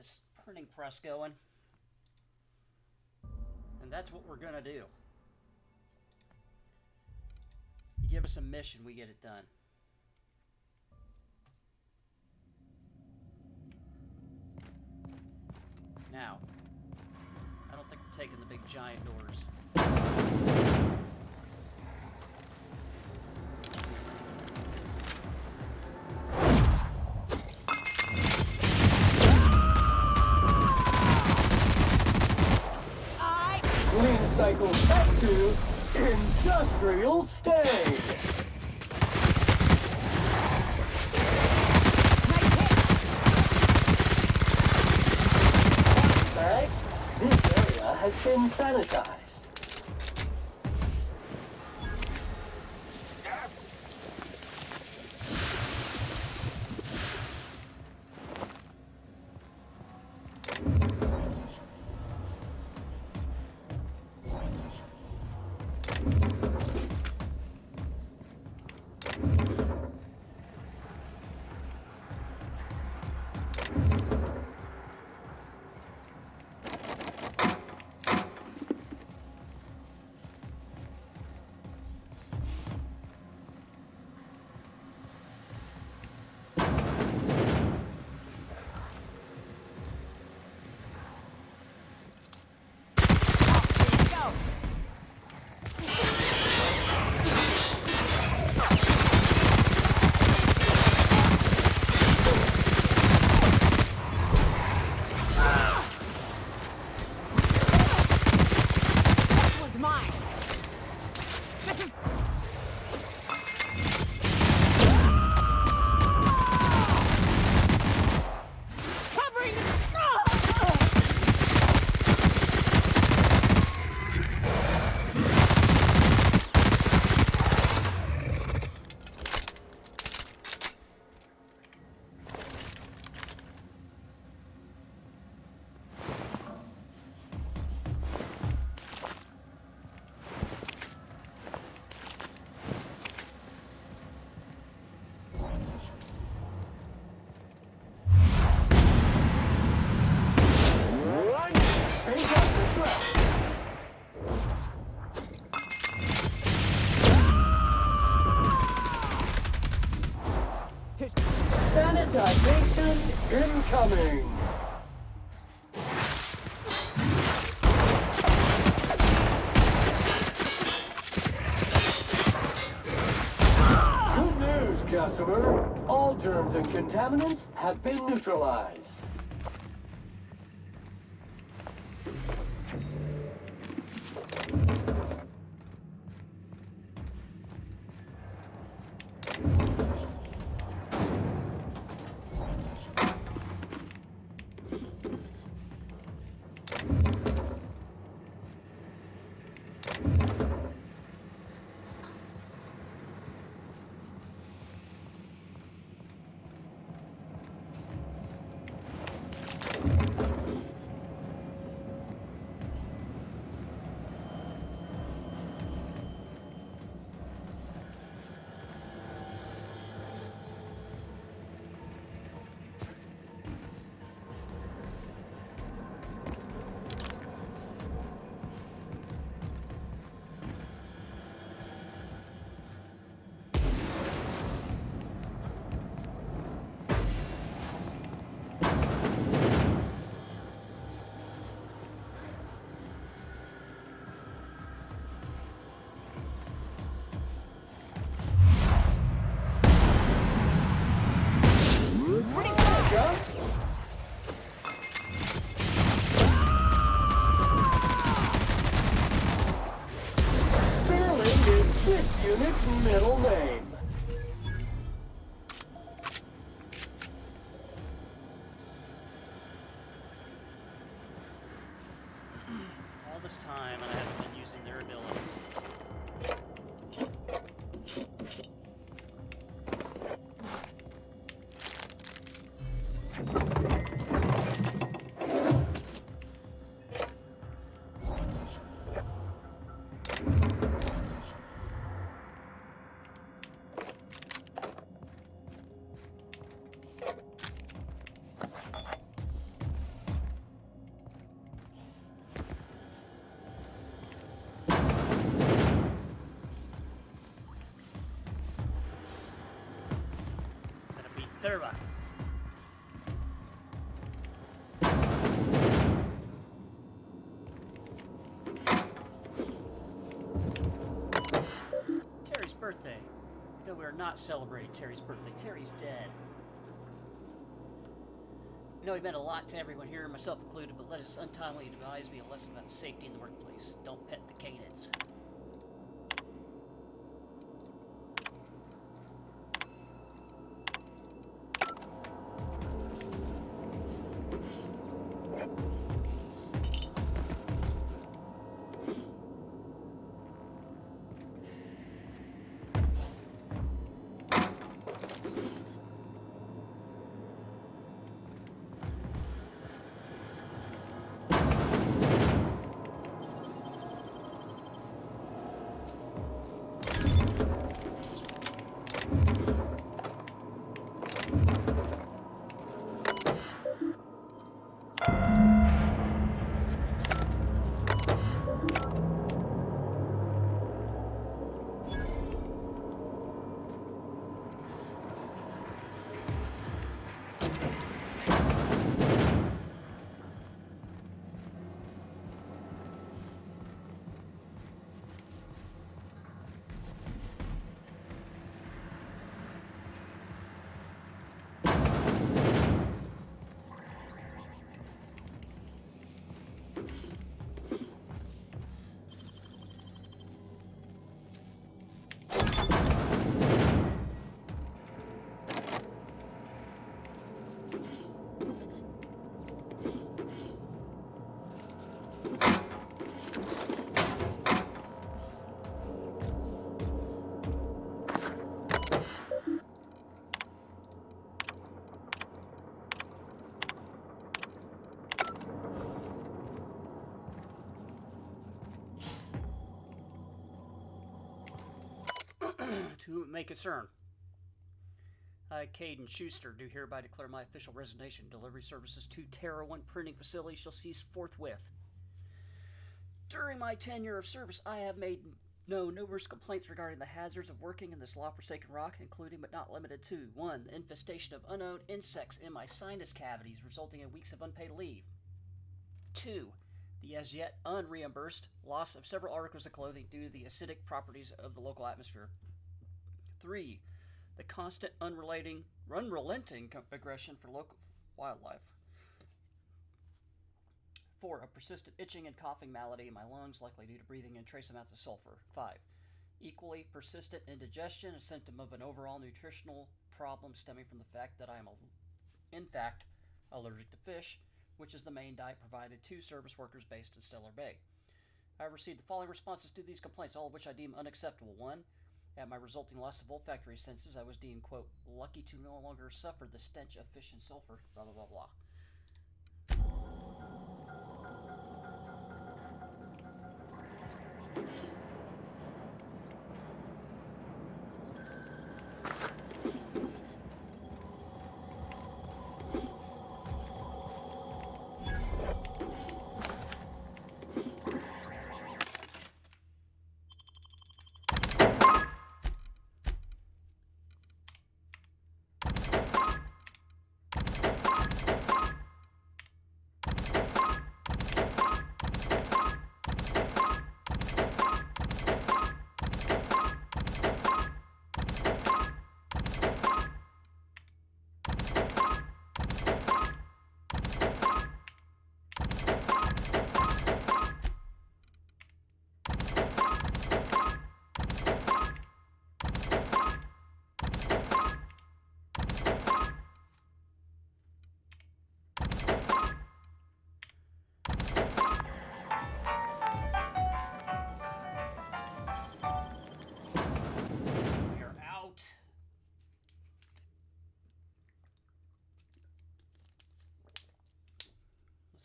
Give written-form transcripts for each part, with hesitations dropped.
this printing press going. And that's what we're going to do. You give us a mission, we get it done. Now, I don't think we're taking the big giant doors. Clean cycle back to industrial state. Bag, this area has been sanitized. Sanitization incoming! Good news, customer. All germs and contaminants have been neutralized. Unit's middle name. All this time, and I haven't been using their abilities. Terva. Terry's birthday. No, we are not celebrating Terry's birthday. Terry's dead. I know he meant a lot to everyone here, myself included, but let us untimely advise me a lesson about safety in the workplace. Don't pet the canids. To whom it may concern. I, Caden Schuster, do hereby declare my official resignation. Delivery services to Terra 1 printing facility shall cease forthwith. During my tenure of service, I have made numerous complaints regarding the hazards of working in this law-forsaken rock, including but not limited to 1. The infestation of unknown insects in my sinus cavities, resulting in weeks of unpaid leave. 2. The as yet unreimbursed loss of several articles of clothing due to the acidic properties of the local atmosphere. 3. The constant unrelenting aggression for local wildlife. 4. A persistent itching and coughing malady in my lungs, likely due to breathing in trace amounts of sulfur. 5. Equally persistent indigestion, a symptom of an overall nutritional problem stemming from the fact that I am, in fact, allergic to fish, which is the main diet provided to service workers based in Stellar Bay. I have received the following responses to these complaints, all of which I deem unacceptable. 1. At my resulting loss of olfactory senses, I was deemed, quote, lucky to no longer suffer the stench of fish and sulfur, blah, blah, blah, blah.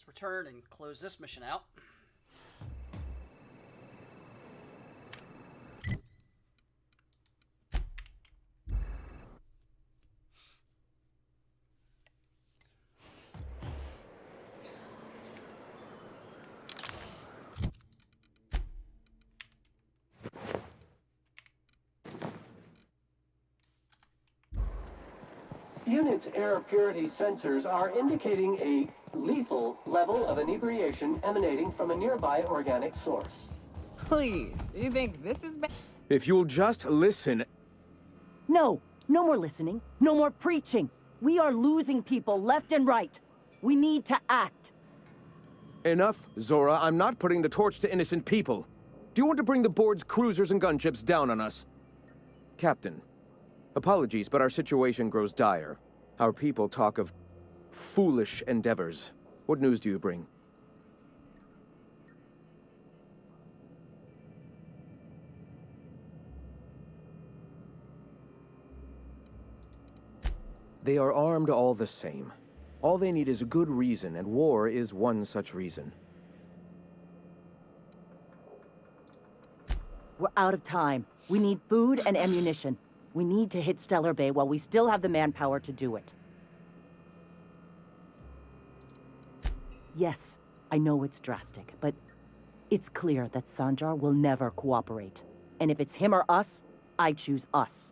Return and close this mission out. Unit's air purity sensors are indicating a lethal level of inebriation emanating from a nearby organic source. Please, you think this is bad? If you'll just listen... No, no more listening, no more preaching. We are losing people left and right. We need to act. Enough, Zora. I'm not putting the torch to innocent people. Do you want to bring the board's cruisers and gunships down on us? Captain, apologies, but our situation grows dire. Our people talk of foolish endeavors. What news do you bring? They are armed all the same. All they need is a good reason, and war is one such reason. We're out of time. We need food and ammunition. We need to hit Stellar Bay while we still have the manpower to do it. Yes, I know it's drastic, but it's clear that Sanjar will never cooperate. And if it's him or us, I choose us.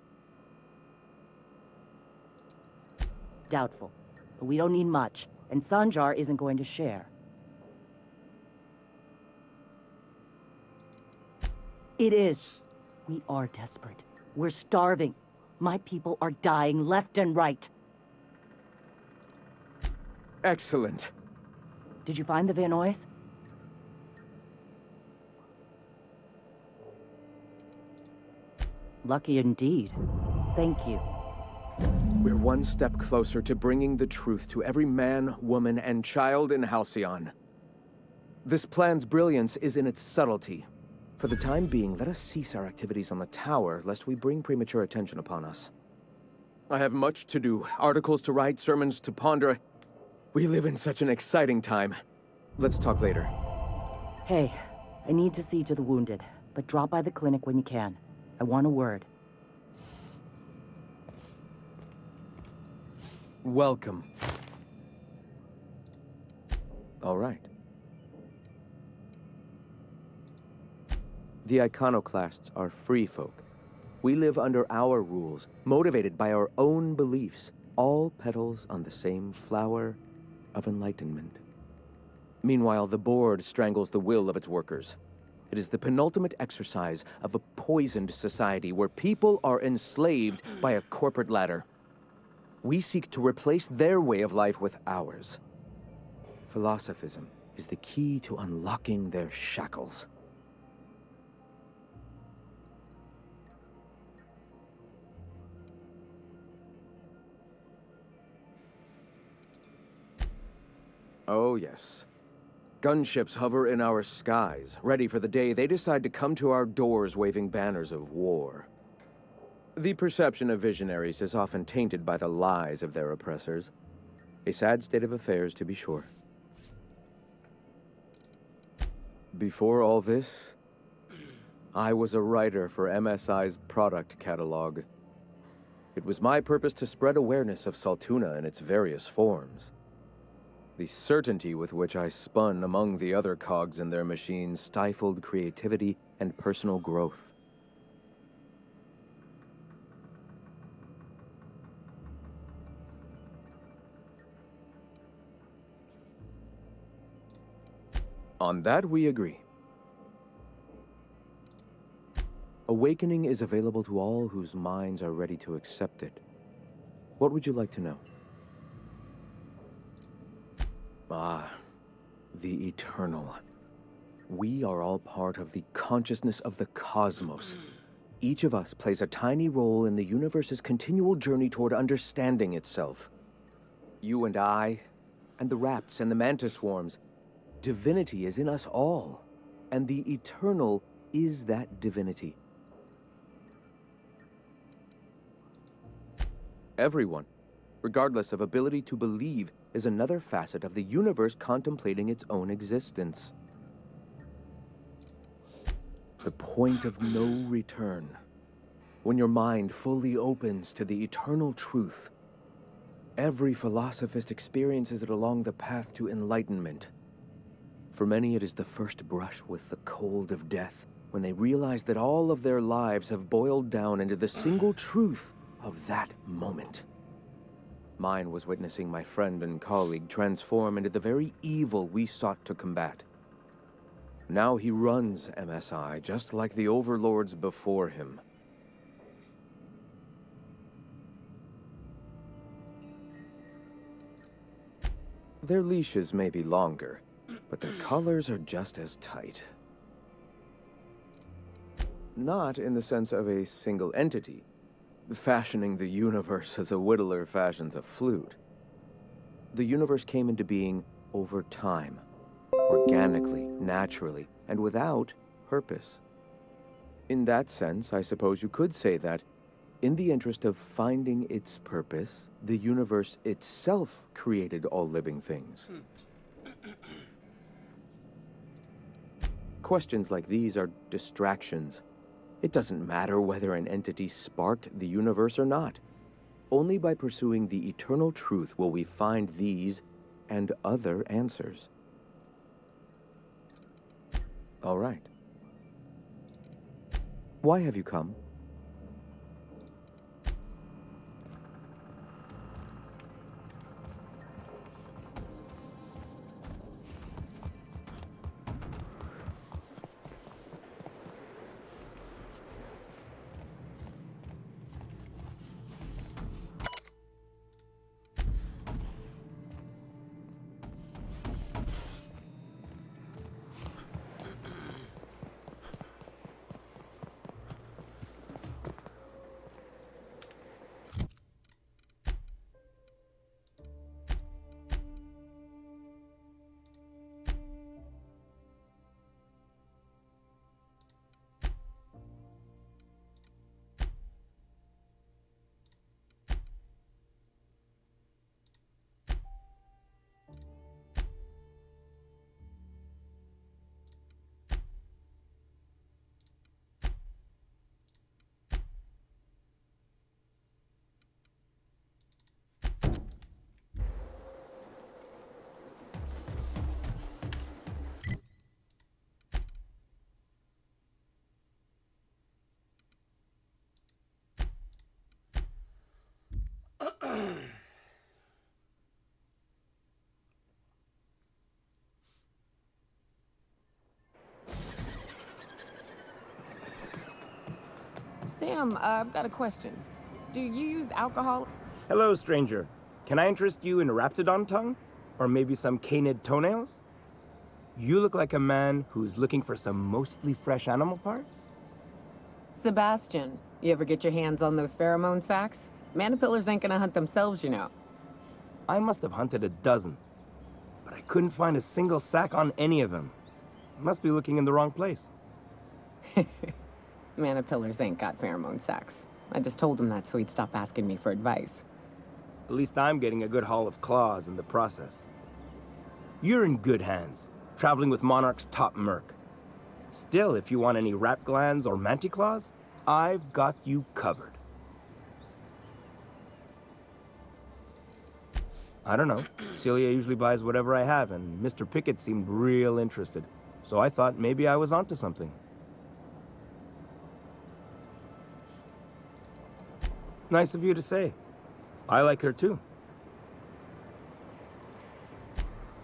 Doubtful. But we don't need much, and Sanjar isn't going to share. It is. We are desperate. We're starving. My people are dying left and right. Excellent. Did you find the Vanoys? Lucky indeed. Thank you. We're one step closer to bringing the truth to every man, woman, and child in Halcyon. This plan's brilliance is in its subtlety. For the time being, let us cease our activities on the tower, lest we bring premature attention upon us. I have much to do, articles to write, sermons to ponder. We live in such an exciting time. Let's talk later. Hey, I need to see to the wounded, but drop by the clinic when you can. I want a word. Welcome. All right. The Iconoclasts are free folk. We live under our rules, motivated by our own beliefs, all petals on the same flower of enlightenment. Meanwhile, the board strangles the will of its workers. It is the penultimate exercise of a poisoned society where people are enslaved by a corporate ladder. We seek to replace their way of life with ours. Philosophism is the key to unlocking their shackles. Oh, yes. Gunships hover in our skies, ready for the day they decide to come to our doors waving banners of war. The perception of visionaries is often tainted by the lies of their oppressors. A sad state of affairs, to be sure. Before all this, I was a writer for MSI's product catalog. It was my purpose to spread awareness of Saltuna in its various forms. The certainty with which I spun among the other cogs in their machine stifled creativity and personal growth. On that we agree. Awakening is available to all whose minds are ready to accept it. What would you like to know? Ah, the Eternal. We are all part of the consciousness of the cosmos. Each of us plays a tiny role in the universe's continual journey toward understanding itself. You and I, and the rats and the mantis swarms. Divinity is in us all, and the Eternal is that divinity. Everyone, regardless of ability to believe, is another facet of the universe contemplating its own existence. The point of no return. When your mind fully opens to the eternal truth, every philosophist experiences it along the path to enlightenment. For many, it is the first brush with the cold of death, when they realize that all of their lives have boiled down into the single truth of that moment. Mine was witnessing my friend and colleague transform into the very evil we sought to combat. Now he runs MSI just like the overlords before him. Their leashes may be longer, but their collars are just as tight. Not in the sense of a single entity, fashioning the universe as a whittler fashions a flute. The universe came into being over time, organically, naturally, and without purpose. In that sense, I suppose you could say that, in the interest of finding its purpose, the universe itself created all living things. Questions like these are distractions. It doesn't matter whether an entity sparked the universe or not. Only by pursuing the eternal truth will we find these and other answers. All right. Why have you come? Sam, I've got a question. Do you use alcohol? Hello, stranger. Can I interest you in Raptidon tongue? Or maybe some canid toenails? You look like a man who's looking for some mostly fresh animal parts? Sebastian, you ever get your hands on those pheromone sacs? Manipillars ain't gonna hunt themselves, you know. I must have hunted a dozen, but I couldn't find a single sack on any of them. Must be looking in the wrong place. Manipillars ain't got pheromone sacs. I just told him that so he'd stop asking me for advice. At least I'm getting a good haul of claws in the process. You're in good hands, traveling with Monarch's top merc. Still, if you want any rat glands or manticlaws, I've got you covered. I don't know. Celia usually buys whatever I have, and Mr. Pickett seemed real interested. So I thought maybe I was onto something. Nice of you to say. I like her too.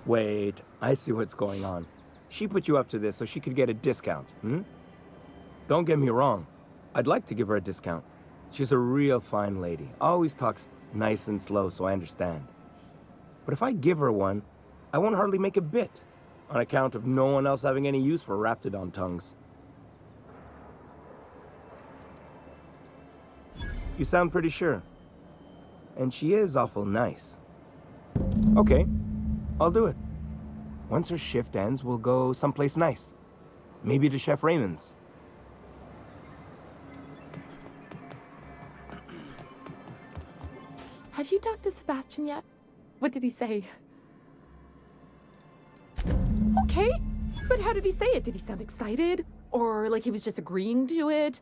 Wait, I see what's going on. She put you up to this so she could get a discount, hmm? Don't get me wrong. I'd like to give her a discount. She's a real fine lady. Always talks nice and slow, so I understand. But if I give her one, I won't hardly make a bit, on account of no one else having any use for Raptidon tongues. You sound pretty sure. And she is awful nice. Okay, I'll do it. Once her shift ends, we'll go someplace nice. Maybe to Chef Raymond's. Have you talked to Sebastian yet? What did he say? Okay, but how did he say it? Did he sound excited? Or like he was just agreeing to it?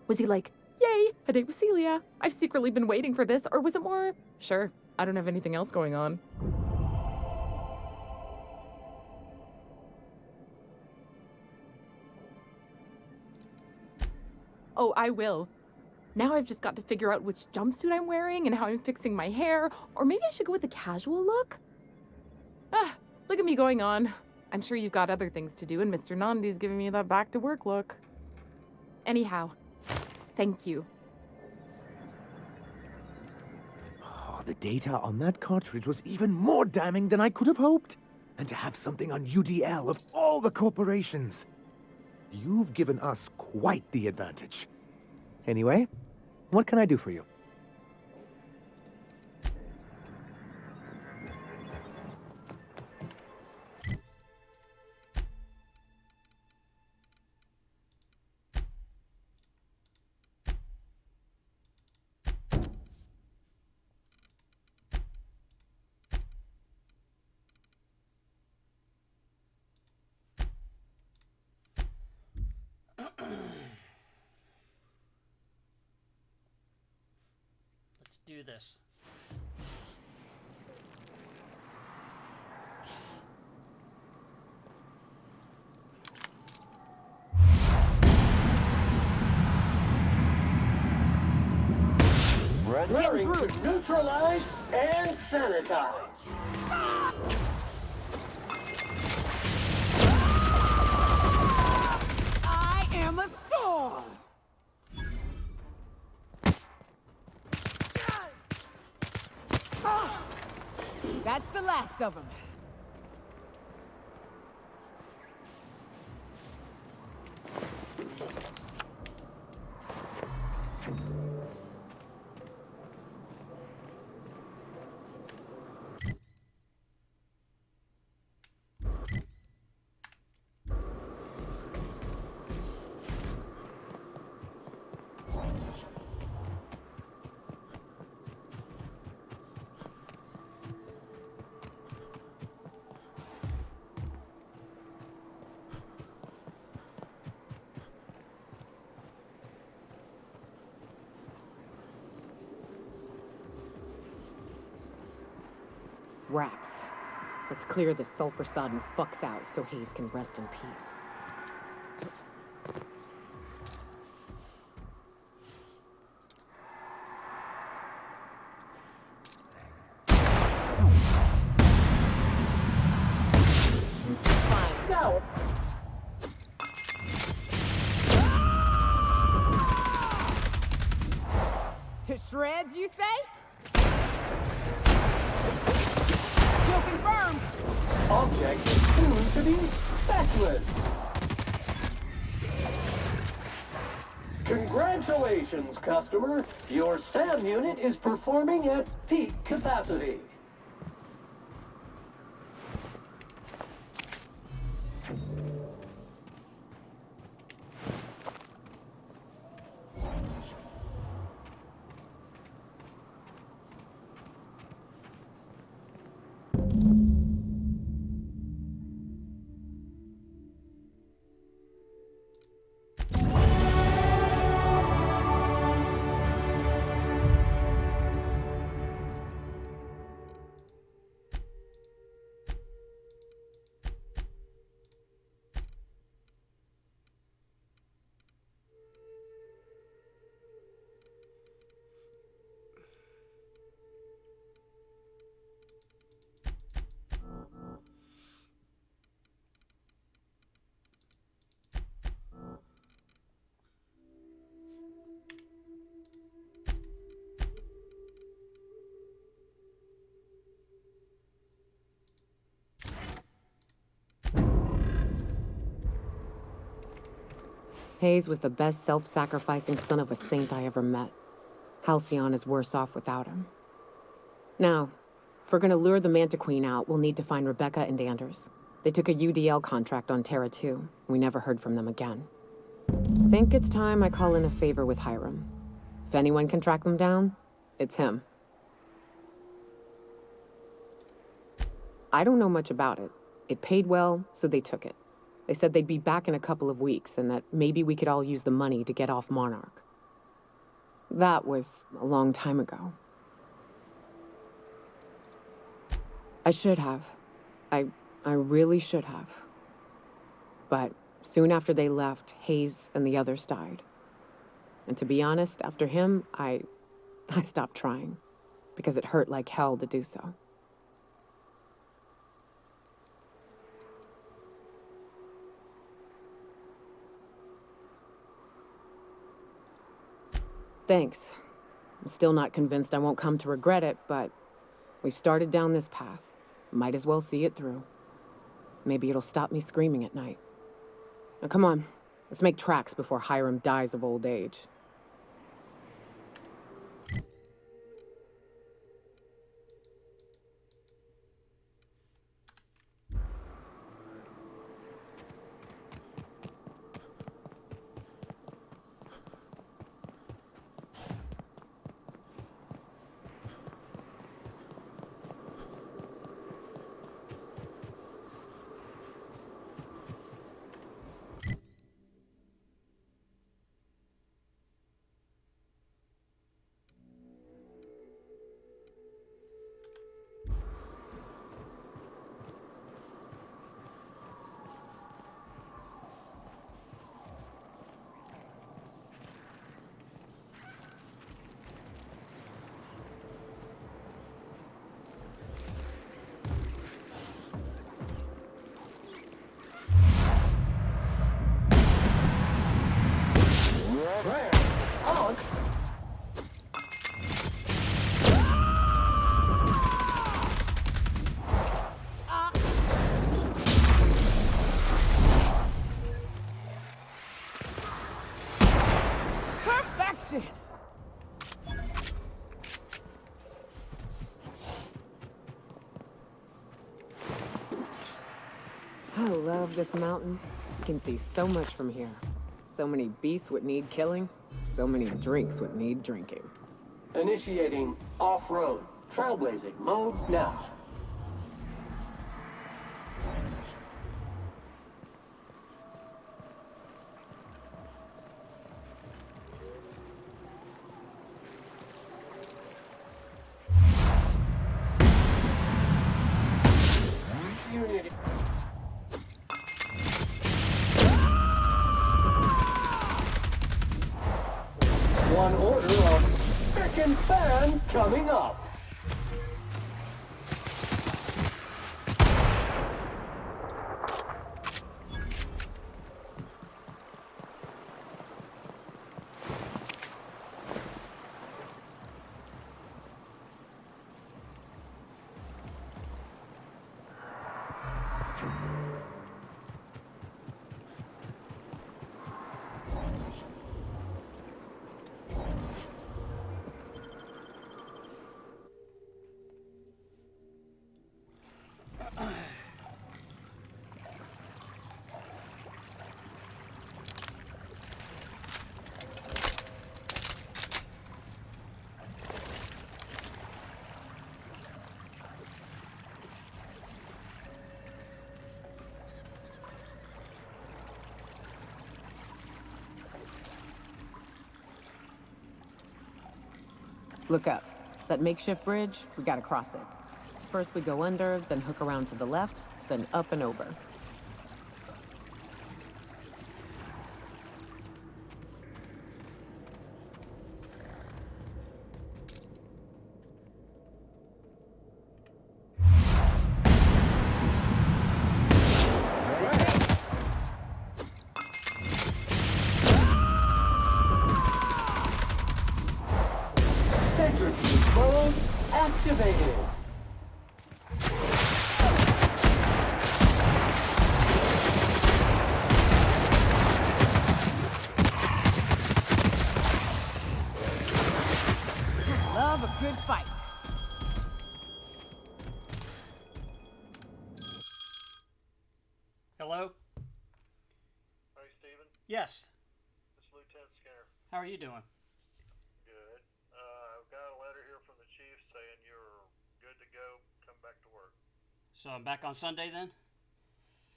Was he like, yay, a date with Celia. I've secretly been waiting for this. Or was it more, sure, I don't have anything else going on. Oh, I will. Now I've just got to figure out which jumpsuit I'm wearing and how I'm fixing my hair, or maybe I should go with a casual look? Ah, look at me going on. I'm sure you've got other things to do, and Mr. Nandi's giving me that back-to-work look. Anyhow, thank you. Oh, the data on that cartridge was even more damning than I could have hoped. And to have something on UDL of all the corporations. You've given us quite the advantage. Anyway, what can I do for you? Let's do this. Preparing to neutralize and sanitize. I am a storm! That's the last of them. Wraps. Let's clear this sulfur-sodden fucks out so Hayes can rest in peace. Now, To shreds, you say? Kill confirmed! object is soon to be feckless. Congratulations, customer. Your SAM unit is performing at peak capacity. Hayes was the best self-sacrificing son of a saint I ever met. Halcyon is worse off without him. Now, if we're gonna lure the Manta Queen out, we'll need to find Rebecca and Anders. They took a UDL contract on Terra 2. We never heard from them again. Think it's time I call in a favor with Hiram. If anyone can track them down, it's him. I don't know much about it. It paid well, so they took it. They said they'd be back in a couple of weeks and that maybe we could all use the money to get off Monarch. That was a long time ago. I should have. I really should have. But soon after they left, Hayes and the others died. And to be honest, after him, I stopped trying. Because it hurt like hell to do so. Thanks. I'm still not convinced I won't come to regret it, but we've started down this path. Might as well see it through. Maybe it'll stop me screaming at night. Now come on, let's make tracks before Hiram dies of old age. Perfection! I love this mountain. You can see so much from here. So many beasts would need killing. So many drinks would need drinking. Initiating off-road trailblazing mode now. Unity. One order of frickin' fan coming up. Look up. That makeshift bridge, we gotta cross it. First we go under, then hook around to the left, then up and over. Centrifuge mode activated. Love a good fight. Hello? Hey, Steven. Yes. It's Lieutenant Skinner. How are you doing? Good. I've got a letter here from the chief saying you're good to go. Come back to work. So I'm back on Sunday then?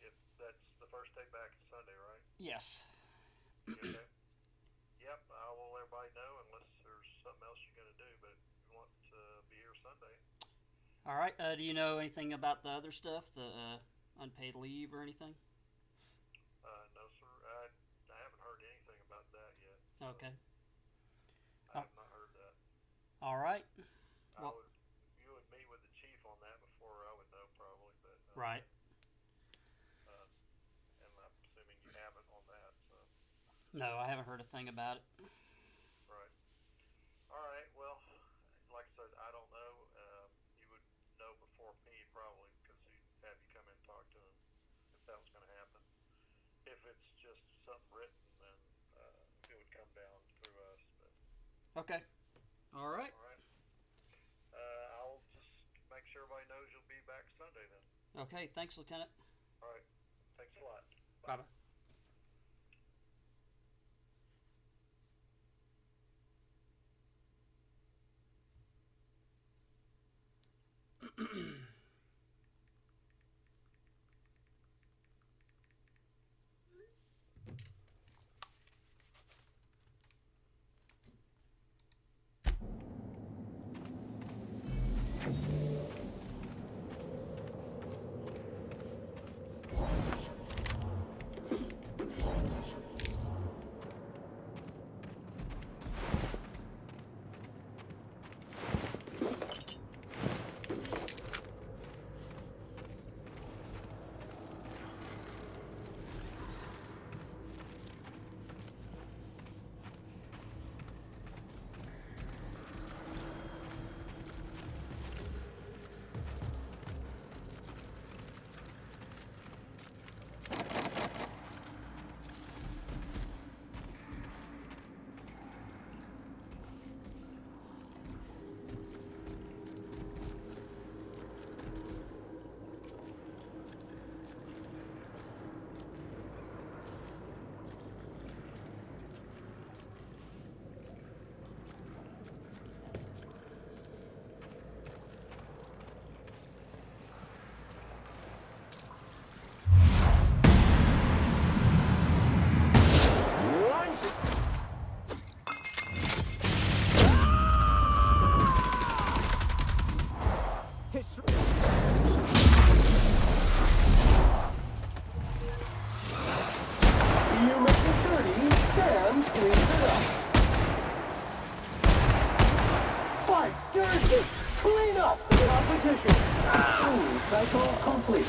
If that's the first day back is Sunday, right? Yes. You okay? Yep, I will let everybody know unless there's something else you're going to do, but you want to be here Sunday. All right. Do you know anything about the other stuff, the unpaid leave or anything? No, sir. I haven't heard anything about that yet. Okay. I have not heard that. All right. Well, You would meet with the chief on that before I would know probably, but right. and I'm assuming you haven't on that. So No, I haven't heard a thing about it. right. All right. Well, like I said, I don't know. You would know before me probably because he'd have you come in and talk to him if that was going to happen. If it's just something written, then it would come down through us. But Okay. All right. all right. I'll just make sure everybody knows you'll be back Sunday then. Okay. Thanks, Lieutenant. All right. Thanks a lot. Bye bye. You make it dirty, Sam cleans it up. Fight dirty! Clean up the competition! Cycle complete.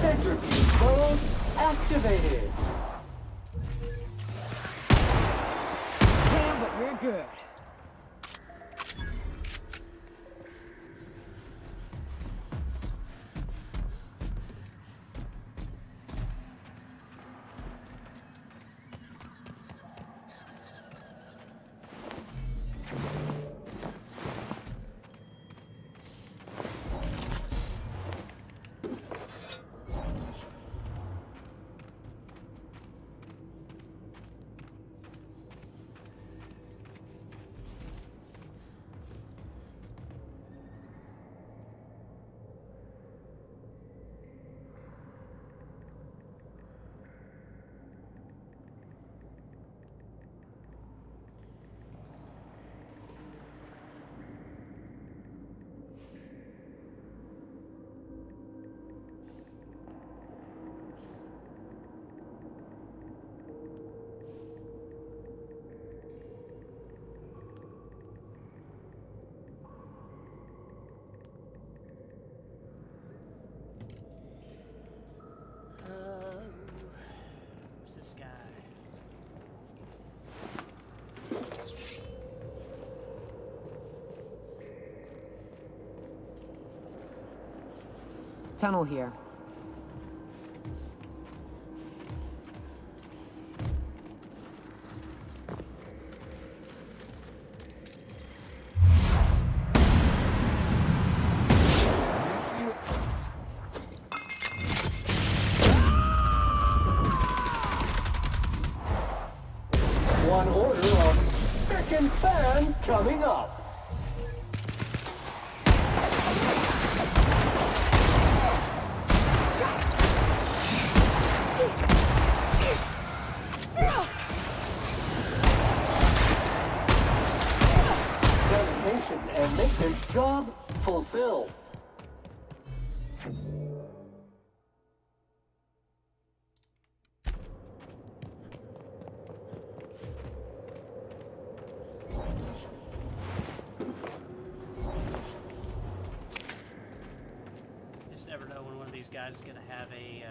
Centrifuge mode activated. Damn, but we're good. tunnel here. One order of frickin' fan coming up. Dedication and maintenance job fulfilled. Just never know when one of these guys is gonna have a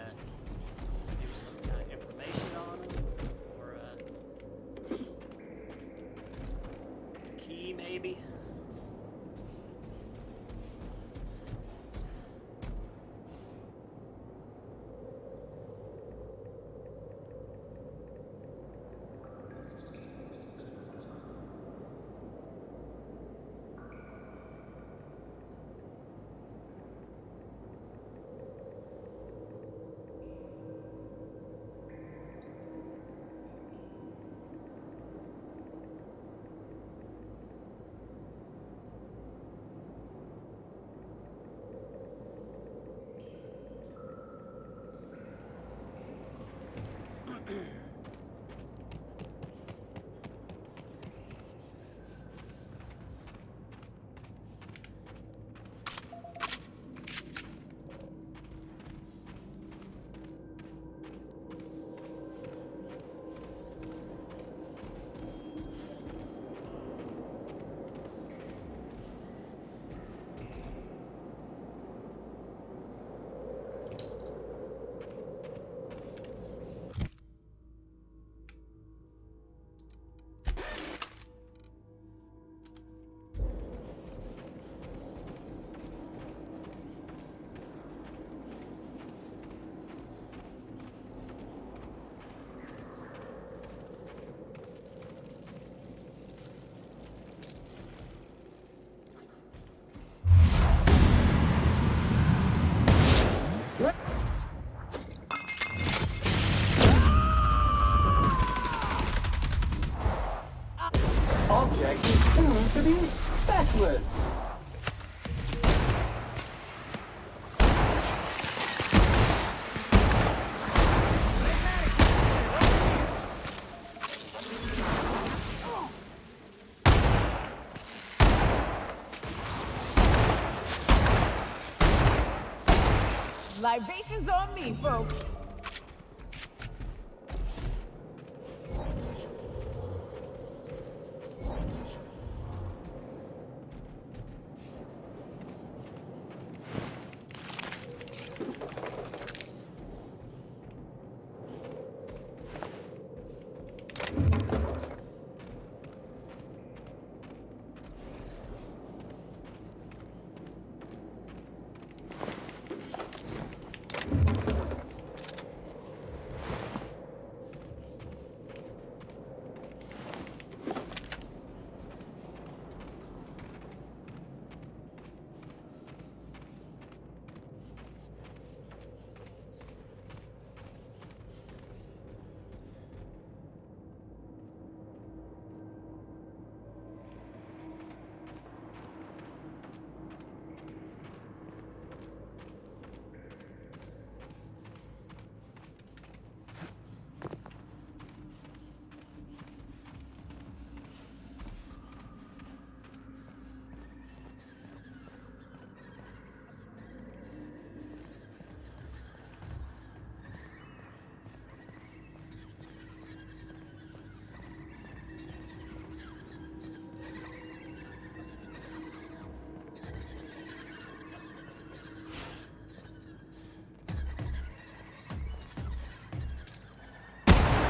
maybe some kind of information on him, or a key maybe. Object is tuned to be speckless. Libations on me, folks.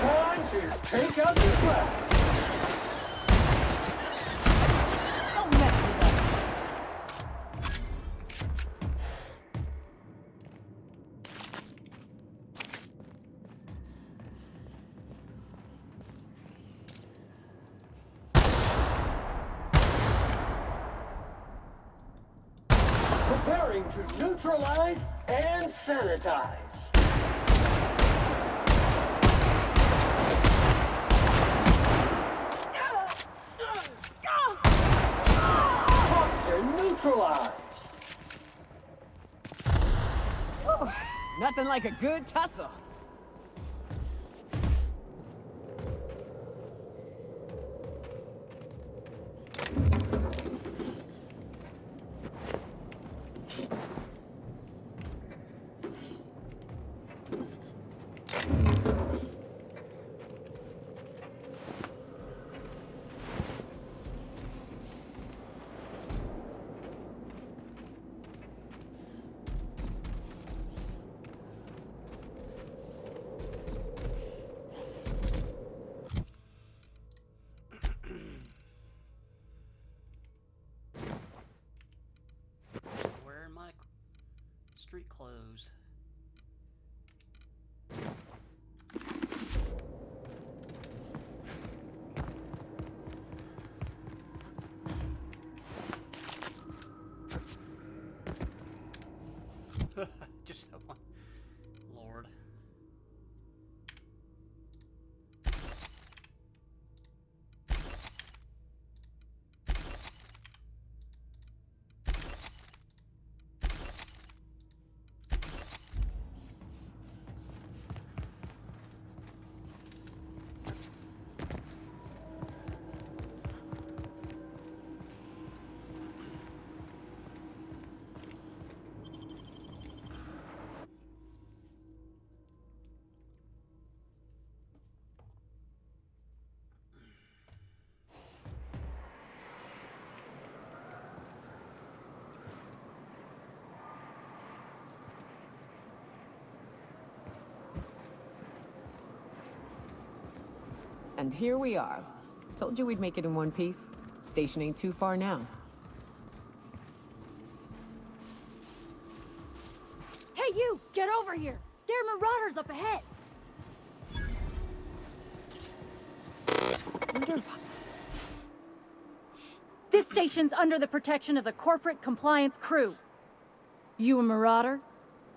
Time to take out the flag. Don't mess with us. preparing to neutralize and sanitize. Toxin neutralized. Nothing like a good tussle. Wearing my street clothes. Just that one. Lord. And here we are. Told you we'd make it in one piece. Station ain't too far now. Hey, you! Get over here! There are marauders up ahead! This station's under the protection of the Corporate Compliance Crew. You a marauder?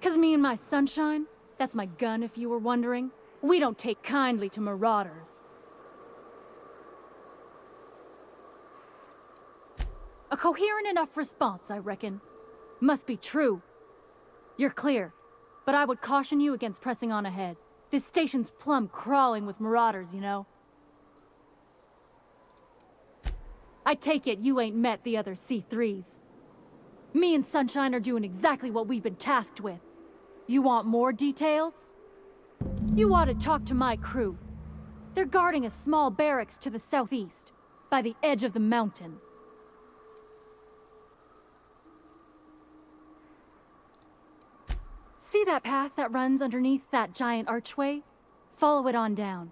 'Cause me and my sunshine, that's my gun if you were wondering, we don't take kindly to marauders. A coherent enough response, I reckon. Must be true. You're clear, but I would caution you against pressing on ahead. This station's plumb crawling with marauders, you know. I take it you ain't met the other C3s. Me and Sunshine are doing exactly what we've been tasked with. You want more details? You ought to talk to my crew. They're guarding a small barracks to the southeast, by the edge of the mountain. See that path that runs underneath that giant archway? Follow it on down.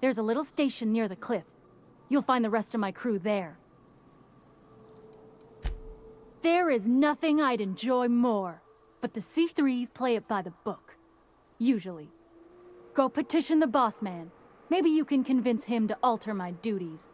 There's a little station near the cliff. You'll find the rest of my crew there. There is nothing I'd enjoy more, but the C3s play it by the book. Usually. Go petition the boss man. Maybe you can convince him to alter my duties.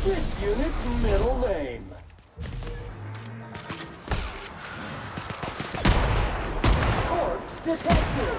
This unit's middle name. Corpse detected.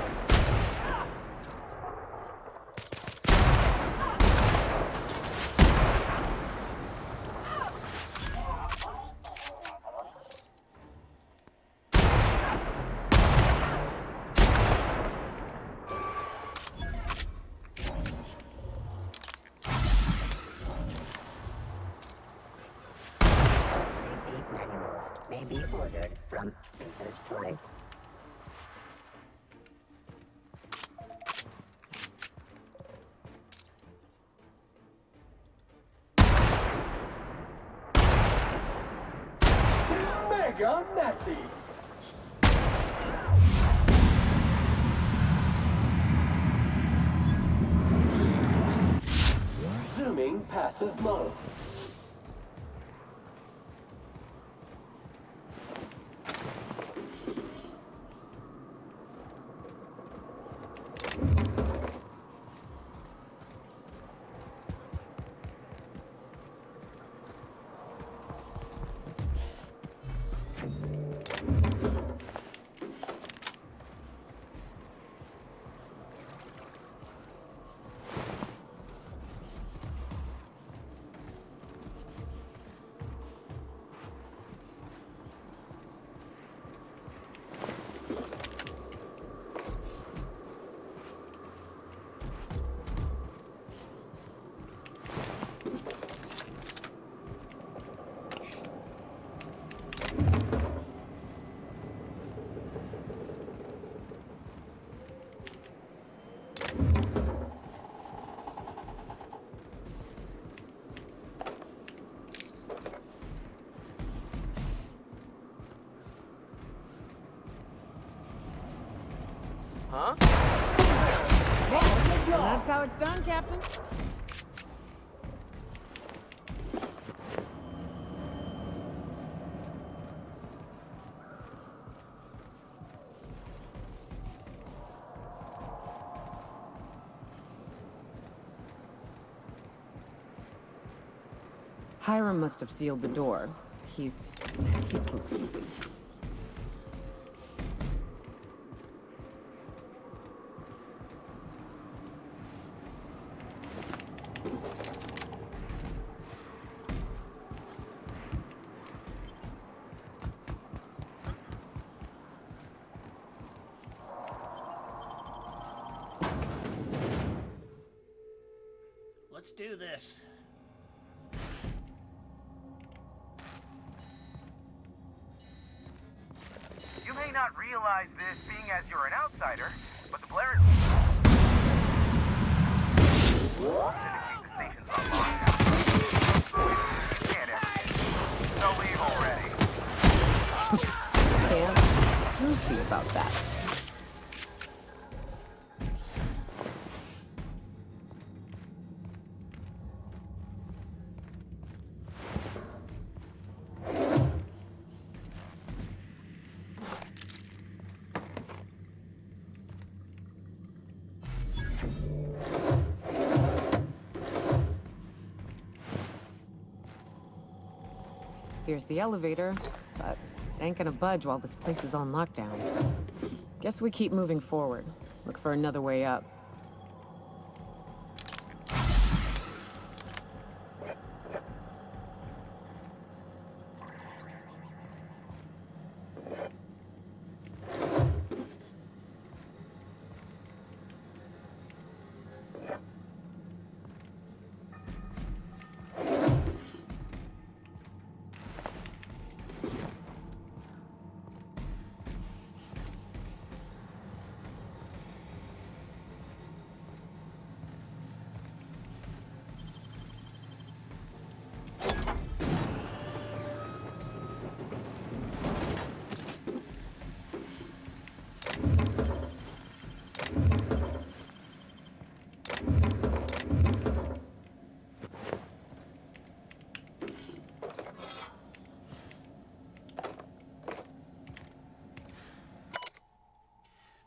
May be ordered from Speaker's Choice. Mega Messy. passive mode. And that's how it's done, Captain. Hiram must have sealed the door. He spooks easy. Let's do this. You may not realize this being as you're an outsider, but the Blair to keep the stations on lockdown. You can't everything. So leave already. Can't. We'll see about that. Here's the elevator, but it ain't gonna budge while this place is on lockdown. Guess we keep moving forward. Look for another way up.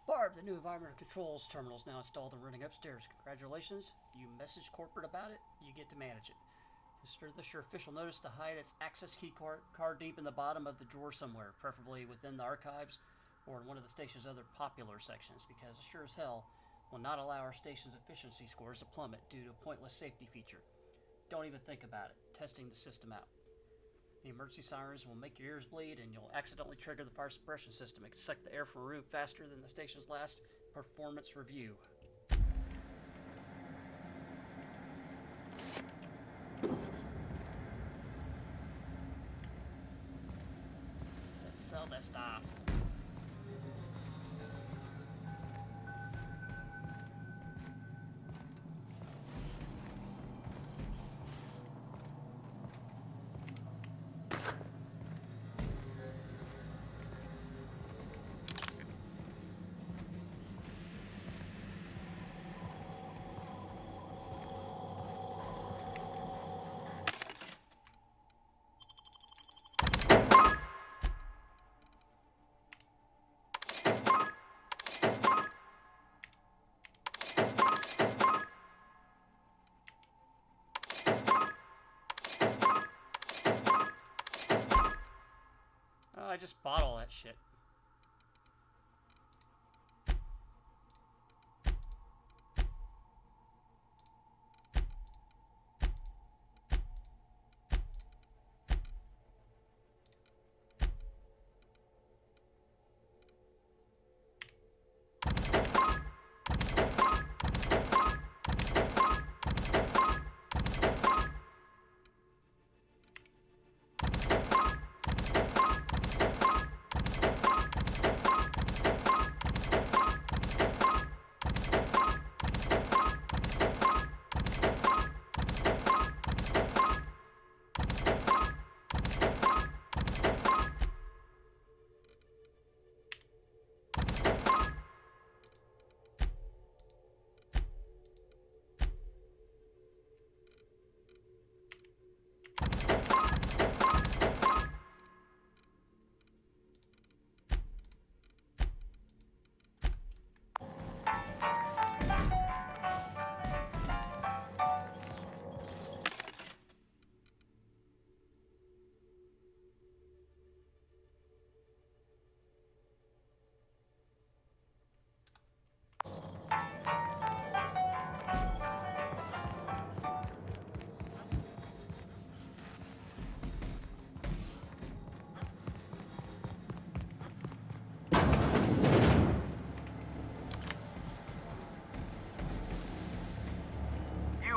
Barb, the new environmental controls terminal is now installed and running upstairs. Congratulations. You message corporate about it, you get to manage it. Consider this your official notice to hide its access key card deep in the bottom of the drawer somewhere, preferably within the archives or in one of the station's other popular sections, because sure as hell will not allow our station's efficiency scores to plummet due to a pointless safety feature. Don't even think about it. Testing the system out. The emergency sirens will make your ears bleed, and you'll accidentally trigger the fire suppression system. It can suck the air from a room faster than the station's last performance review. Let's sell this stuff. just bought all that shit.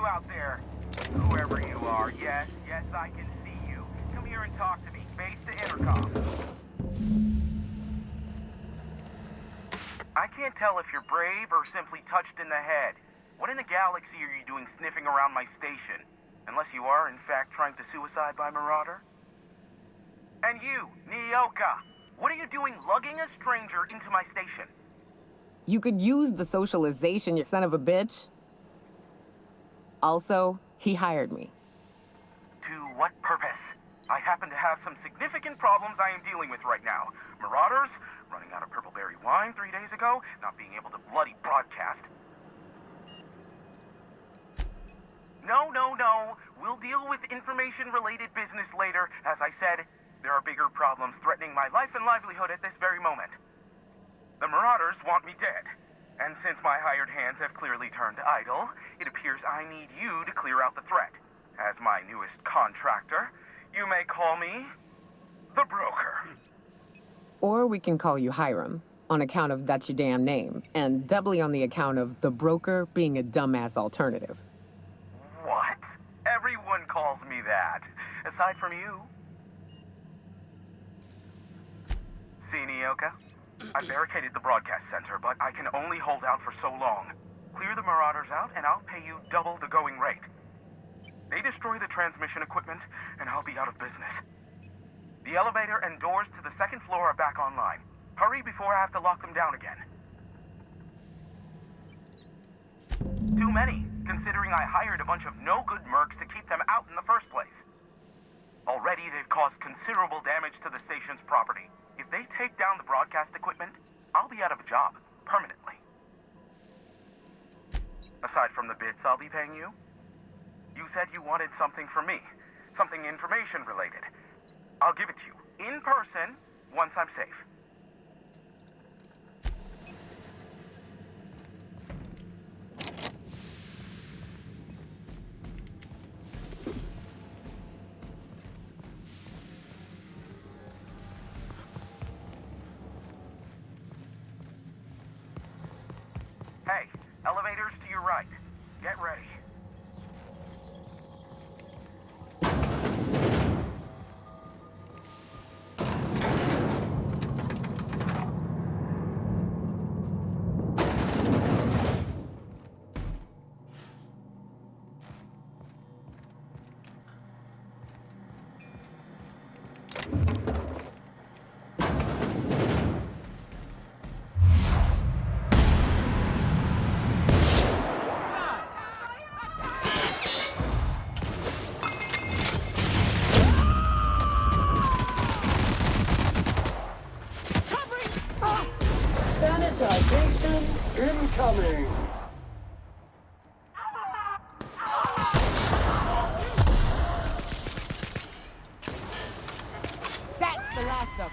Out there, whoever you are, yes, I can see you. Come here and talk to me. Base to intercom. I can't tell if you're brave or simply touched in the head. What in the galaxy are you doing sniffing around my station? Unless you are, in fact, trying to suicide by Marauder? And you, Nyoka, what are you doing lugging a stranger into my station? You could use the socialization, you son of a bitch. Also, he hired me. To what purpose? I happen to have some significant problems I am dealing with right now. Marauders, running out of purple berry wine 3 days ago, not being able to bloody broadcast. No. We'll deal with information-related business later. As I said, there are bigger problems threatening my life and livelihood at this very moment. The Marauders want me dead. And since my hired hands have clearly turned idle, it appears I need you to clear out the threat. As my newest contractor, you may call me the Broker. Or we can call you Hiram, on account of that's your damn name, and doubly on the account of the Broker being a dumbass alternative. What? Everyone calls me that, aside from you. See, Nyoka? I barricaded the broadcast center, but I can only hold out for so long. Clear the Marauders out, and I'll pay you double the going rate. They destroy the transmission equipment, and I'll be out of business. The elevator and doors to the second floor are back online. Hurry before I have to lock them down again. Too many, considering I hired a bunch of no-good mercs to keep them out in the first place. Already, they've caused considerable damage to the station's property. If they take down the broadcast equipment, I'll be out of a job, permanently. Aside from the bits I'll be paying you, you said you wanted something from me, something information-related. I'll give it to you, in person, once I'm safe. Hey, elevators to your right. Get ready. Sanitization incoming. That's the last of them.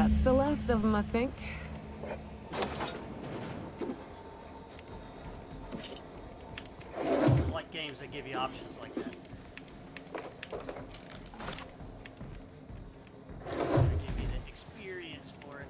That's the last of them, I think. I like games that give you options like that. They give you the experience for it.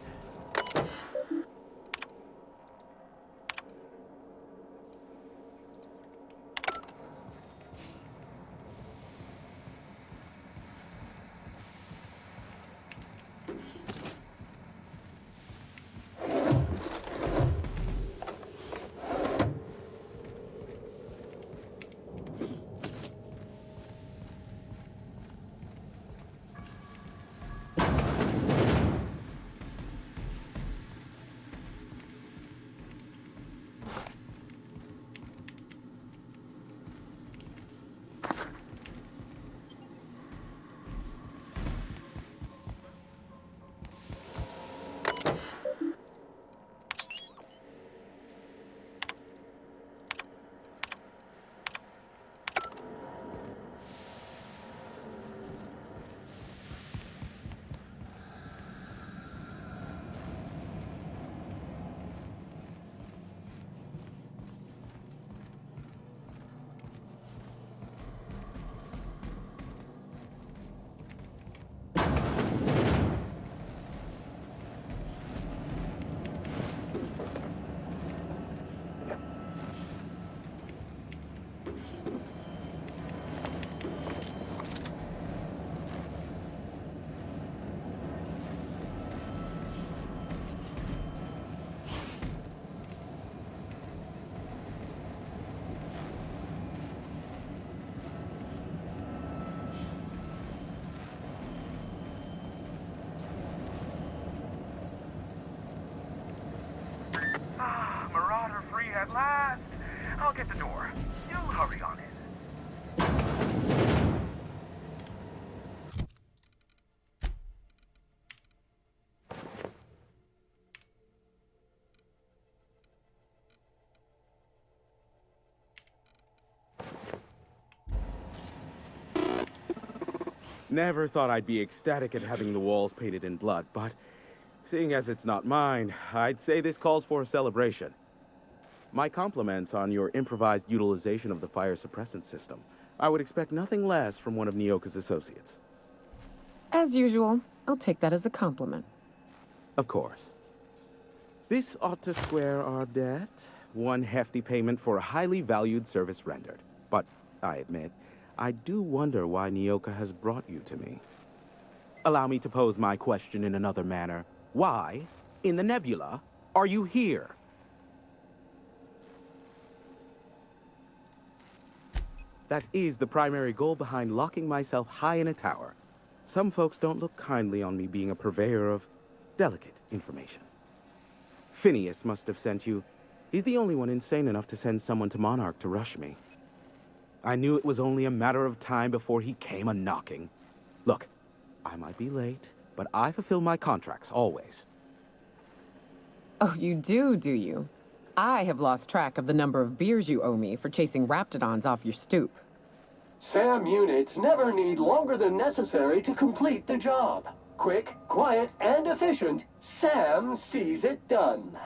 Marauder free at last. I'll get the door. You hurry on in. Never thought I'd be ecstatic at having the walls painted in blood, but seeing as it's not mine, I'd say this calls for a celebration. My compliments on your improvised utilization of the fire suppressant system. I would expect nothing less from one of Nyoka's associates. As usual, I'll take that as a compliment. Of course. This ought to square our debt. One hefty payment for a highly valued service rendered. But, I admit, I do wonder why Nyoka has brought you to me. Allow me to pose my question in another manner. Why, in the nebula, are you here? That is the primary goal behind locking myself high in a tower. Some folks don't look kindly on me being a purveyor of delicate information. Phineas must have sent you. He's the only one insane enough to send someone to Monarch to rush me. I knew it was only a matter of time before he came a-knocking. Look, I might be late, but I fulfill my contracts, always. Oh, you do you? I have lost track of the number of beers you owe me for chasing Raptidons off your stoop. SAM units never need longer than necessary to complete the job. Quick, quiet, and efficient, SAM sees it done.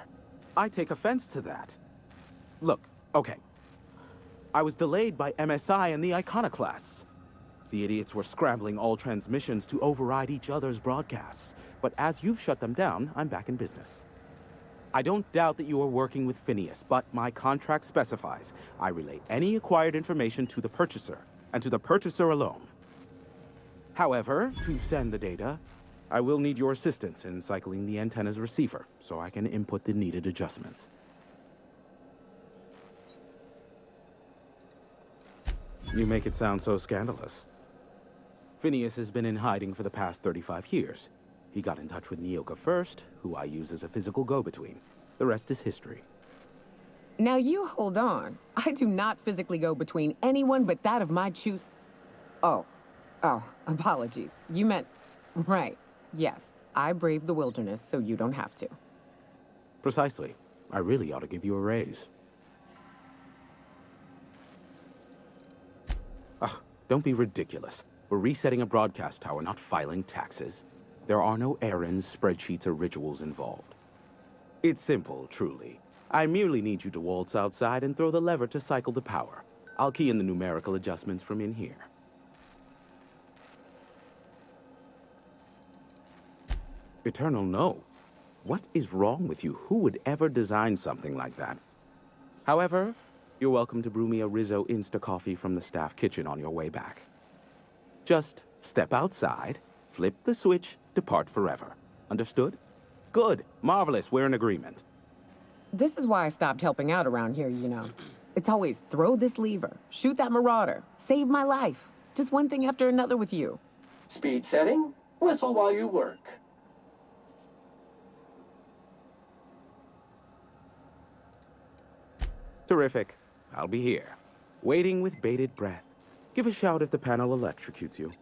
I take offense to that. Look, okay. I was delayed by MSI and the Iconoclasts. The idiots were scrambling all transmissions to override each other's broadcasts. But as you've shut them down, I'm back in business. I don't doubt that you are working with Phineas, but my contract specifies I relay any acquired information to the purchaser, and to the purchaser alone. However, to send the data, I will need your assistance in cycling the antenna's receiver, so I can input the needed adjustments. You make it sound so scandalous. Phineas has been in hiding for the past 35 years. He got in touch with Nyoka first, who I use as a physical go-between. The rest is history. Now you hold on. I do not physically go between anyone but that of my choose. Oh, apologies. You meant, right. Yes, I braved the wilderness, so you don't have to. Precisely. I really ought to give you a raise. Ugh, don't be ridiculous. We're resetting a broadcast tower, not filing taxes. There are no errands, spreadsheets, or rituals involved. It's simple, truly. I merely need you to waltz outside and throw the lever to cycle the power. I'll key in the numerical adjustments from in here. Eternal, no. What is wrong with you? Who would ever design something like that? However, you're welcome to brew me a Rizzo Insta-Coffee from the staff kitchen on your way back. Just step outside, flip the switch, depart forever. Understood? Good. Marvelous. We're in agreement. This is why I stopped helping out around here, you know. It's always throw this lever, shoot that marauder, save my life. Just one thing after another with you. Speed setting, whistle while you work. Terrific. I'll be here, waiting with bated breath. Give a shout if the panel electrocutes you.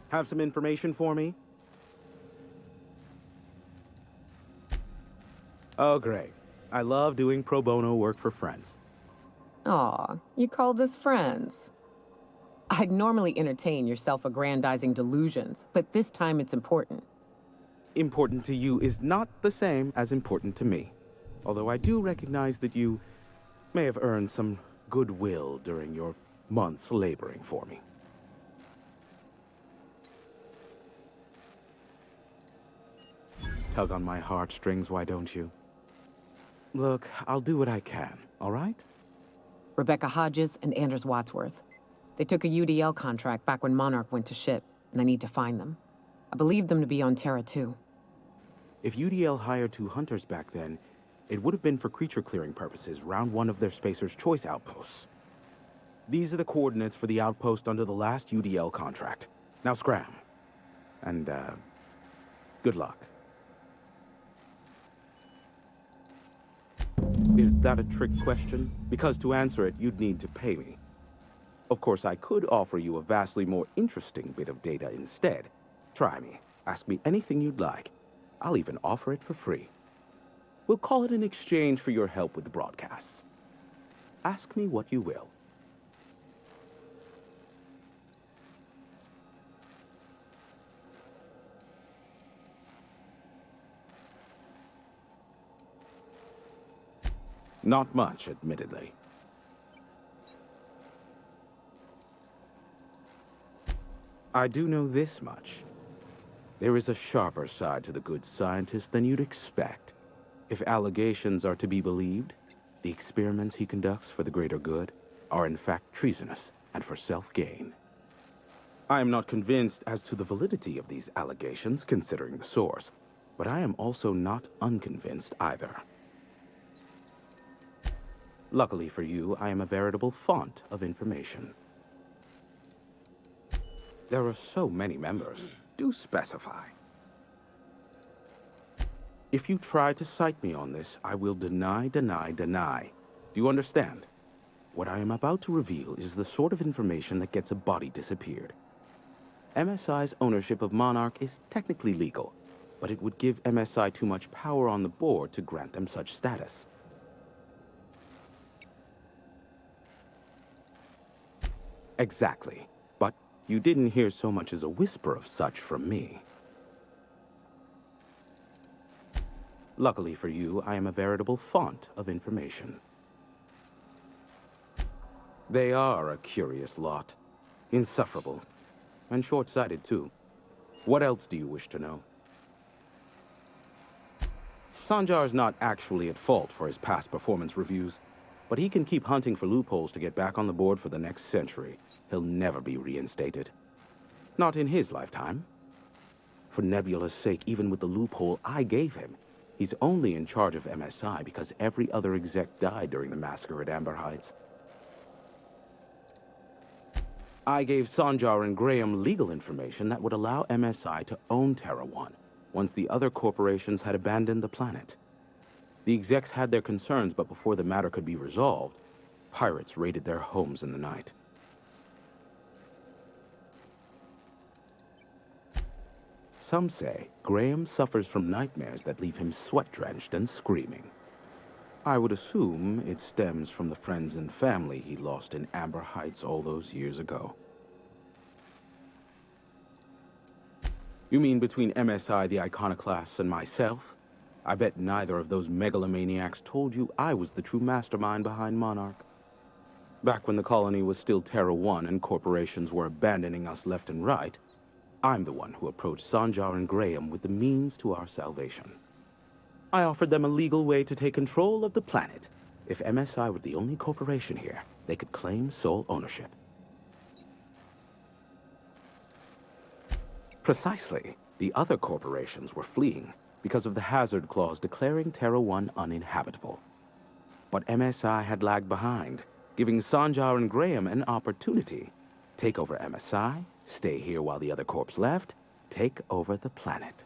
Have some information for me? Oh, great. I love doing pro bono work for friends. Aw, you called us friends. I'd normally entertain your self-aggrandizing delusions, but this time it's important. Important to you is not the same as important to me. Although I do recognize that you may have earned some goodwill during your months laboring for me. Tug on my heartstrings, why don't you? Look, I'll do what I can, all right? Rebecca Hodges and Anders Wadsworth. They took a UDL contract back when Monarch went to shit, and I need to find them. I believe them to be on Terra 2. If UDL hired 2 hunters back then, it would have been for creature clearing purposes, round 1 of their Spacer's Choice outposts. These are the coordinates for the outpost under the last UDL contract. Now scram. And, good luck. Is that a trick question? Because to answer it, you'd need to pay me. Of course, I could offer you a vastly more interesting bit of data instead. Try me. Ask me anything you'd like. I'll even offer it for free. We'll call it in exchange for your help with the broadcasts. Ask me what you will. Not much, admittedly. I do know this much. There is a sharper side to the good scientist than you'd expect. If allegations are to be believed, the experiments he conducts for the greater good are in fact treasonous and for self-gain. I am not convinced as to the validity of these allegations, considering the source, but I am also not unconvinced either. Luckily for you, I am a veritable font of information. There are so many members. Do specify. If you try to cite me on this, I will deny. Do you understand? What I am about to reveal is the sort of information that gets a body disappeared. MSI's ownership of Monarch is technically legal, but it would give MSI too much power on the board to grant them such status. Exactly. But you didn't hear so much as a whisper of such from me. Luckily for you, I am a veritable font of information. They are a curious lot. Insufferable. And short-sighted, too. What else do you wish to know? Sanjar's not actually at fault for his past performance reviews, but he can keep hunting for loopholes to get back on the board for the next century. He'll never be reinstated. Not in his lifetime. For Nebula's sake, even with the loophole I gave him, he's only in charge of MSI because every other exec died during the massacre at Amber Heights. I gave Sanjar and Graham legal information that would allow MSI to own Terra One once the other corporations had abandoned the planet. The execs had their concerns, but before the matter could be resolved, pirates raided their homes in the night. Some say Graham suffers from nightmares that leave him sweat-drenched and screaming. I would assume it stems from the friends and family he lost in Amber Heights all those years ago. You mean between MSI, the Iconoclasts, and myself? I bet neither of those megalomaniacs told you I was the true mastermind behind Monarch. Back when the colony was still Terra One and corporations were abandoning us left and right, I'm the one who approached Sanjar and Graham with the means to our salvation. I offered them a legal way to take control of the planet. If MSI were the only corporation here, they could claim sole ownership. Precisely. The other corporations were fleeing because of the hazard clause declaring Terra One uninhabitable. But MSI had lagged behind, giving Sanjar and Graham an opportunity. Take over MSI, stay here while the other corps left, take over the planet.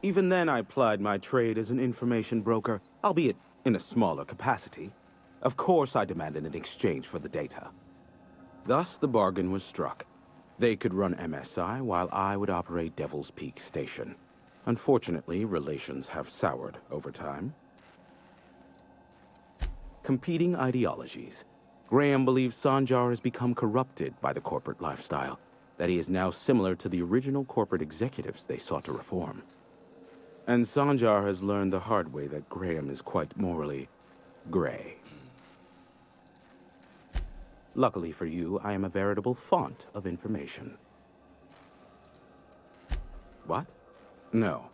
Even then, I plied my trade as an information broker, albeit in a smaller capacity. Of course, I demanded an exchange for the data. Thus, the bargain was struck. They could run MSI while I would operate Devil's Peak Station. Unfortunately, relations have soured over time. Competing ideologies. Graham believes Sanjar has become corrupted by the corporate lifestyle, that he is now similar to the original corporate executives they sought to reform. And Sanjar has learned the hard way that Graham is quite morally gray. Luckily for you, I am a veritable font of information. What? No.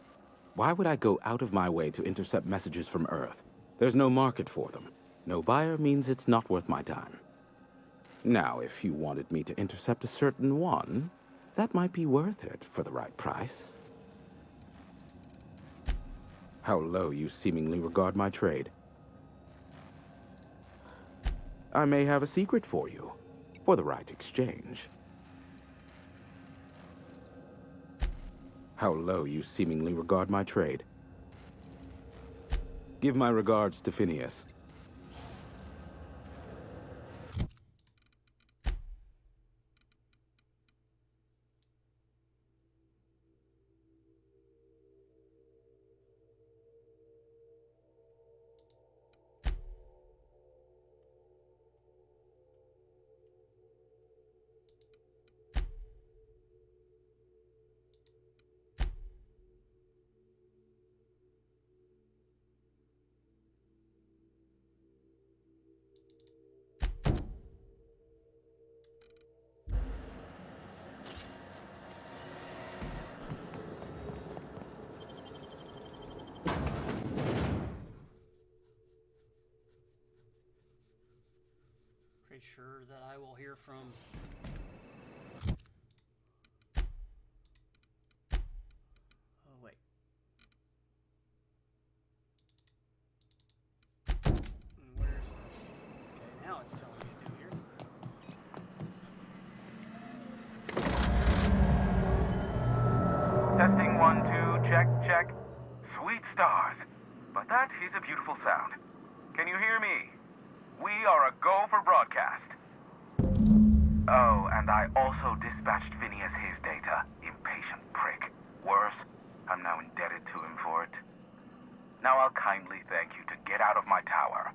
Why would I go out of my way to intercept messages from Earth? There's no market for them. No buyer means it's not worth my time. Now, if you wanted me to intercept a certain one, that might be worth it for the right price. How low you seemingly regard my trade. I may have a secret for you, for the right exchange. How low you seemingly regard my trade. Give my regards to Phineas. pretty sure that I will hear from... Oh, wait. Where's this? Okay, now it's telling me to do here. Testing 1, 2, check, check. Sweet stars. But that is a beautiful sound. Can you hear me? We are a go for broadcast. Oh, and I also dispatched Phineas his data. Impatient prick. Worse, I'm now indebted to him for it. Now I'll kindly thank you to get out of my tower.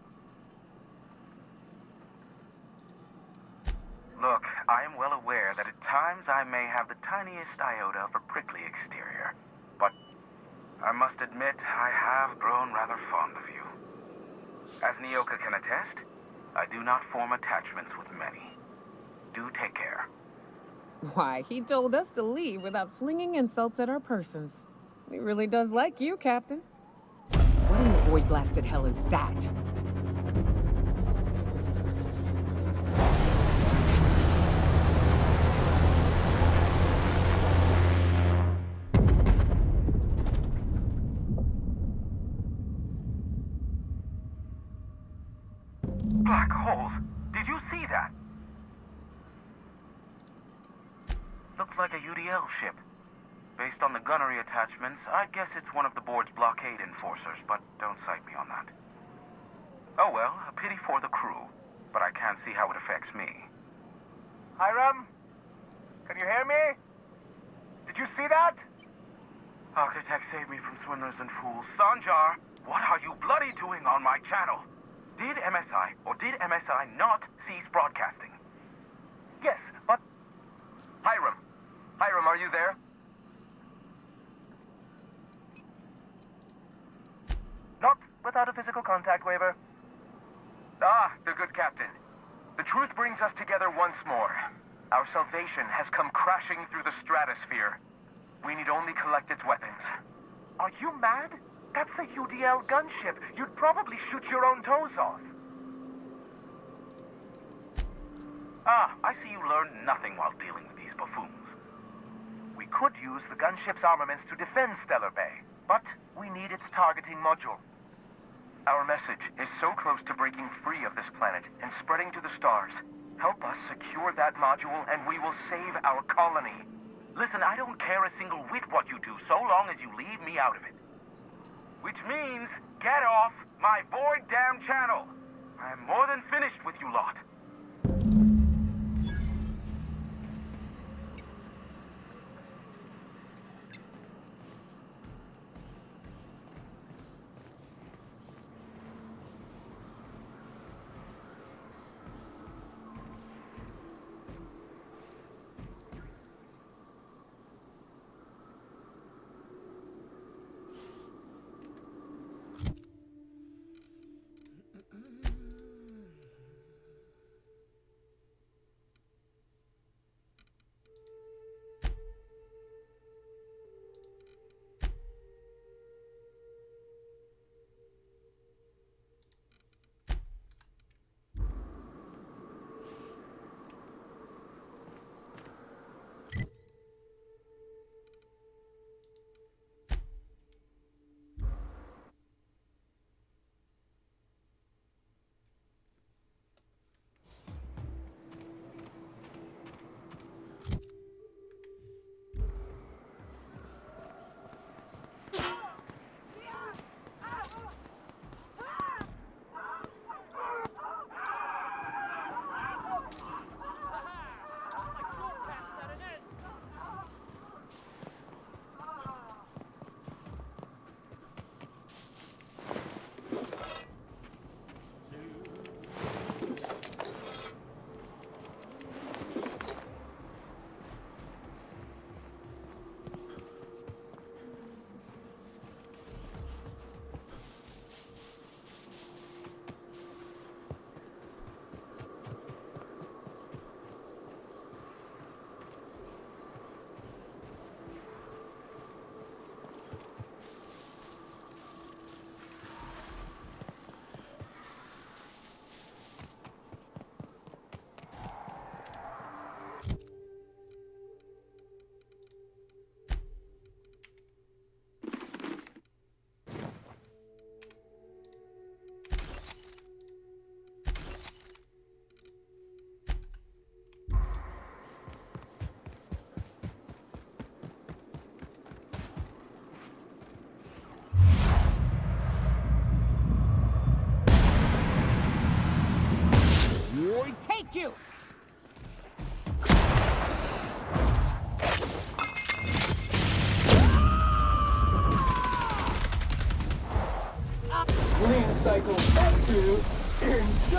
Look, I am well aware that at times I may have the tiniest iota of a prickly exterior, but I must admit I have grown rather fond of you. As Nyoka can attest, I do not form attachments with many. Do take care. Why, he told us to leave without flinging insults at our persons. He really does like you, Captain. What in the void-blasted hell is that? Black holes? Did you see that? Looks like a UDL ship. Based on the gunnery attachments, I'd guess it's one of the board's blockade enforcers, but don't cite me on that. Oh well, a pity for the crew, but I can't see how it affects me. Hiram? Can you hear me? Did you see that? Architect, save me from swindlers and fools. Sanjar, what are you bloody doing on my channel? Did MSI or did MSI not cease broadcasting? Yes, but... Hiram! Hiram, are you there? Not without a physical contact waiver. Ah, the good captain. The truth brings us together once more. Our salvation has come crashing through the stratosphere. We need only collect its weapons. Are you mad? That's a UDL gunship. You'd probably shoot your own toes off. Ah, I see you learned nothing while dealing with these buffoons. We could use the gunship's armaments to defend Stellar Bay, but we need its targeting module. Our message is so close to breaking free of this planet and spreading to the stars. Help us secure that module and we will save our colony. Listen, I don't care a single whit what you do, so long as you leave me out of it. Which means, get off my void damn channel. I am more than finished with you lot.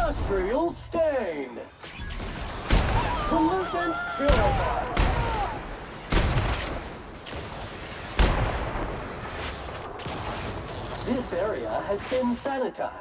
Industrial stain. Pollutant purified. This area has been sanitized.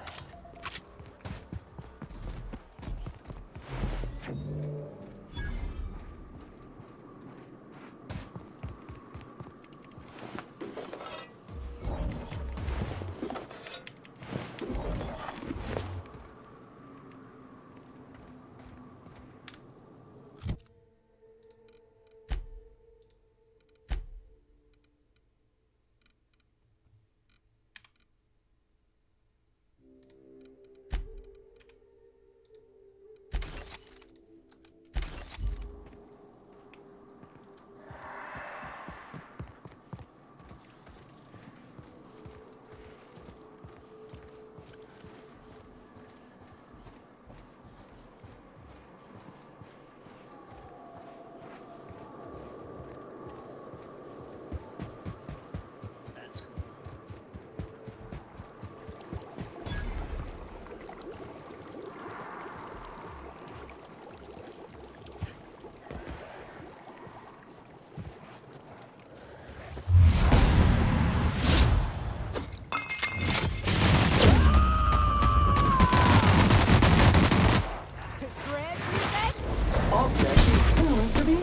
Object is tuned to be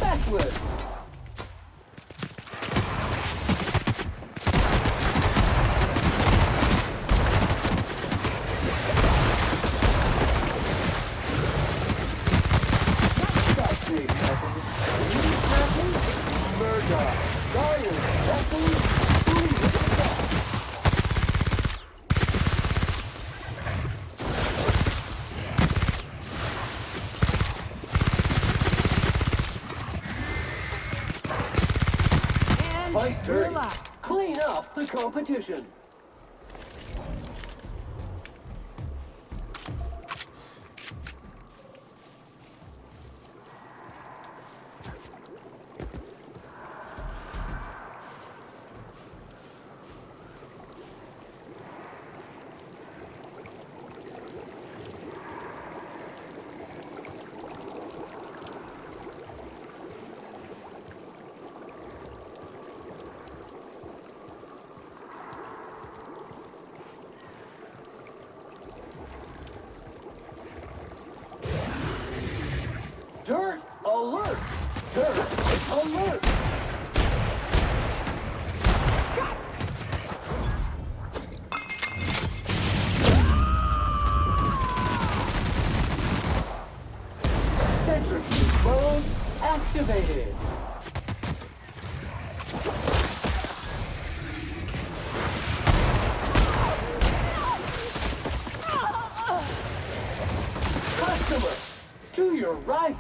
backward. Murder. Giant vessels. Fight dirty. Clean up the competition. Dirt alert! Dirt alert! Centrifuge mode activated. Customer, to your right.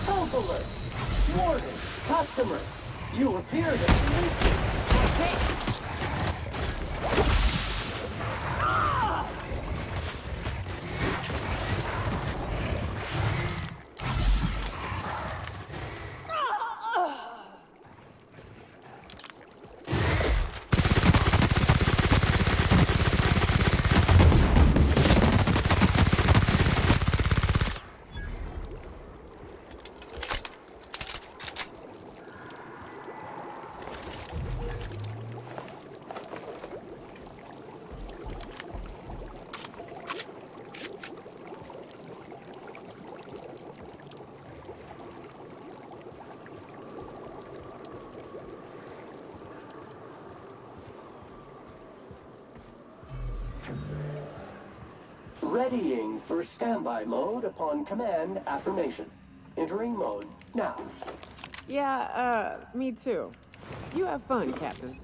Health alert. Warning, customer. You appear to be readying for standby mode upon command affirmation. Entering mode now. Yeah, me too. You have fun, Captain.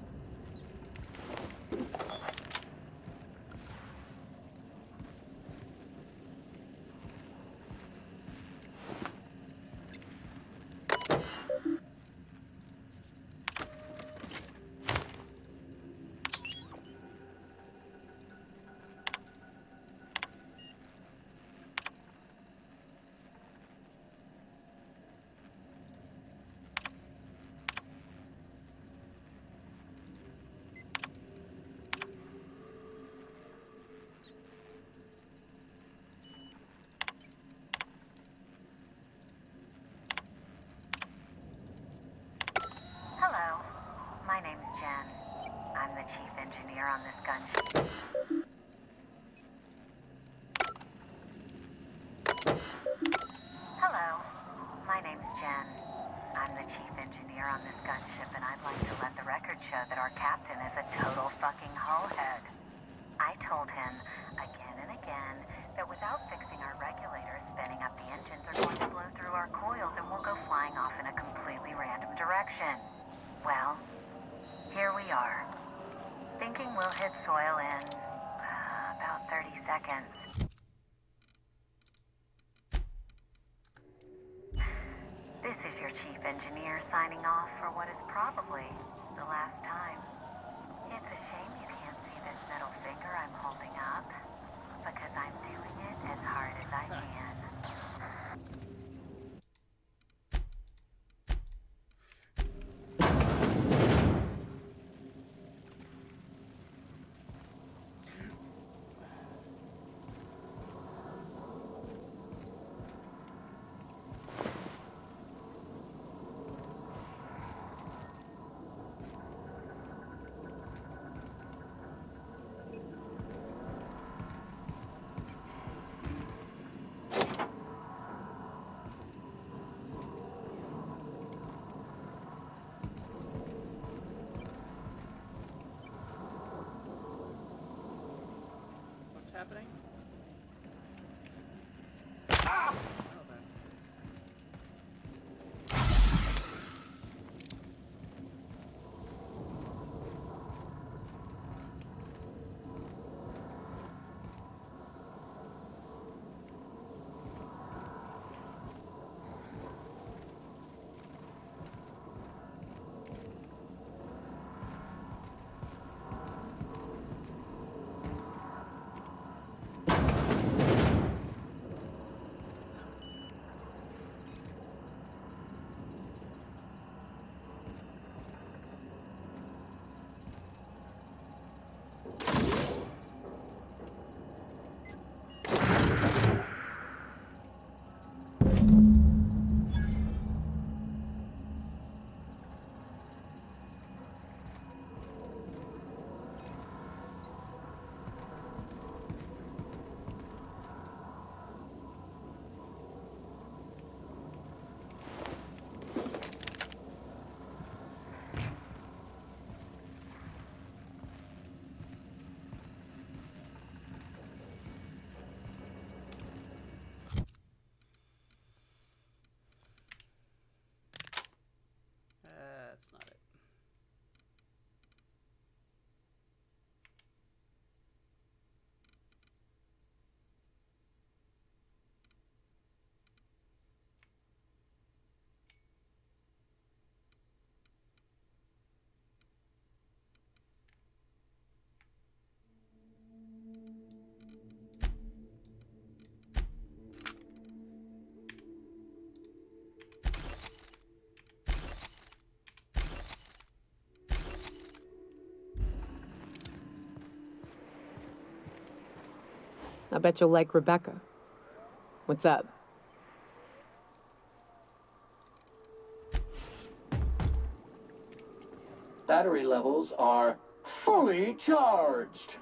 here on this gunship, and I'd like to let the record show that our captain is a total fucking hullhead. I told him again and again that without fixing our regulators, spinning up the engines are going to blow through our coils and we'll go flying off in a completely random direction. Well, here we are. Thinking we'll hit soil in about 30 seconds. This is your chief engineer signing off for what is probably the last time. It's a shame you can't see this middle finger I'm holding up, because I'm doing it as hard as I can. Happening? That's not it. I bet you'll like Rebecca. What's up? Battery levels are fully charged.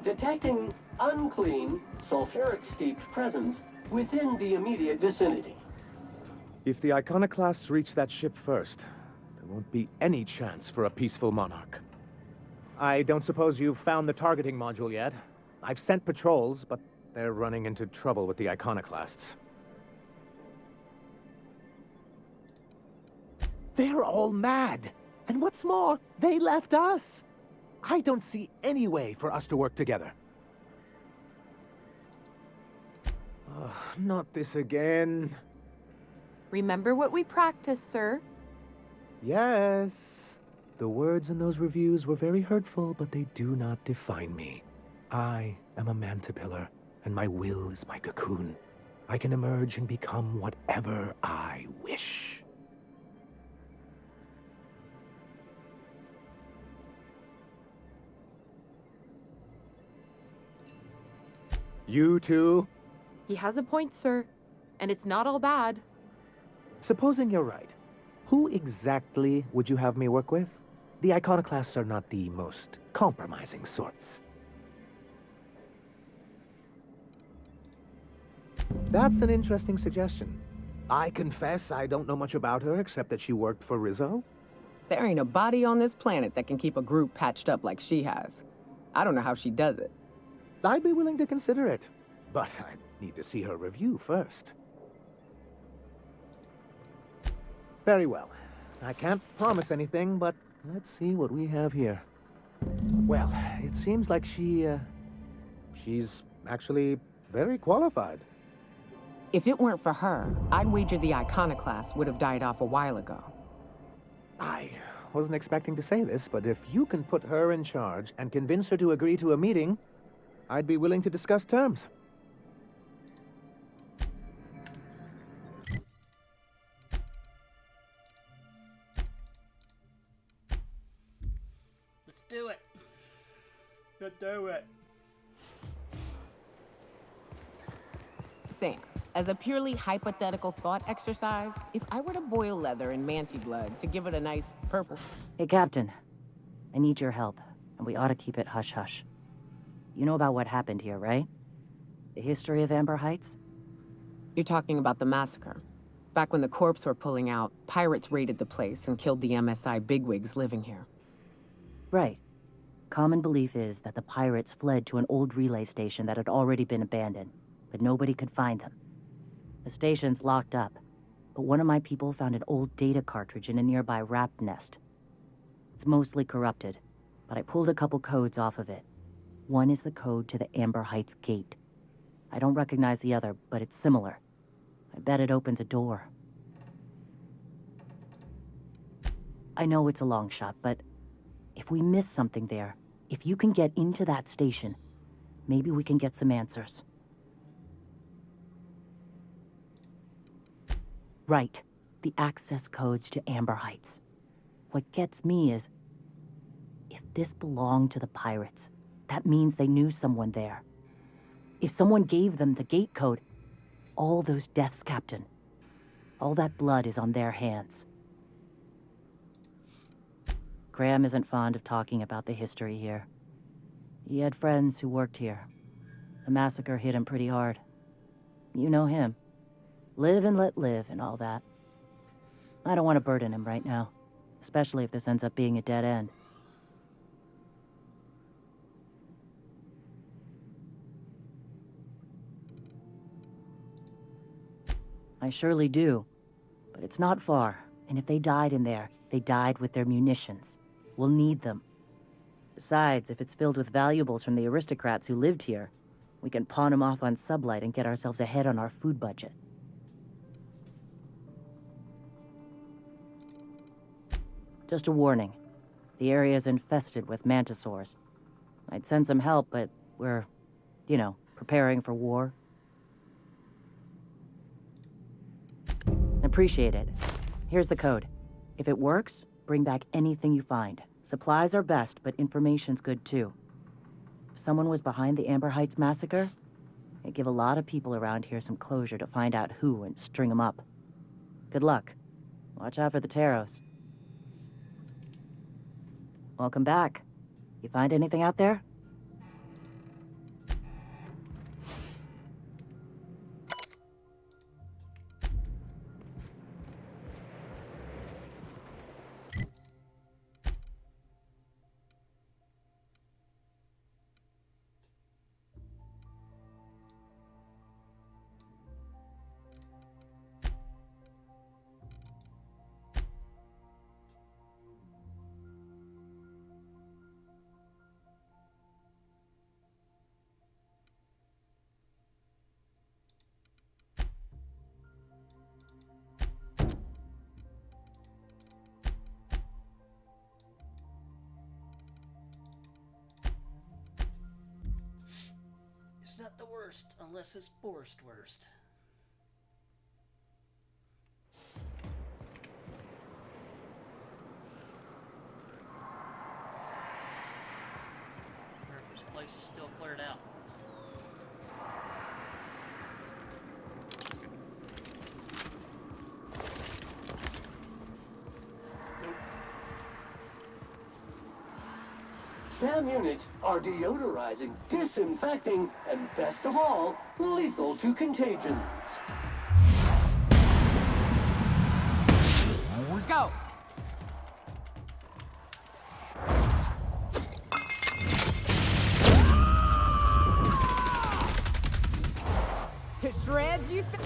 Detecting unclean, sulfuric-steeped presence within the immediate vicinity. If the Iconoclasts reach that ship first, there won't be any chance for a peaceful monarch. I don't suppose you've found the targeting module yet. I've sent patrols, but they're running into trouble with the Iconoclasts. They're all mad! And what's more, they left us! I don't see any way for us to work together. Not this again. Remember what we practiced, sir. Yes. The words in those reviews were very hurtful, but they do not define me. I am a Mantipillar, and my will is my cocoon. I can emerge and become whatever I wish. You too? He has a point, sir. And it's not all bad. Supposing you're right, who exactly would you have me work with? The iconoclasts are not the most compromising sorts. That's an interesting suggestion. I confess I don't know much about her except that she worked for Rizzo. There ain't a body on this planet that can keep a group patched up like she has. I don't know how she does it. I'd be willing to consider it, but I need to see her review first. Very well. I can't promise anything, but let's see what we have here. Well, it seems like she's actually very qualified. If it weren't for her, I'd wager the iconoclast would have died off a while ago. I wasn't expecting to say this, but if you can put her in charge and convince her to agree to a meeting, I'd be willing to discuss terms. Let's do it. Let's do it. Sam, as a purely hypothetical thought exercise, if I were to boil leather in Manti blood to give it a nice purple... Hey, Captain. I need your help, and we ought to keep it hush-hush. You know about what happened here, right? The history of Amber Heights? You're talking about the massacre. Back when the corps were pulling out, pirates raided the place and killed the MSI bigwigs living here. Right. Common belief is that the pirates fled to an old relay station that had already been abandoned, but nobody could find them. The station's locked up, but one of my people found an old data cartridge in a nearby rat nest. It's mostly corrupted, but I pulled a couple codes off of it. One is the code to the Amber Heights gate. I don't recognize the other, but it's similar. I bet it opens a door. I know it's a long shot, but if we miss something there, if you can get into that station, maybe we can get some answers. Right. The access codes to Amber Heights. What gets me is, if this belonged to the pirates, that means they knew someone there. If someone gave them the gate code, all those deaths, Captain, all that blood is on their hands. Graham isn't fond of talking about the history here. He had friends who worked here. The massacre hit him pretty hard. You know him. Live and let live and all that. I don't want to burden him right now, especially if this ends up being a dead end. I surely do, but it's not far, and if they died in there, they died with their munitions. We'll need them. Besides, if it's filled with valuables from the aristocrats who lived here, we can pawn them off on Sublight and get ourselves ahead on our food budget. Just a warning. The area's infested with mantisaurs. I'd send some help, but we're, preparing for war. Appreciate it. Here's the code. If it works, bring back anything you find. Supplies are best, but information's good too. If someone was behind the Amber Heights massacre, it'd give a lot of people around here some closure to find out who and string them up. Good luck. Watch out for the Taros. Welcome back. You find anything out there? It's not the worst, unless it's Borst worst. place is still cleared out. SAM units are deodorizing, disinfecting, and best of all, lethal to contagions. Here we go. To shreds, you say?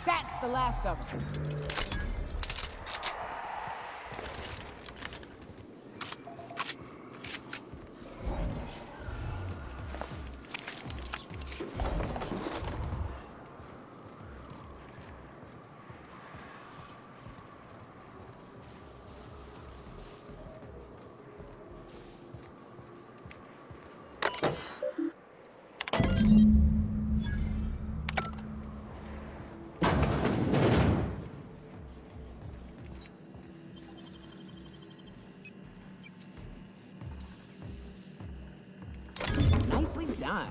That's the last of them. Nicely done.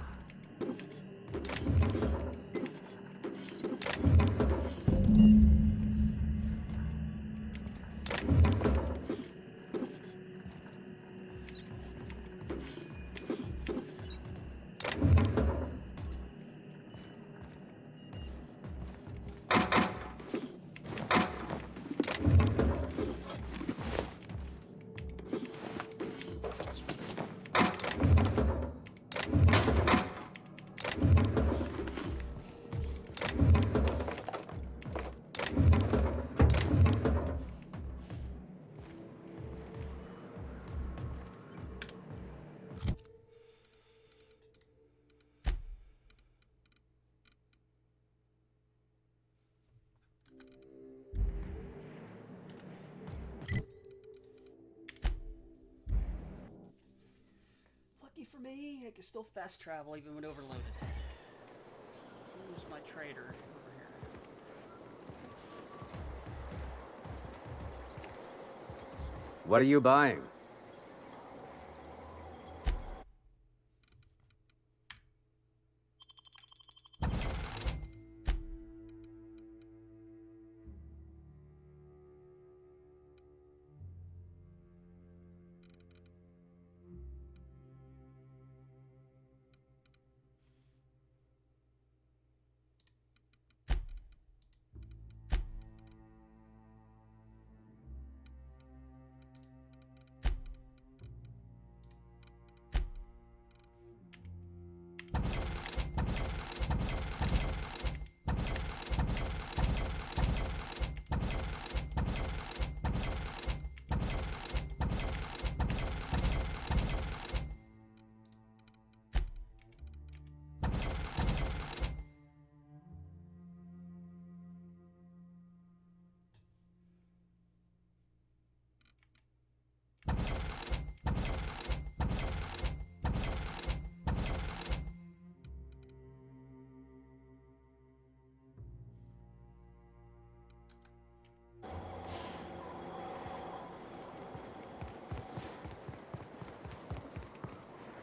Lucky for me, I can still fast travel even when overloaded. Who's my trader over here? What are you buying?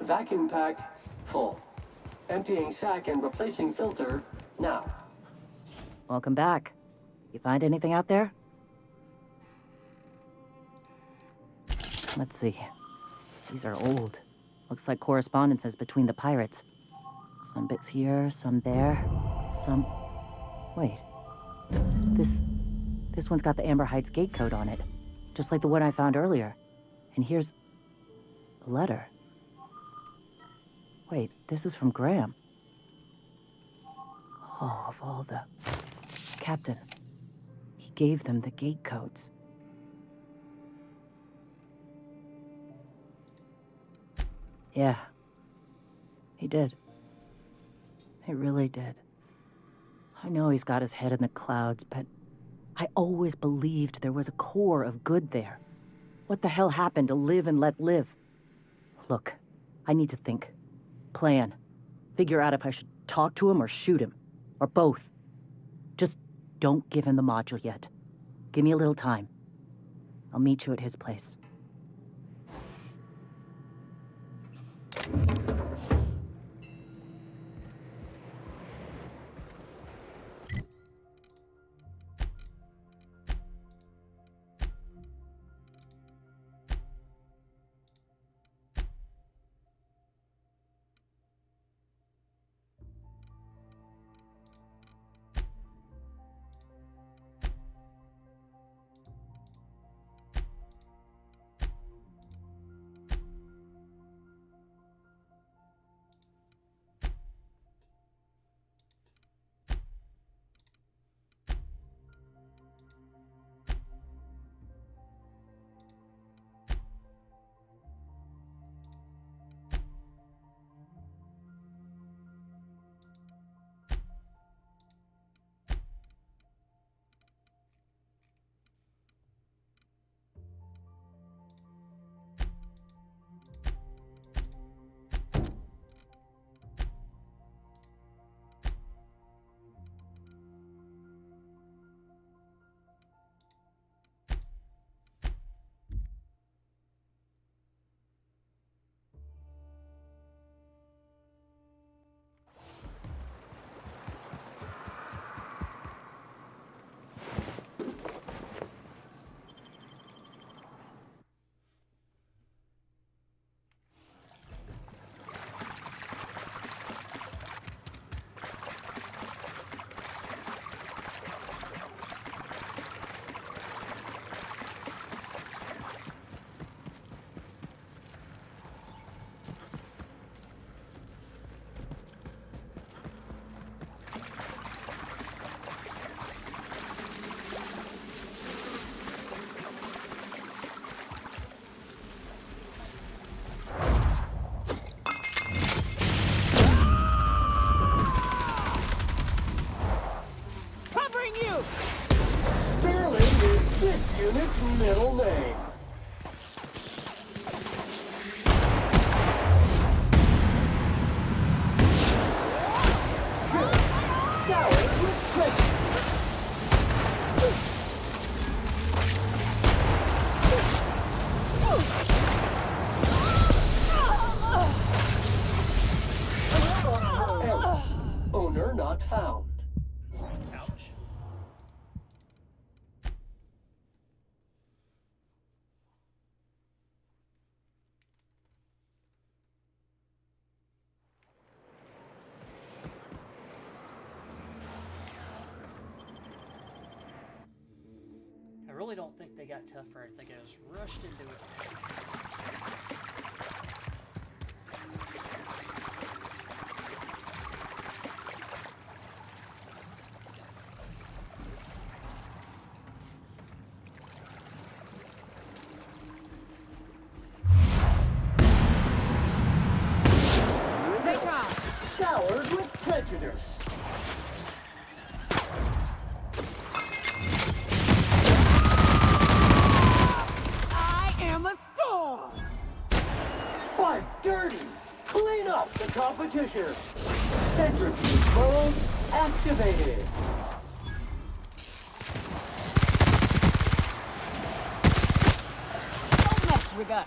Vacuum pack full. Emptying sack and replacing filter now. Welcome back. You find anything out there? Let's see. These are old. Looks like correspondences between the pirates. Some bits here, some there, some... Wait. This one's got the Amber Heights gate code on it. Just like the one I found earlier. And here's... a letter. Wait, this is from Graham. Oh, of all the... Captain. He gave them the gate codes. Yeah. He did. He really did. I know he's got his head in the clouds, but I always believed there was a core of good there. What the hell happened to live and let live? Look, I need to think. Plan. Figure out if I should talk to him or shoot him. Or both. Just don't give him the module yet. Give me a little time. I'll meet you at his place. unit's middle name. Scoured with prejudice. Owner not found. Ouch. I really don't think they got tough or anything. I was rushed into it. Scoured with prejudice. I am a storm! Fight dirty! Clean up the competition! Centrifuge mode activated! Don't mess with us!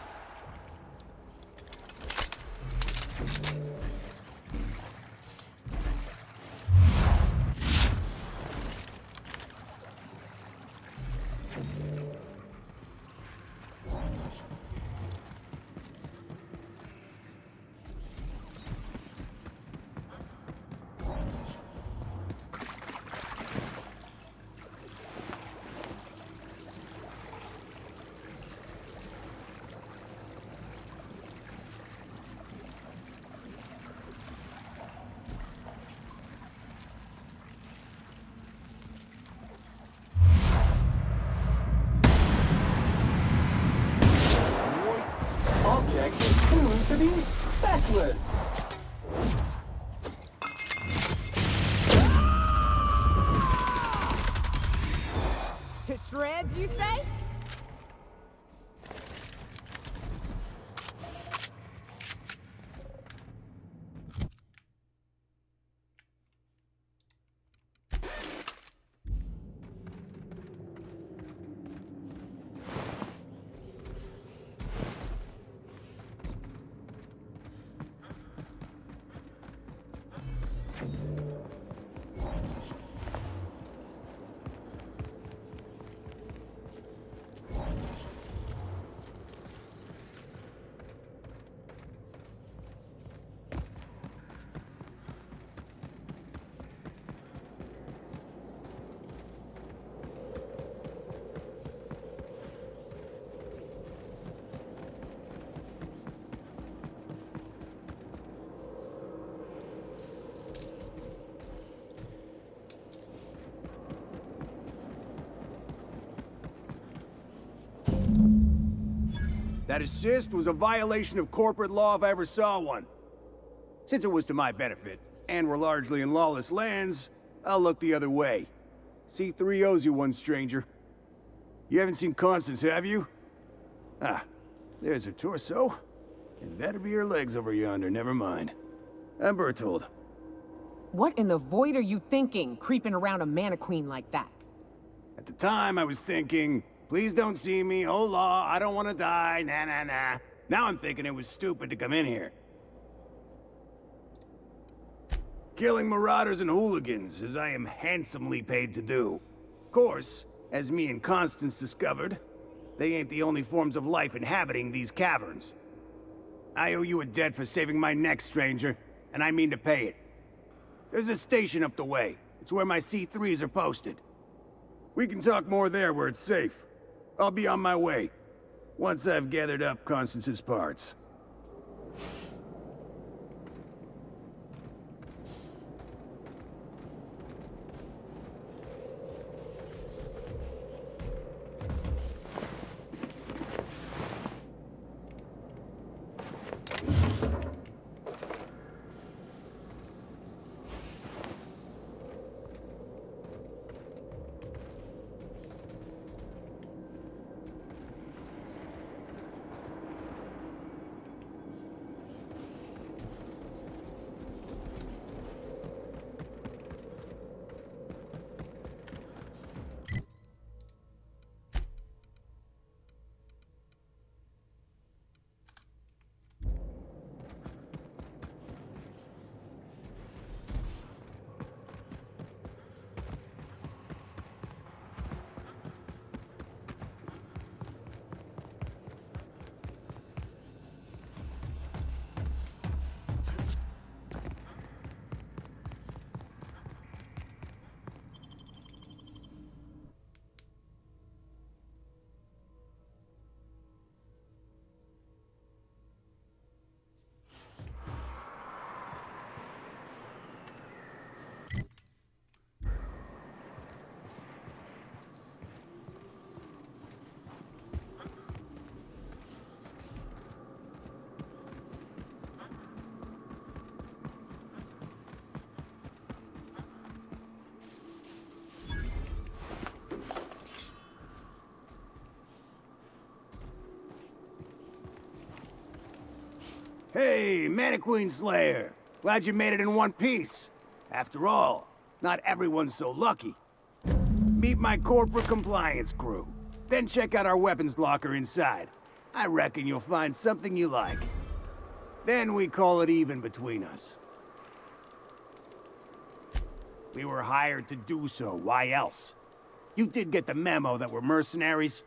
That assist was a violation of corporate law if I ever saw one. Since it was to my benefit, and we're largely in lawless lands, I'll look the other way. C3 owes you one, stranger. You haven't seen Constance, have you? Ah, there's her torso. And that'll be her legs over yonder, never mind. I'm Bertold. What in the void are you thinking, creeping around a mannequin like that? At the time, I was thinking, please don't see me, hola, I don't want to die, nah nah nah. Now I'm thinking it was stupid to come in here. Killing marauders and hooligans, as I am handsomely paid to do. Of course, as me and Constance discovered, they ain't the only forms of life inhabiting these caverns. I owe you a debt for saving my neck, stranger, and I mean to pay it. There's a station up the way. It's where my C3s are posted. We can talk more there where it's safe. I'll be on my way, once I've gathered up Constance's parts. Hey, Mannequin Slayer! Glad you made it in one piece. After all, not everyone's so lucky. Meet my corporate compliance crew. Then check out our weapons locker inside. I reckon you'll find something you like. Then we call it even between us. We were hired to do so, why else? You did get the memo that we're mercenaries?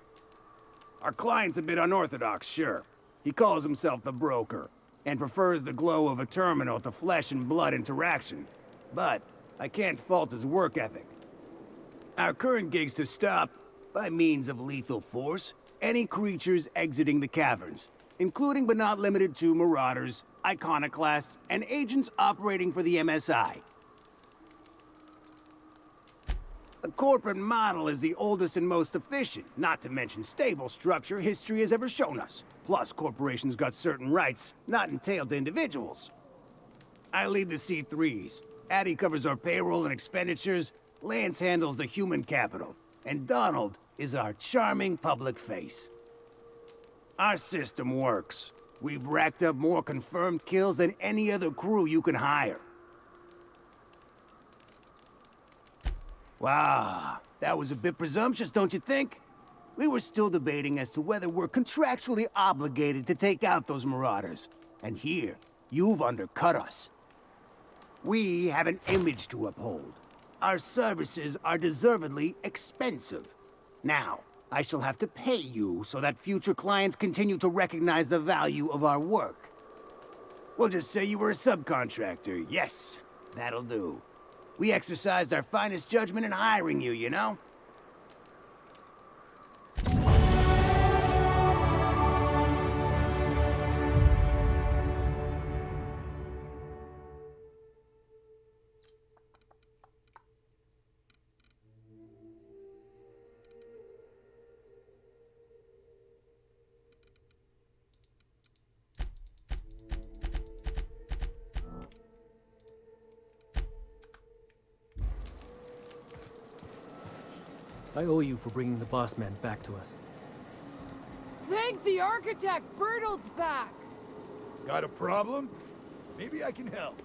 Our client's a bit unorthodox, sure. He calls himself the Broker, and prefers the glow of a terminal to flesh and blood interaction. But I can't fault his work ethic. Our current gig's to stop, by means of lethal force, any creatures exiting the caverns, including but not limited to marauders, iconoclasts, and agents operating for the MSI. The corporate model is the oldest and most efficient, not to mention stable structure history has ever shown us. Plus, corporations got certain rights not entailed to individuals. I lead the C3s. Addie covers our payroll and expenditures, Lance handles the human capital, and Donald is our charming public face. Our system works. We've racked up more confirmed kills than any other crew you can hire. Wow, that was a bit presumptuous, don't you think? We were still debating as to whether we're contractually obligated to take out those marauders. And here, you've undercut us. We have an image to uphold. Our services are deservedly expensive. Now, I shall have to pay you so that future clients continue to recognize the value of our work. We'll just say you were a subcontractor. Yes, that'll do. We exercised our finest judgment in hiring you, you know? I owe you for bringing the boss man back to us. Thank the architect! Bertolt's back! Got a problem? Maybe I can help.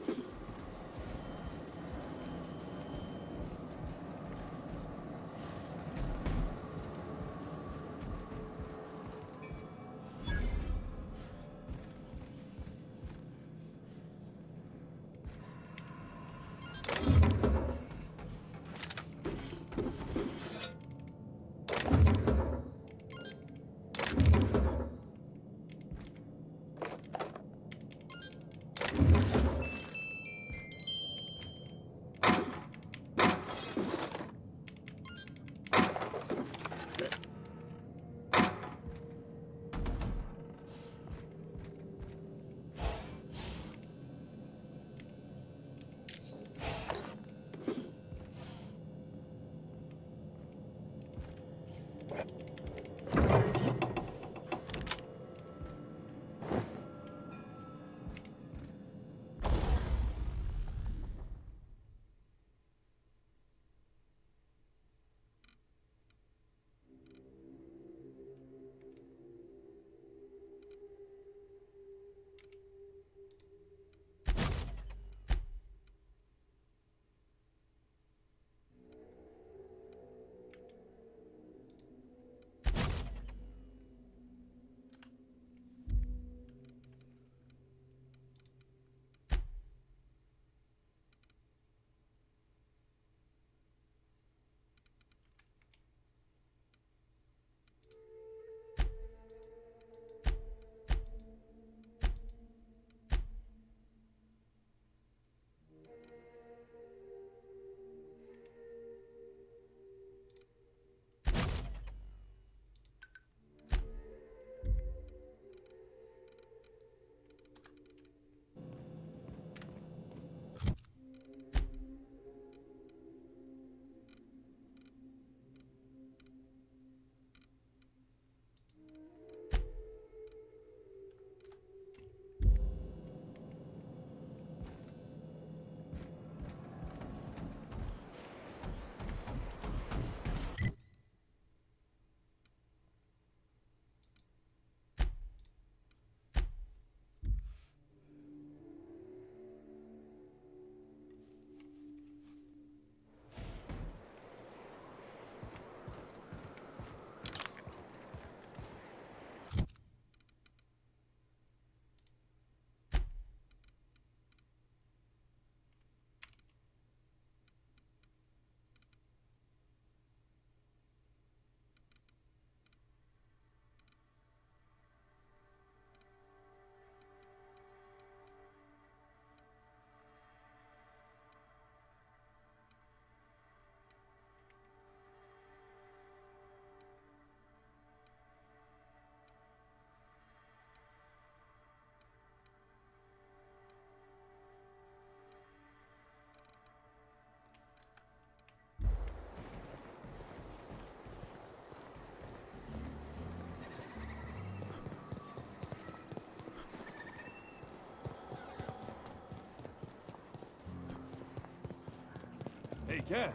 Hey, Cass.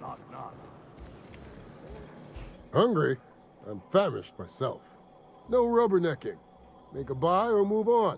Knock, knock. Hungry? I'm famished myself. No rubbernecking. Make a buy or move on.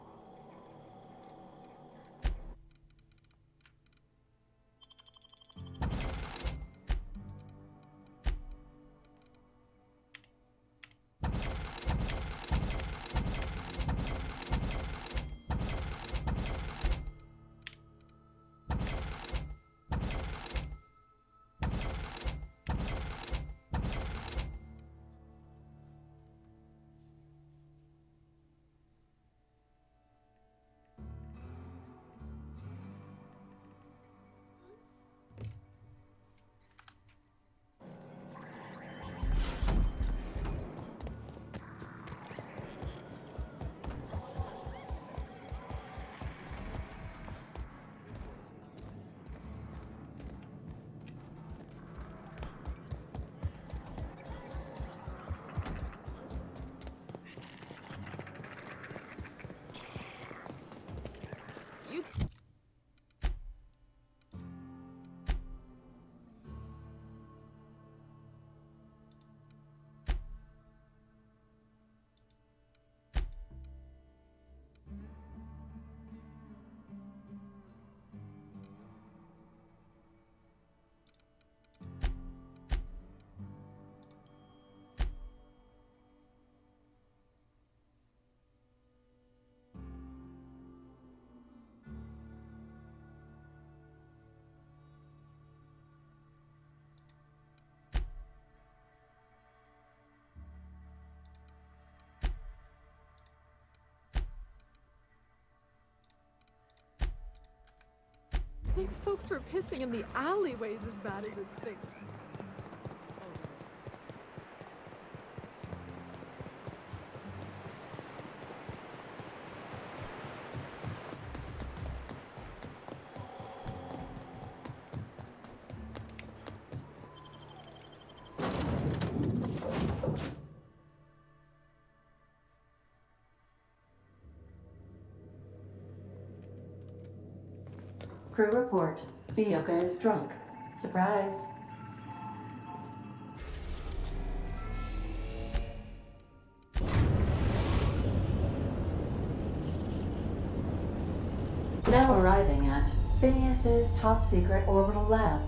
think folks were pissing in the alleyways as bad as it stinks. Crew report. Bioka is drunk. Surprise. Now arriving at Phineas's top secret orbital lab.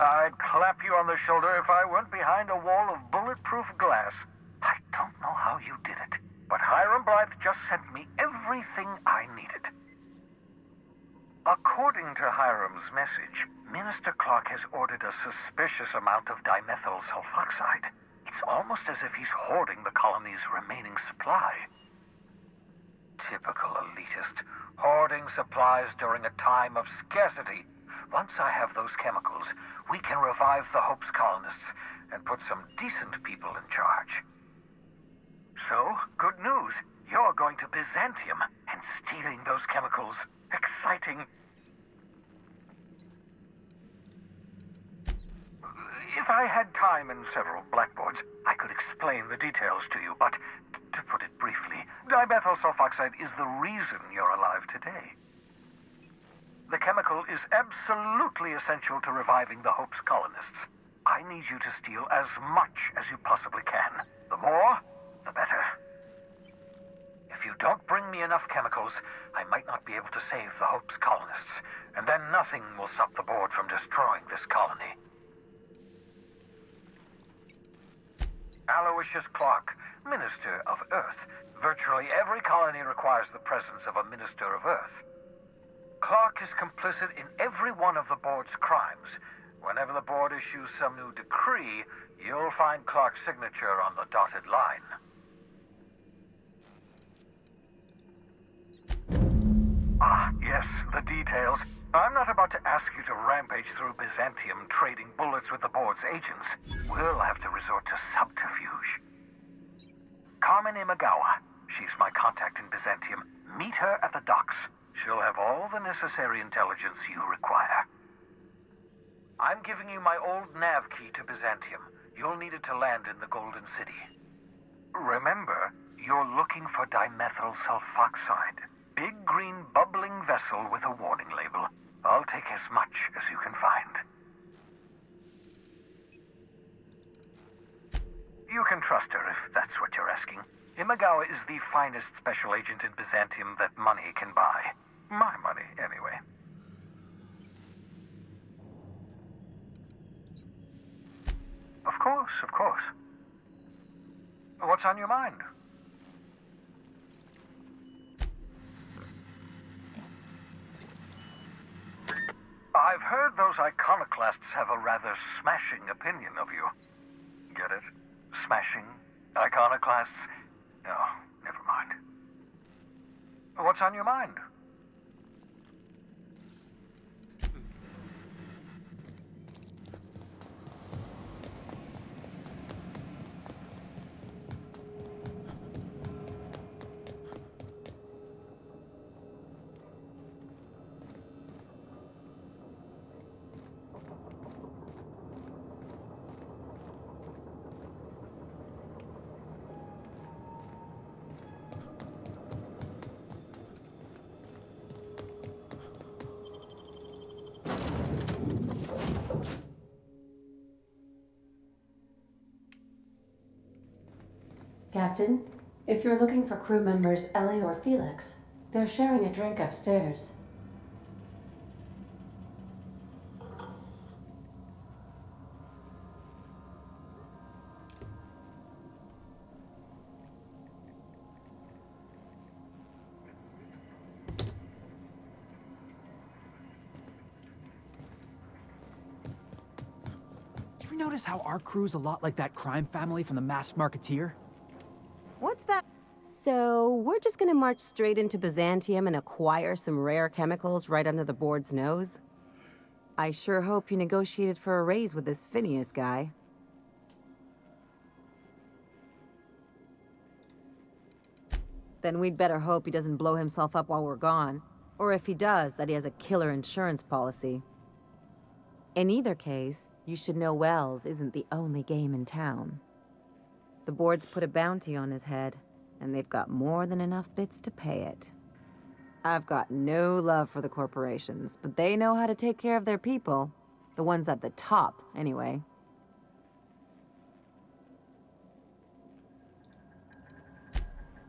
I'd clap you on the shoulder if I weren't behind a wall of bulletproof glass. I don't know how you did it, but Hiram Blythe just sent me everything I needed. According to Hiram's message, Minister Clark has ordered a suspicious amount of dimethyl sulfoxide. It's almost as if he's hoarding the colony's remaining supply. Typical elitist, hoarding supplies during a time of scarcity. Once I have those chemicals, we can revive the Hope's colonists and put some decent people in charge. So, good news. You're going to Byzantium and stealing those chemicals. Exciting. If I had time and several blackboards, I could explain the details to you, but to put it briefly, dimethyl sulfoxide is the reason you're alive today. The chemical is absolutely essential to reviving the Hope's colonists. I need you to steal as much as you possibly can. The more, the better. If you don't bring me enough chemicals, I might not be able to save the Hope's colonists, and then nothing will stop the board from destroying this colony. Aloysius Clark, Minister of Earth. Virtually every colony requires the presence of a Minister of Earth. Clark is complicit in every one of the board's crimes. Whenever the board issues some new decree, you'll find Clark's signature on the dotted line. Ah, yes, the details. I'm not about to ask you to rampage through Byzantium trading bullets with the board's agents. We'll have to resort to subterfuge. Carmen Imagawa. She's my contact in Byzantium. Meet her at the docks. She'll have all the necessary intelligence you require. I'm giving you my old nav key to Byzantium. You'll need it to land in the Golden City. Remember, you're looking for dimethyl sulfoxide. Big green bubbling vessel with a warning label. I'll take as much as you can find. You can trust her if that's what you're asking. Imagawa is the finest special agent in Byzantium that money can buy. My money, anyway. Of course, of course. What's on your mind? I've heard those iconoclasts have a rather smashing opinion of you. Get it? Smashing? Iconoclasts? Oh, never mind. What's on your mind? Captain, if you're looking for crew members Ellie or Felix, they're sharing a drink upstairs. You ever notice how our crew's a lot like that crime family from The Masked Marketeer? What's that? So, we're just gonna march straight into Byzantium and acquire some rare chemicals right under the board's nose? I sure hope you negotiated for a raise with this Phineas guy. Then we'd better hope he doesn't blow himself up while we're gone. Or if he does, that he has a killer insurance policy. In either case, you should know Wells isn't the only game in town. The board's put a bounty on his head, and they've got more than enough bits to pay it. I've got no love for the corporations, but they know how to take care of their people. The ones at the top, anyway.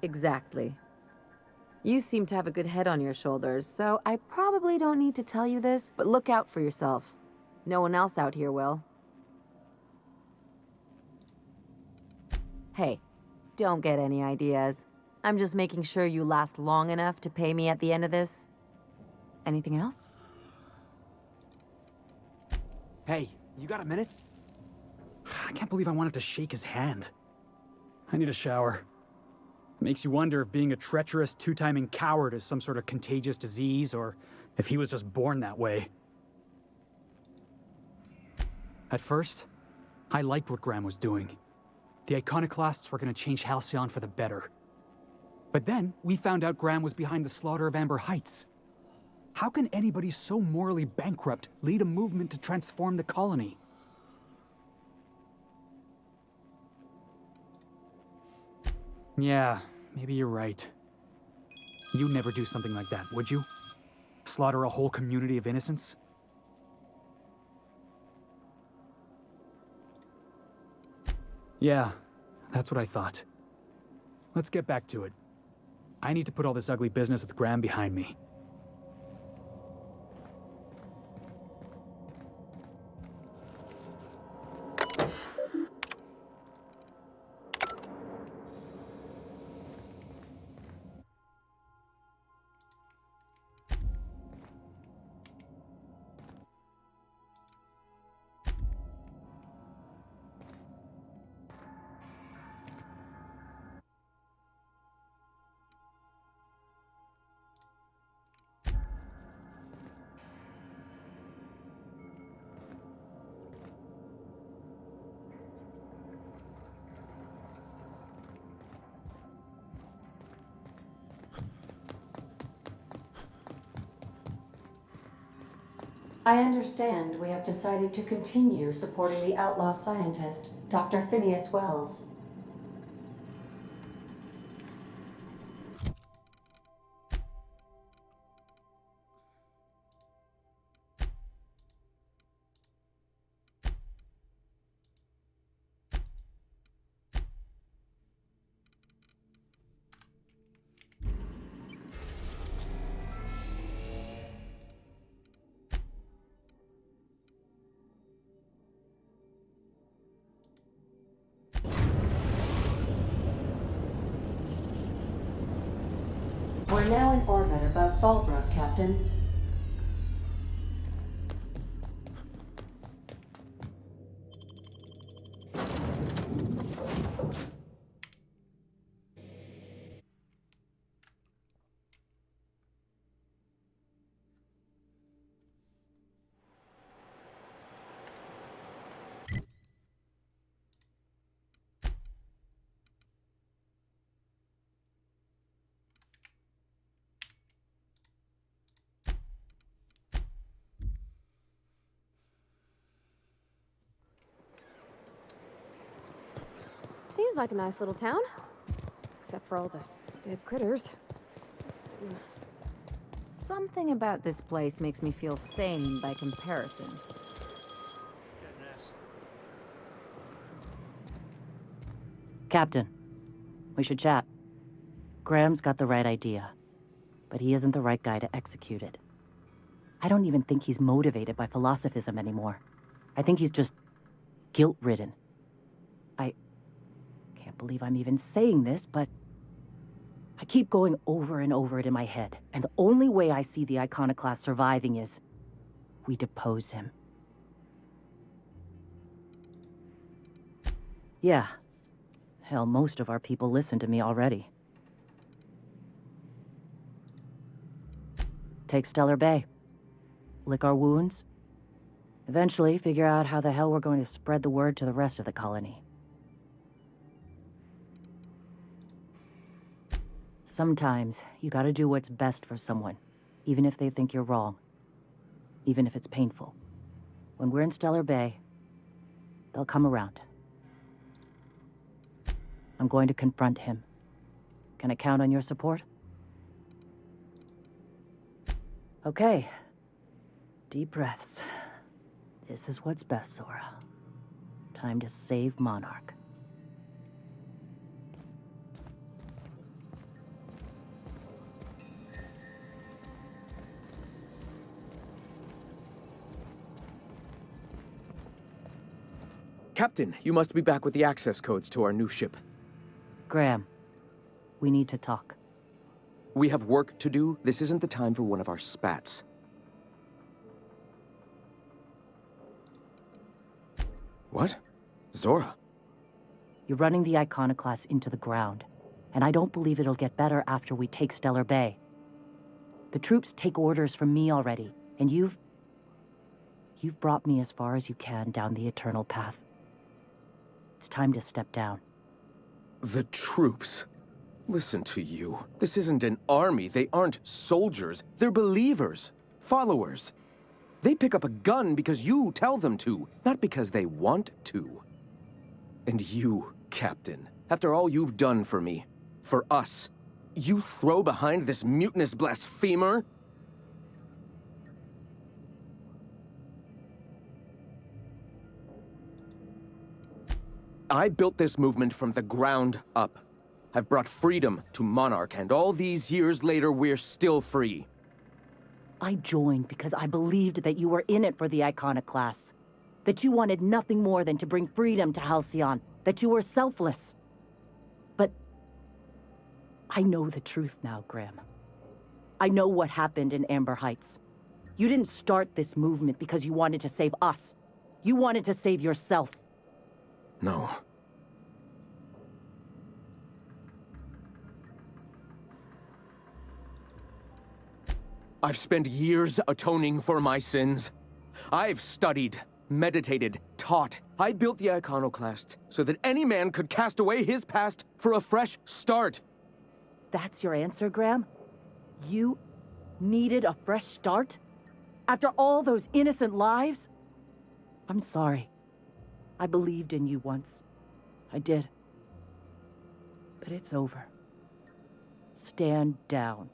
Exactly. You seem to have a good head on your shoulders, so I probably don't need to tell you this, but look out for yourself. No one else out here will. Hey, don't get any ideas. I'm just making sure you last long enough to pay me at the end of this. Anything else? Hey, you got a minute? I can't believe I wanted to shake his hand. I need a shower. It makes you wonder if being a treacherous, two-timing coward is some sort of contagious disease, or if he was just born that way. At first, I liked what Graham was doing. The Iconoclasts were going to change Halcyon for the better. But then, we found out Graham was behind the slaughter of Amber Heights. How can anybody so morally bankrupt lead a movement to transform the colony? Yeah, maybe you're right. You'd never do something like that, would you? Slaughter a whole community of innocents? Yeah, that's what I thought. Let's get back to it. I need to put all this ugly business with Graham behind me. I understand we have decided to continue supporting the outlaw scientist, Dr. Phineas Wells. We're now in orbit above Fallbrook, Captain. Seems like a nice little town. Except for all the dead critters. Something about this place makes me feel sane by comparison. Captain, We should chat. Graham's got the right idea, but he isn't the right guy to execute it. I don't even think he's motivated by philosophism anymore. I think he's just guilt-ridden. I can't believe I'm even saying this, but I keep going over and over it in my head, and the only way I see the Iconoclast surviving is we depose him. Yeah. Hell, most of our people listen to me already. Take Stellar Bay. Lick our wounds. Eventually, figure out how the hell we're going to spread the word to the rest of the colony. Sometimes, you gotta do what's best for someone, even if they think you're wrong. Even if it's painful. When we're in Stellar Bay, they'll come around. I'm going to confront him. Can I count on your support? Okay. Deep breaths. This is what's best, Zora. Time to save Monarch. Captain, you must be back with the access codes to our new ship. Graham, we need to talk. We have work to do. This isn't the time for one of our spats. What? Zora? You're running the Iconoclast into the ground, and I don't believe it'll get better after we take Stellar Bay. The troops take orders from me already, and you've brought me as far as you can down the Eternal Path. It's time to step down. The troops? Listen to you. This isn't an army. They aren't soldiers. They're believers. Followers. They pick up a gun because you tell them to, not because they want to. And you, Captain, after all you've done for me, for us, you throw behind this mutinous blasphemer? I built this movement from the ground up. I've brought freedom to Monarch, and all these years later, we're still free. I joined because I believed that you were in it for the Iconoclasts. That you wanted nothing more than to bring freedom to Halcyon. That you were selfless. But I know the truth now, Graham. I know what happened in Amber Heights. You didn't start this movement because you wanted to save us. You wanted to save yourself. No. I've spent years atoning for my sins. I've studied, meditated, taught. I built the Iconoclast so that any man could cast away his past for a fresh start. That's your answer, Graham? You needed a fresh start? After all those innocent lives? I'm sorry. I believed in you once. I did. But it's over. Stand down.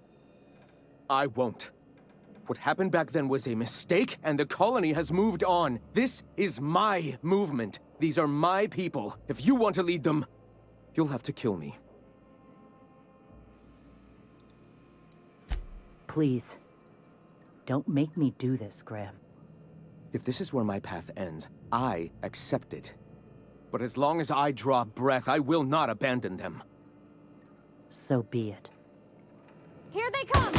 I won't. What happened back then was a mistake, and the colony has moved on. This is my movement. These are my people. If you want to lead them, you'll have to kill me. Please. Don't make me do this, Graham. If this is where my path ends, I accept it. But as long as I draw breath, I will not abandon them. So be it. Here they come!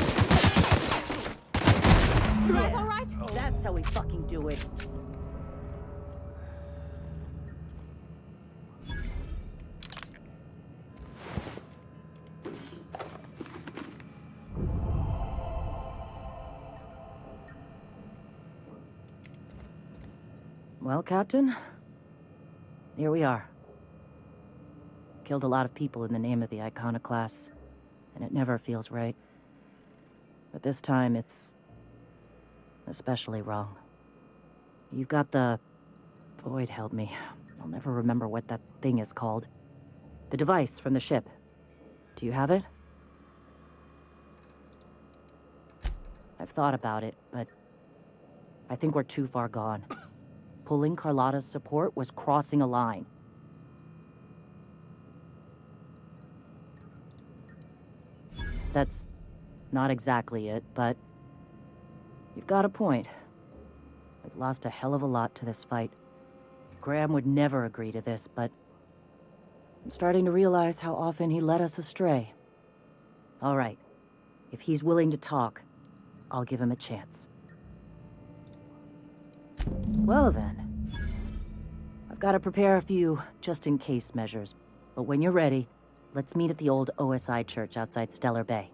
You guys all right? That's how we fucking do it. Well, Captain, here we are. Killed a lot of people in the name of the Iconoclasts, and it never feels right. But this time, it's especially wrong. You've got the... Void help me. I'll never remember what that thing is called. The device from the ship. Do you have it? I've thought about it, but I think we're too far gone. Pulling Carlotta's support was crossing a line. that's not exactly it, but you've got a point. I've lost a hell of a lot to this fight. Graham would never agree to this, but I'm starting to realize how often he led us astray. All right, if he's willing to talk, I'll give him a chance. Well then, I've got to prepare a few just-in-case measures, but when you're ready, let's meet at the old OSI church outside Stellar Bay.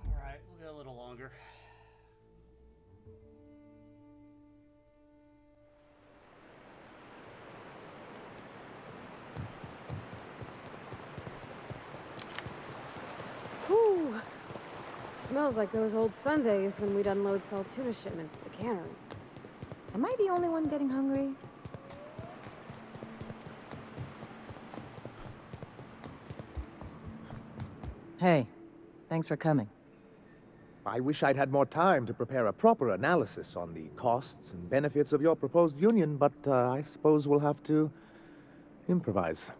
Alright, we'll go a little longer. Whew. Smells like those old Sundays when we'd unload salt tuna shipments at the cannery. Am I the only one getting hungry? Hey, thanks for coming. I wish I'd had more time to prepare a proper analysis on the costs and benefits of your proposed union, but I suppose we'll have to improvise.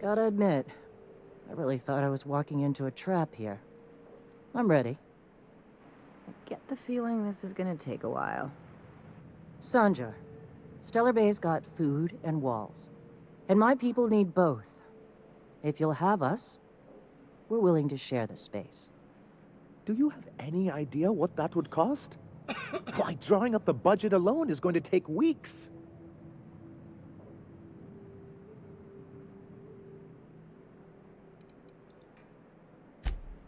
Gotta admit, I really thought I was walking into a trap here. I'm ready. I get the feeling this is gonna take a while. Sanjar, Stellar Bay's got food and walls. And my people need both. If you'll have us, we're willing to share the space. Do you have any idea what that would cost? Why, drawing up the budget alone is going to take weeks.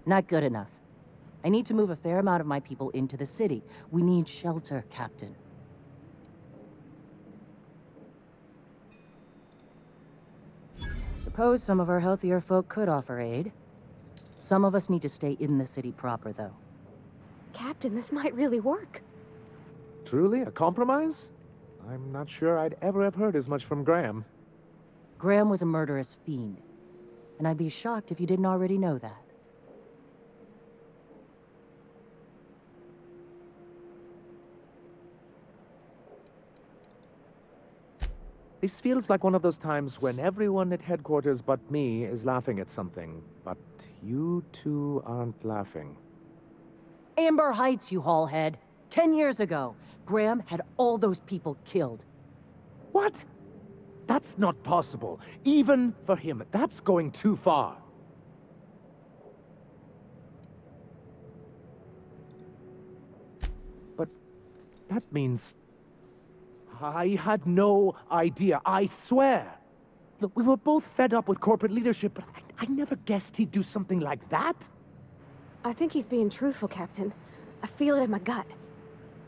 Not good enough. I need to move a fair amount of my people into the city. We need shelter, Captain. Suppose some of our healthier folk could offer aid. Some of us need to stay in the city proper, though. Captain, this might really work. Truly, a compromise? I'm not sure I'd ever have heard as much from Graham. Graham was a murderous fiend, and I'd be shocked if you didn't already know that. This feels like one of those times when everyone at headquarters but me is laughing at something, but you two aren't laughing. Amber Heights, you haulhead. 10 years ago, Graham had all those people killed. What? That's not possible. Even for him, that's going too far. But that means I had no idea, I swear. Look, we were both fed up with corporate leadership, but I never guessed he'd do something like that. I think he's being truthful, Captain. I feel it in my gut.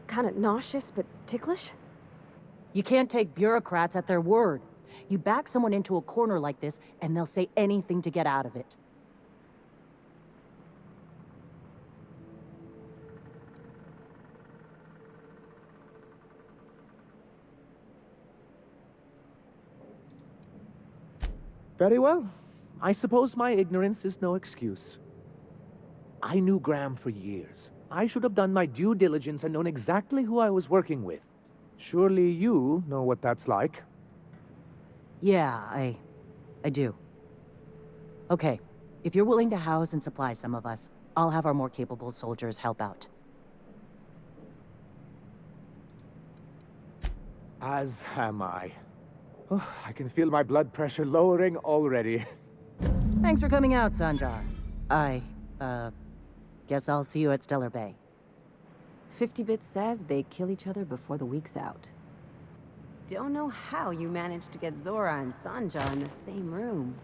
Kinda nauseous, but ticklish. You can't take bureaucrats at their word. You back someone into a corner like this, and they'll say anything to get out of it. Very well. I suppose my ignorance is no excuse. I knew Graham for years. I should have done my due diligence and known exactly who I was working with. Surely you know what that's like. Yeah, I do. Okay, if you're willing to house and supply some of us, I'll have our more capable soldiers help out. As am I. Oh, I can feel my blood pressure lowering already. Thanks for coming out, Sanjar. Guess I'll see you at Stellar Bay. 50-Bit says they kill each other before the week's out. Don't know how you managed to get Zora and Sanjar in the same room.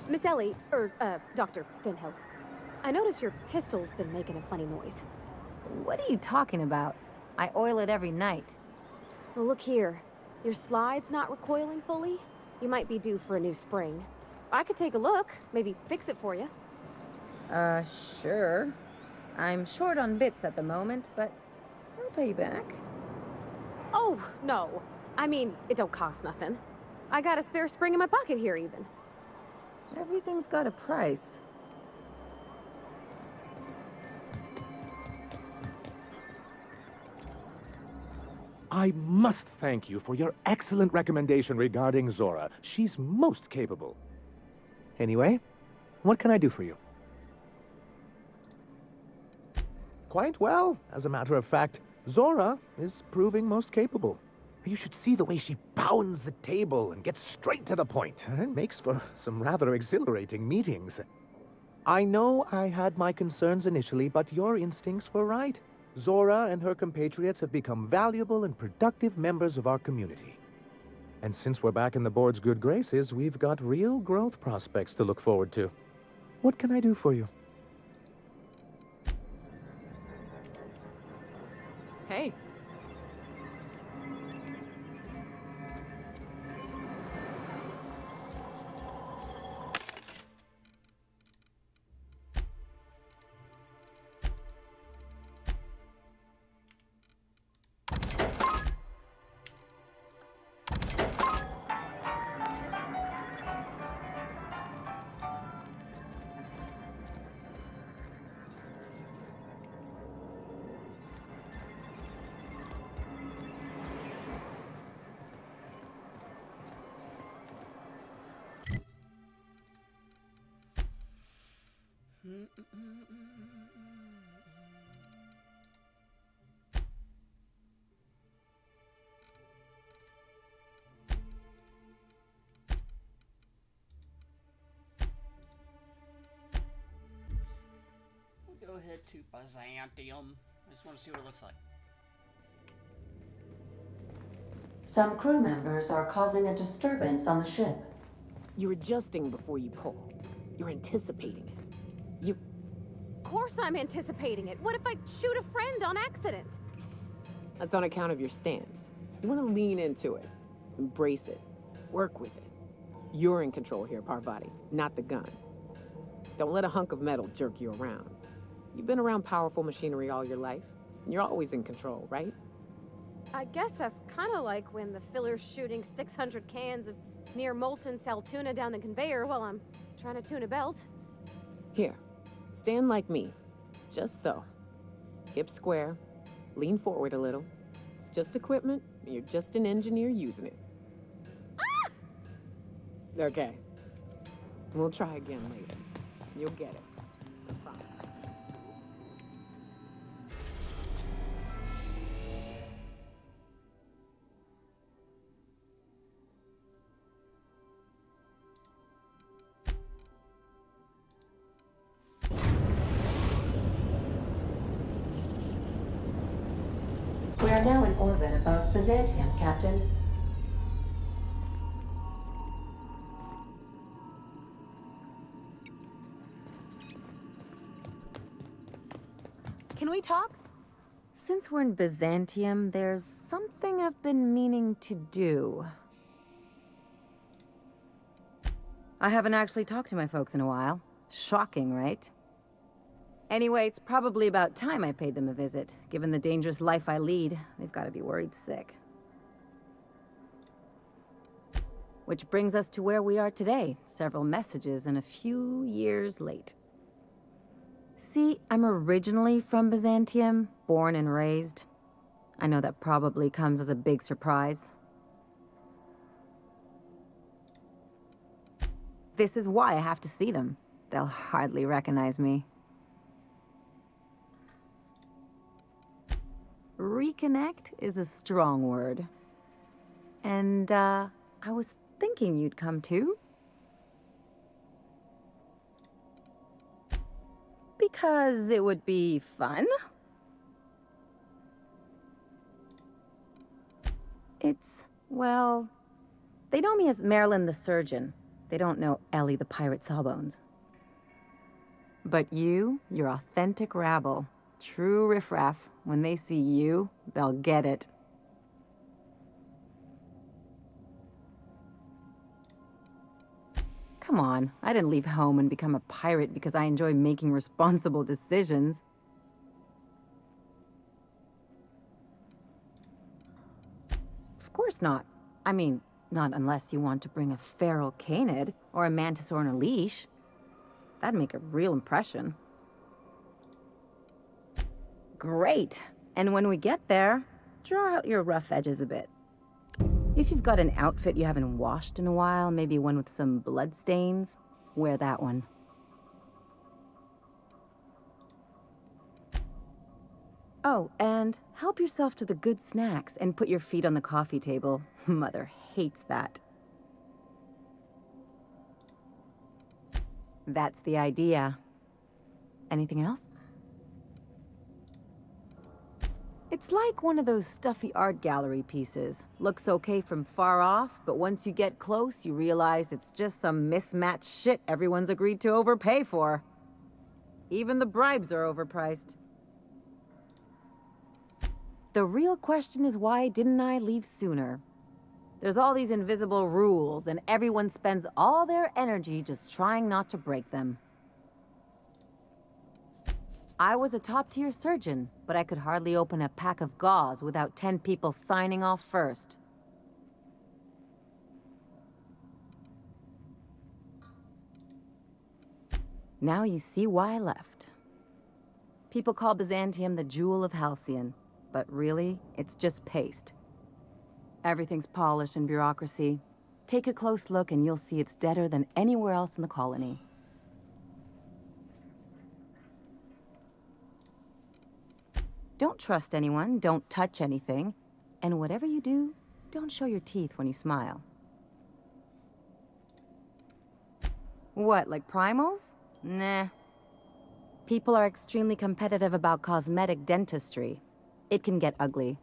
Miss Ellie, Dr. Finhill. I notice your pistol's been making a funny noise. What are you talking about? I oil it every night. Well, look here. Your slide's not recoiling fully. You might be due for a new spring. I could take a look, maybe fix it for you. Sure. I'm short on bits at the moment, but I'll pay you back. Oh, no. I mean, it don't cost nothing. I got a spare spring in my pocket here, even. Everything's got a price. I must thank you for your excellent recommendation regarding Zora. She's most capable. Anyway, what can I do for you? Quite well, as a matter of fact. Zora is proving most capable. You should see the way she pounds the table and gets straight to the point. It makes for some rather exhilarating meetings. I know I had my concerns initially, but your instincts were right. Zora and her compatriots have become valuable and productive members of our community. And since we're back in the board's good graces, we've got real growth prospects to look forward to. What can I do for you? Hey. We'll go ahead to Byzantium. I just want to see what it looks like. Some crew members are causing a disturbance on the ship. You're adjusting before you pull. You're anticipating it. Of course I'm anticipating it. What if I shoot a friend on accident? That's on account of your stance. You want to lean into it. Embrace it. Work with it. You're in control here, Parvati, not the gun. Don't let a hunk of metal jerk you around. You've been around powerful machinery all your life, and you're always in control, right? I guess that's kind of like when the filler's shooting 600 cans of near molten cell tuna down the conveyor while I'm trying to tune a belt. Here, stand like me. Just so. Hips square. Lean forward a little. It's just equipment, and you're just an engineer using it. Ah! Okay. We'll try again later. You'll get it. I promise. are now in orbit above Byzantium, Captain. Can we talk? Since we're in Byzantium, there's something I've been meaning to do. I haven't actually talked to my folks in a while. Shocking, right? Anyway, it's probably about time I paid them a visit. Given the dangerous life I lead, they've got to be worried sick. Which brings us to where we are today. Several messages and a few years late. See, I'm originally from Byzantium, born and raised. I know that probably comes as a big surprise. This is why I have to see them. They'll hardly recognize me. Reconnect is a strong word. And, I was thinking you'd come too. Because it would be fun? It's, well, they know me as Marilyn the Surgeon. They don't know Ellie the Pirate Sawbones. But you, you're authentic rabble. True riffraff. When they see you, they'll get it. Come on, I didn't leave home and become a pirate because I enjoy making responsible decisions. Of course not. I mean, not unless you want to bring a feral canid or a mantis on a leash. That'd make a real impression. Great. And when we get there, draw out your rough edges a bit. If you've got an outfit you haven't washed in a while, maybe one with some blood stains, wear that one. Oh, and help yourself to the good snacks and put your feet on the coffee table. Mother hates that. That's the idea. Anything else? It's like one of those stuffy art gallery pieces. Looks okay from far off, but once you get close, you realize it's just some mismatched shit everyone's agreed to overpay for. Even the bribes are overpriced. The real question is, why didn't I leave sooner? There's all these invisible rules, and everyone spends all their energy just trying not to break them. I was a top-tier surgeon, but I could hardly open a pack of gauze without 10 people signing off first. Now you see why I left. People call Byzantium the jewel of Halcyon, but really, it's just paste. Everything's polished and bureaucracy. Take a close look and you'll see it's deader than anywhere else in the colony. Don't trust anyone, don't touch anything, and whatever you do, don't show your teeth when you smile. What, like primals? Nah. People are extremely competitive about cosmetic dentistry. It can get ugly.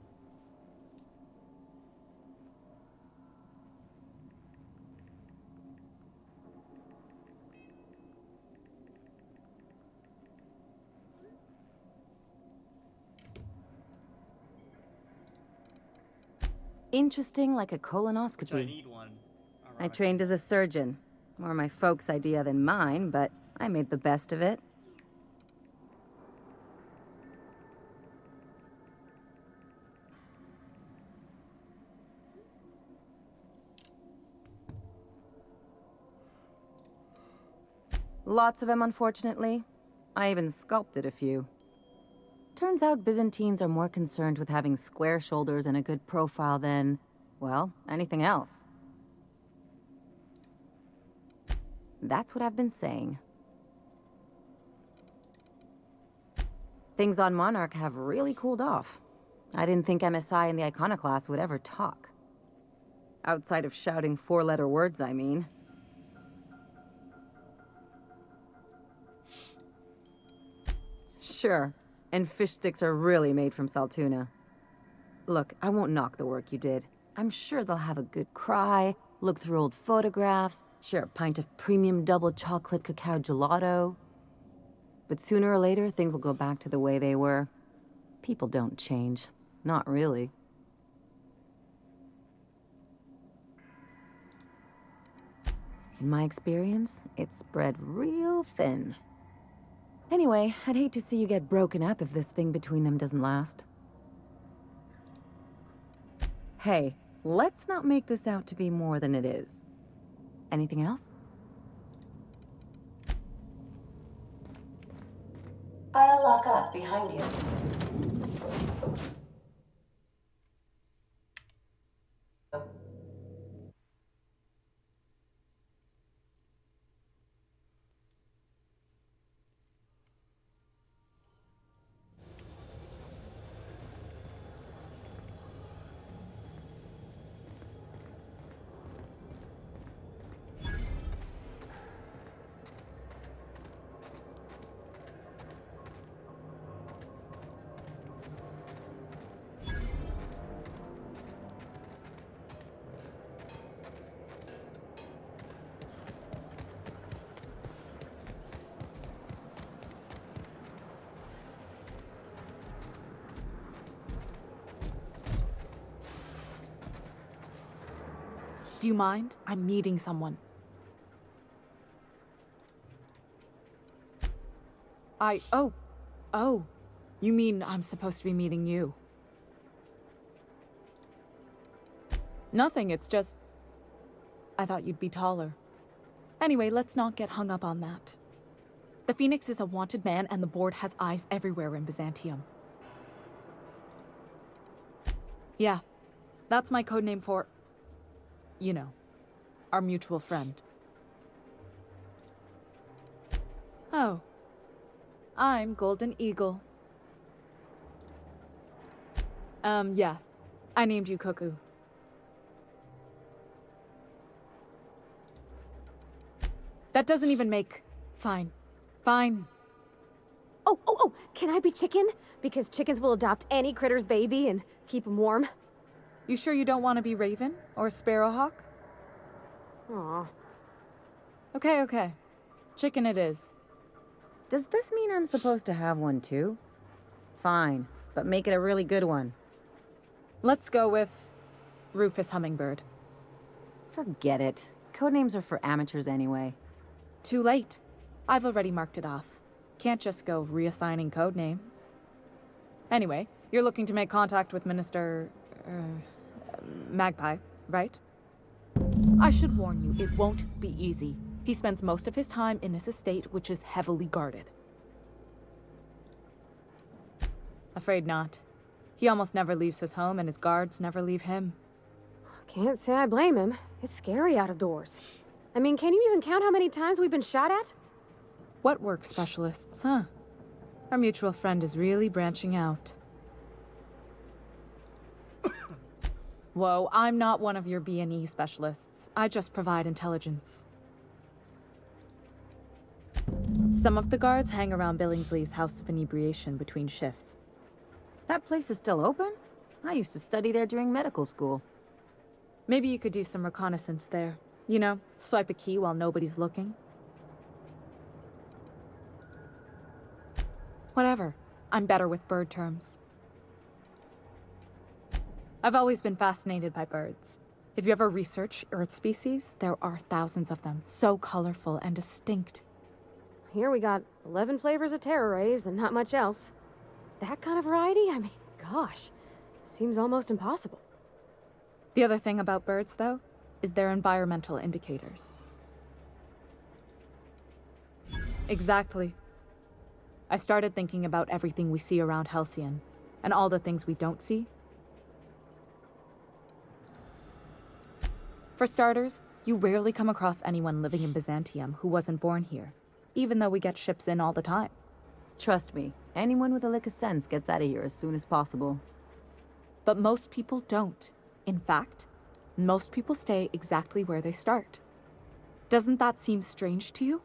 Interesting like a colonoscopy. So I need one. I trained as a surgeon. More my folks' idea than mine, but I made the best of it. Lots of them, unfortunately. I even sculpted a few. Turns out Byzantines are more concerned with having square shoulders and a good profile than, well, anything else. That's what I've been saying. Things on Monarch have really cooled off. I didn't think MSI and the Iconoclast would ever talk. Outside of shouting four-letter words, I mean. Sure. And fish sticks are really made from Saltuna. Look, I won't knock the work you did. I'm sure they'll have a good cry, look through old photographs, share a pint of premium double chocolate cacao gelato. But sooner or later, things will go back to the way they were. People don't change. Not really. In my experience, it's spread real thin. Anyway, I'd hate to see you get broken up if this thing between them doesn't last. Hey, let's not make this out to be more than it is. Anything else? I'll lock up behind you. Do you mind? I'm meeting someone. Oh. You mean I'm supposed to be meeting you? Nothing, it's just... I thought you'd be taller. Anyway, let's not get hung up on that. The Phoenix is a wanted man, and the board has eyes everywhere in Byzantium. Yeah, that's my codename for... you know, our mutual friend. Oh. I'm Golden Eagle. Yeah. I named you Cuckoo. That doesn't even make... Fine. Fine. Oh, can I be chicken? Because chickens will adopt any critter's baby and keep them warm. You sure you don't want to be Raven or Sparrowhawk? Aw. Okay. Chicken it is. Does this mean I'm supposed to have one too? Fine, but make it a really good one. Let's go with Rufus Hummingbird. Forget it. Codenames are for amateurs anyway. Too late. I've already marked it off. Can't just go reassigning codenames. Anyway, you're looking to make contact with Minister... Magpie, right? I should warn you, it won't be easy. He spends most of his time in his estate, which is heavily guarded. Afraid not. He almost never leaves his home, and his guards never leave him. Can't say I blame him. It's scary out of doors. I mean, can you even count how many times we've been shot at? What work specialists, huh? Our mutual friend is really branching out. Whoa, I'm not one of your B&E specialists. I just provide intelligence. Some of the guards hang around Billingsley's House of Inebriation between shifts. That place is still open? I used to study there during medical school. Maybe you could do some reconnaissance there. You know, swipe a key while nobody's looking. Whatever. I'm better with bird terms. I've always been fascinated by birds. If you ever research Earth species, there are thousands of them, so colorful and distinct. Here we got 11 flavors of terror rays and not much else. That kind of variety? I mean, gosh, seems almost impossible. The other thing about birds, though, is their environmental indicators. Exactly. I started thinking about everything we see around Halcyon, and all the things we don't see. For starters, you rarely come across anyone living in Byzantium who wasn't born here, even though we get ships in all the time. Trust me, anyone with a lick of sense gets out of here as soon as possible. But most people don't. In fact, most people stay exactly where they start. Doesn't that seem strange to you?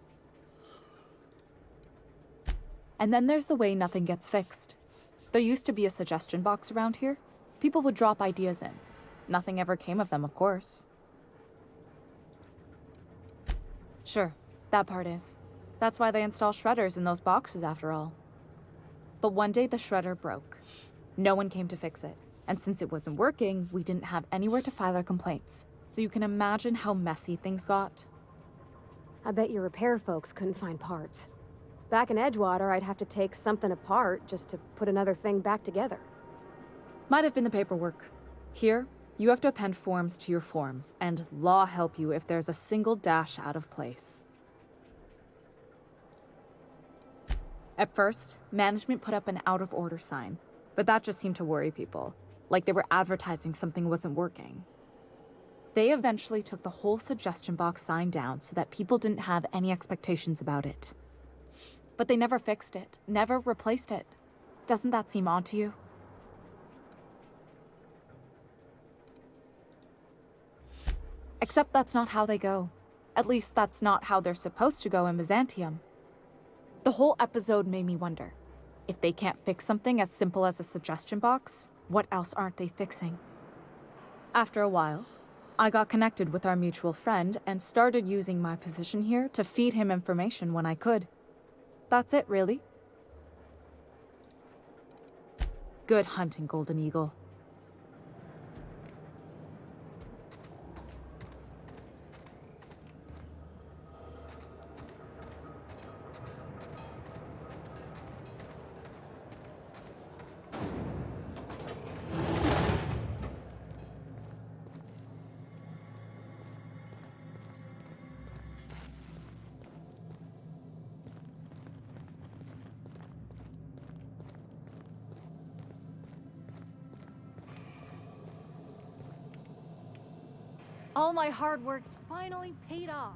And then there's the way nothing gets fixed. There used to be a suggestion box around here. People would drop ideas in. Nothing ever came of them, of course. Sure, that part is. That's why they install shredders in those boxes, after all. But one day the shredder broke. No one came to fix it. And since it wasn't working, we didn't have anywhere to file our complaints. So you can imagine how messy things got. I bet your repair folks couldn't find parts. Back in Edgewater, I'd have to take something apart just to put another thing back together. Might have been the paperwork. Here, you have to append forms to your forms, and law help you if there's a single dash out of place. At first, management put up an out-of-order sign, but that just seemed to worry people, like they were advertising something wasn't working. They eventually took the whole suggestion box sign down so that people didn't have any expectations about it. But they never fixed it, never replaced it. Doesn't that seem odd to you? Except that's not how they go. At least that's not how they're supposed to go in Byzantium. The whole episode made me wonder, if they can't fix something as simple as a suggestion box, what else aren't they fixing? After a while, I got connected with our mutual friend and started using my position here to feed him information when I could. That's it, really. Good hunting, Golden Eagle. All my hard work's finally paid off.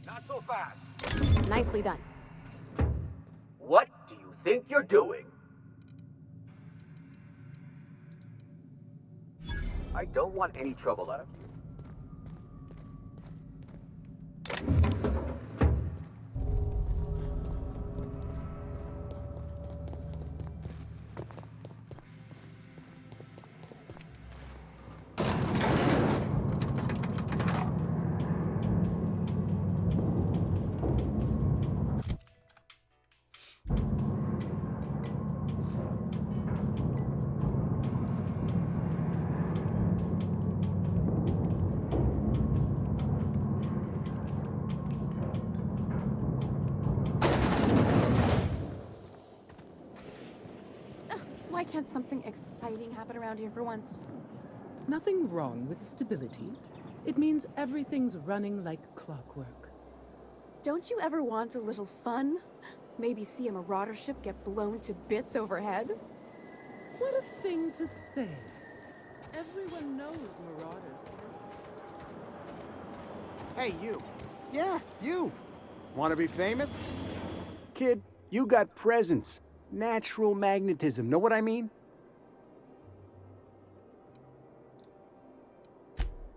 Not so fast. Nicely done. What do you think you're doing? I don't want any trouble out of you. Why can't something exciting happen around here for once? Nothing wrong with stability. It means everything's running like clockwork. Don't you ever want a little fun? Maybe see a marauder ship get blown to bits overhead? What a thing to say. Everyone knows marauders. Hey, you. Yeah, you. Want to be famous? Kid, you got presence. Natural magnetism. Know what I mean?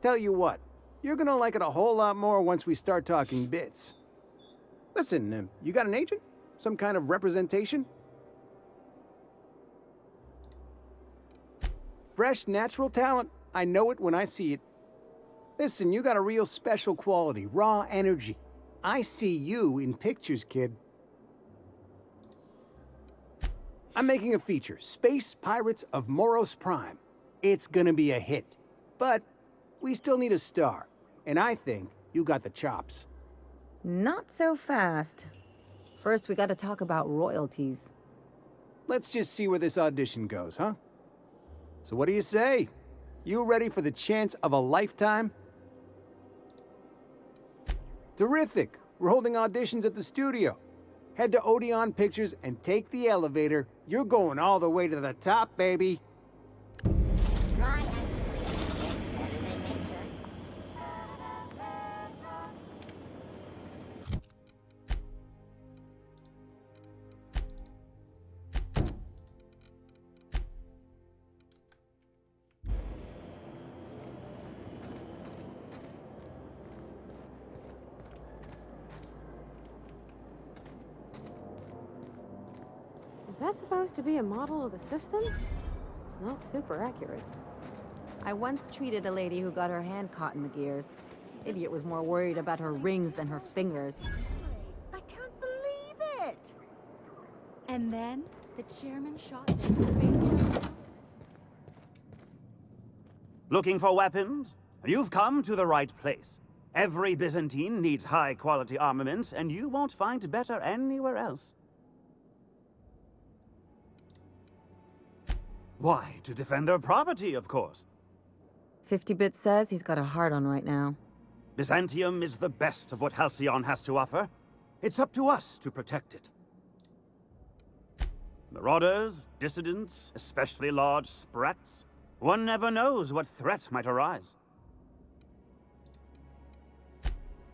Tell you what, you're gonna like it a whole lot more once we start talking bits. Listen, you got an agent? Some kind of representation? Fresh, natural talent. I know it when I see it. Listen, you got a real special quality, raw energy. I see you in pictures, kid. I'm making a feature, Space Pirates of Moros Prime. It's gonna be a hit. But we still need a star. And I think you got the chops. Not so fast. First, we gotta talk about royalties. Let's just see where this audition goes, huh? So what do you say? You ready for the chance of a lifetime? Terrific! We're holding auditions at the studio. Head to Odeon Pictures and take the elevator. You're going all the way to the top, baby. Is that supposed to be a model of the system? It's not super accurate. I once treated a lady who got her hand caught in the gears. Idiot was more worried about her rings than her fingers. I can't believe it! And then the chairman shot their space shuttle. Looking for weapons? You've come to the right place. Every Byzantine needs high-quality armaments, and you won't find better anywhere else. Why, to defend their property, of course. 50-Bit says he's got a hard on right now. Byzantium is the best of what Halcyon has to offer. It's up to us to protect it. Marauders, dissidents, especially large sprats. One never knows what threat might arise.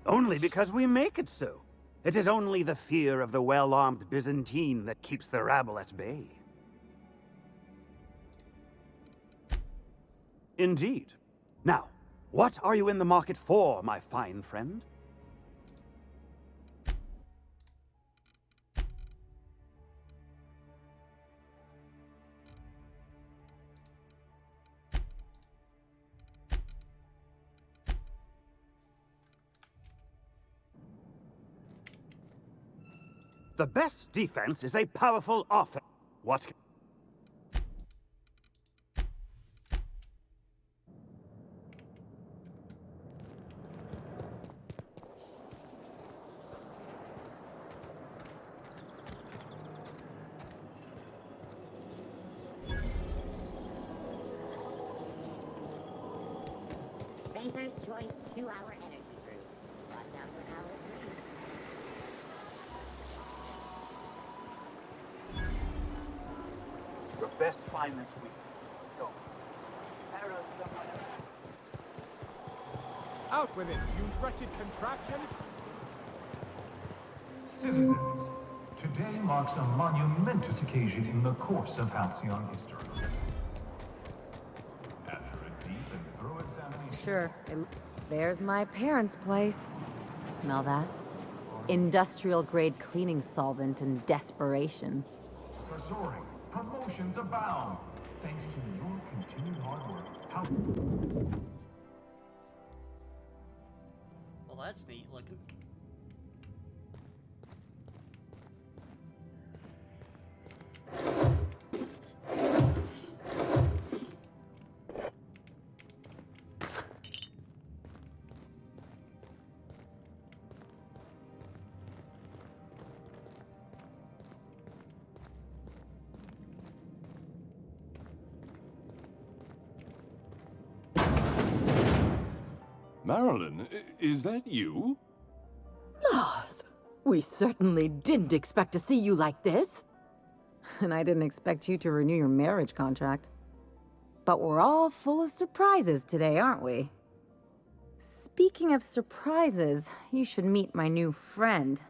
Only because we make it so. It is only the fear of the well-armed Byzantine that keeps the rabble at bay. Indeed. Now, what are you in the market for, my fine friend? The best defense is a powerful offense. What? Spacer's Choice 2-hour energy brew. Watch out for hour 3. Your best find this week. So, out with it, you wretched contraption! Citizens, today marks a monumentous occasion in the course of Halcyon history. After a deep and thorough examination... Sure. There's my parents' place. Smell that? Industrial-grade cleaning solvent and desperation. are soaring. Promotions abound. Thanks to your continued hard work. Well, that's neat looking. Marilyn, is that you? Mars, we certainly didn't expect to see you like this. And I didn't expect you to renew your marriage contract. But we're all full of surprises today, aren't we? Speaking of surprises, you should meet my new friend.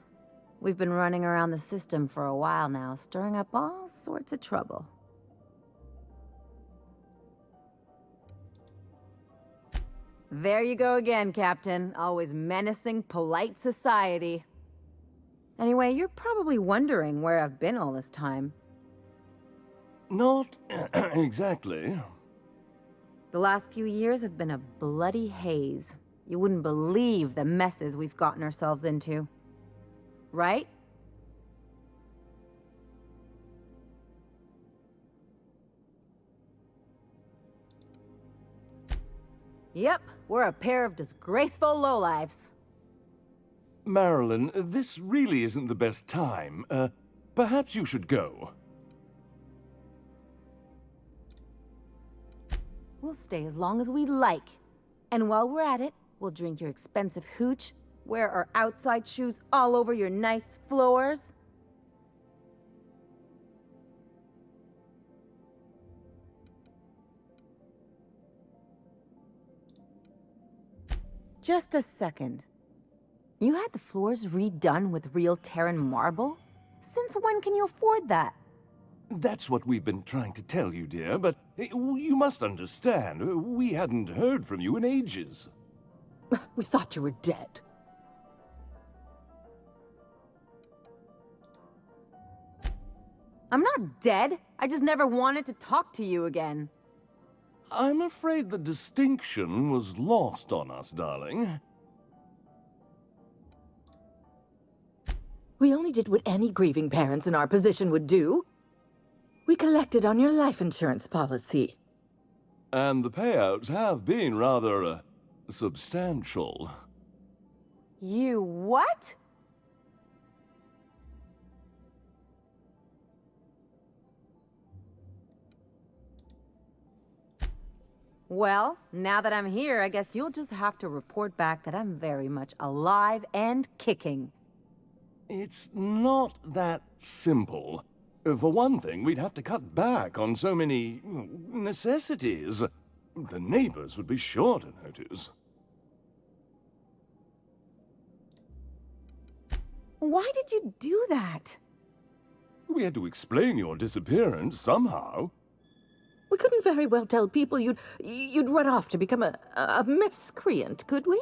We've been running around the system for a while now, stirring up all sorts of trouble. There you go again, Captain. Always menacing polite society. Anyway, you're probably wondering where I've been all this time. Not exactly. The last few years have been a bloody haze. You wouldn't believe the messes we've gotten ourselves into. Right? Yep, we're a pair of disgraceful lowlifes. Marilyn, this really isn't the best time. Perhaps you should go. We'll stay as long as we like. And while we're at it, we'll drink your expensive hooch, wear our outside shoes all over your nice floors. Just a second. You had the floors redone with real Terran marble? Since when can you afford that? That's what we've been trying to tell you, dear, but you must understand, we hadn't heard from you in ages. We thought you were dead. I'm not dead. I just never wanted to talk to you again. I'm afraid the distinction was lost on us, darling. We only did what any grieving parents in our position would do. We collected on your life insurance policy. And the payouts have been rather, substantial. You what? Well, now that I'm here, I guess you'll just have to report back that I'm very much alive and kicking. It's not that simple. For one thing, we'd have to cut back on so many necessities. The neighbors would be sure to notice. Why did you do that? We had to explain your disappearance somehow. We couldn't very well tell people you'd run off to become a miscreant, could we?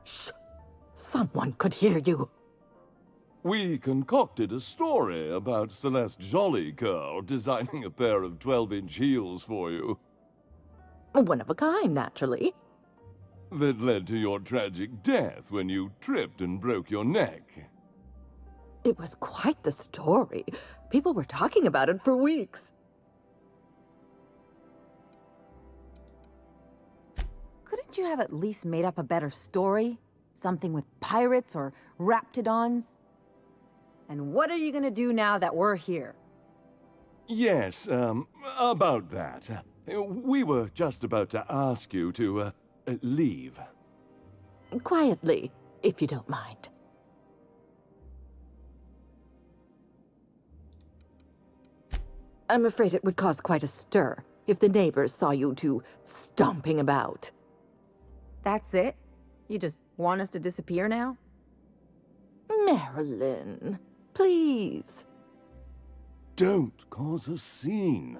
Shh! Someone could hear you. We concocted a story about Celeste Jollycurl designing a pair of 12-inch heels for you. One of a kind, naturally. That led to your tragic death when you tripped and broke your neck. It was quite the story. People were talking about it for weeks. Couldn't you have at least made up a better story? Something with pirates or raptidons? And what are you gonna do now that we're here? Yes, about that. We were just about to ask you to, leave. Quietly, if you don't mind. I'm afraid it would cause quite a stir if the neighbors saw you two stomping about. That's it? You just want us to disappear now? Marilyn, please. Don't cause a scene.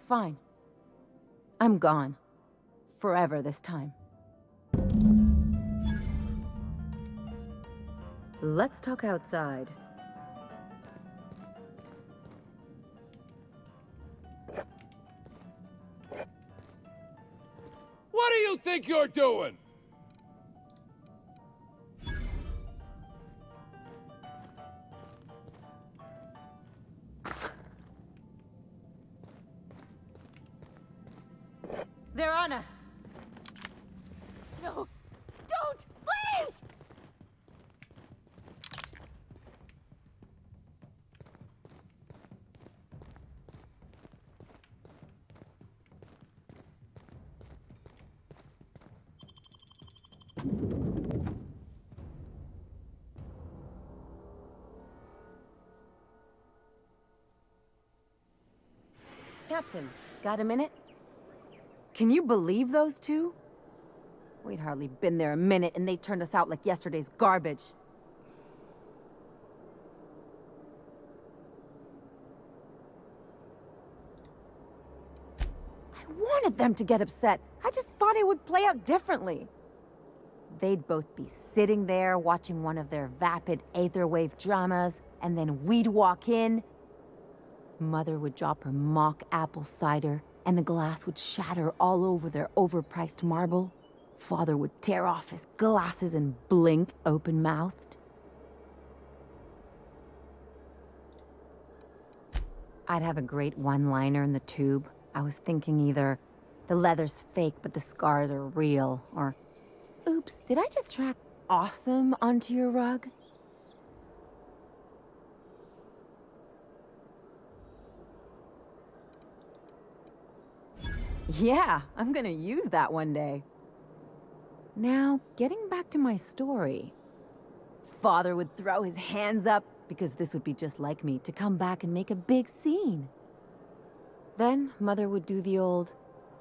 Fine. I'm gone. Forever this time. Let's talk outside. What do you think you're doing? They're on us! No! Don't! Please! Captain, got a minute? Can you believe those two? We'd hardly been there a minute and they turned us out like yesterday's garbage. I wanted them to get upset. I just thought it would play out differently. They'd both be sitting there watching one of their vapid aetherwave dramas, and then we'd walk in. Mother would drop her mock apple cider, and the glass would shatter all over their overpriced marble. Father would tear off his glasses and blink open-mouthed. I'd have a great one-liner in the tube. I was thinking either, the leather's fake but the scars are real, or, oops, did I just track awesome onto your rug? Yeah, I'm gonna use that one day. Now, getting back to my story. Father would throw his hands up, because this would be just like me, to come back and make a big scene. Then, Mother would do the old,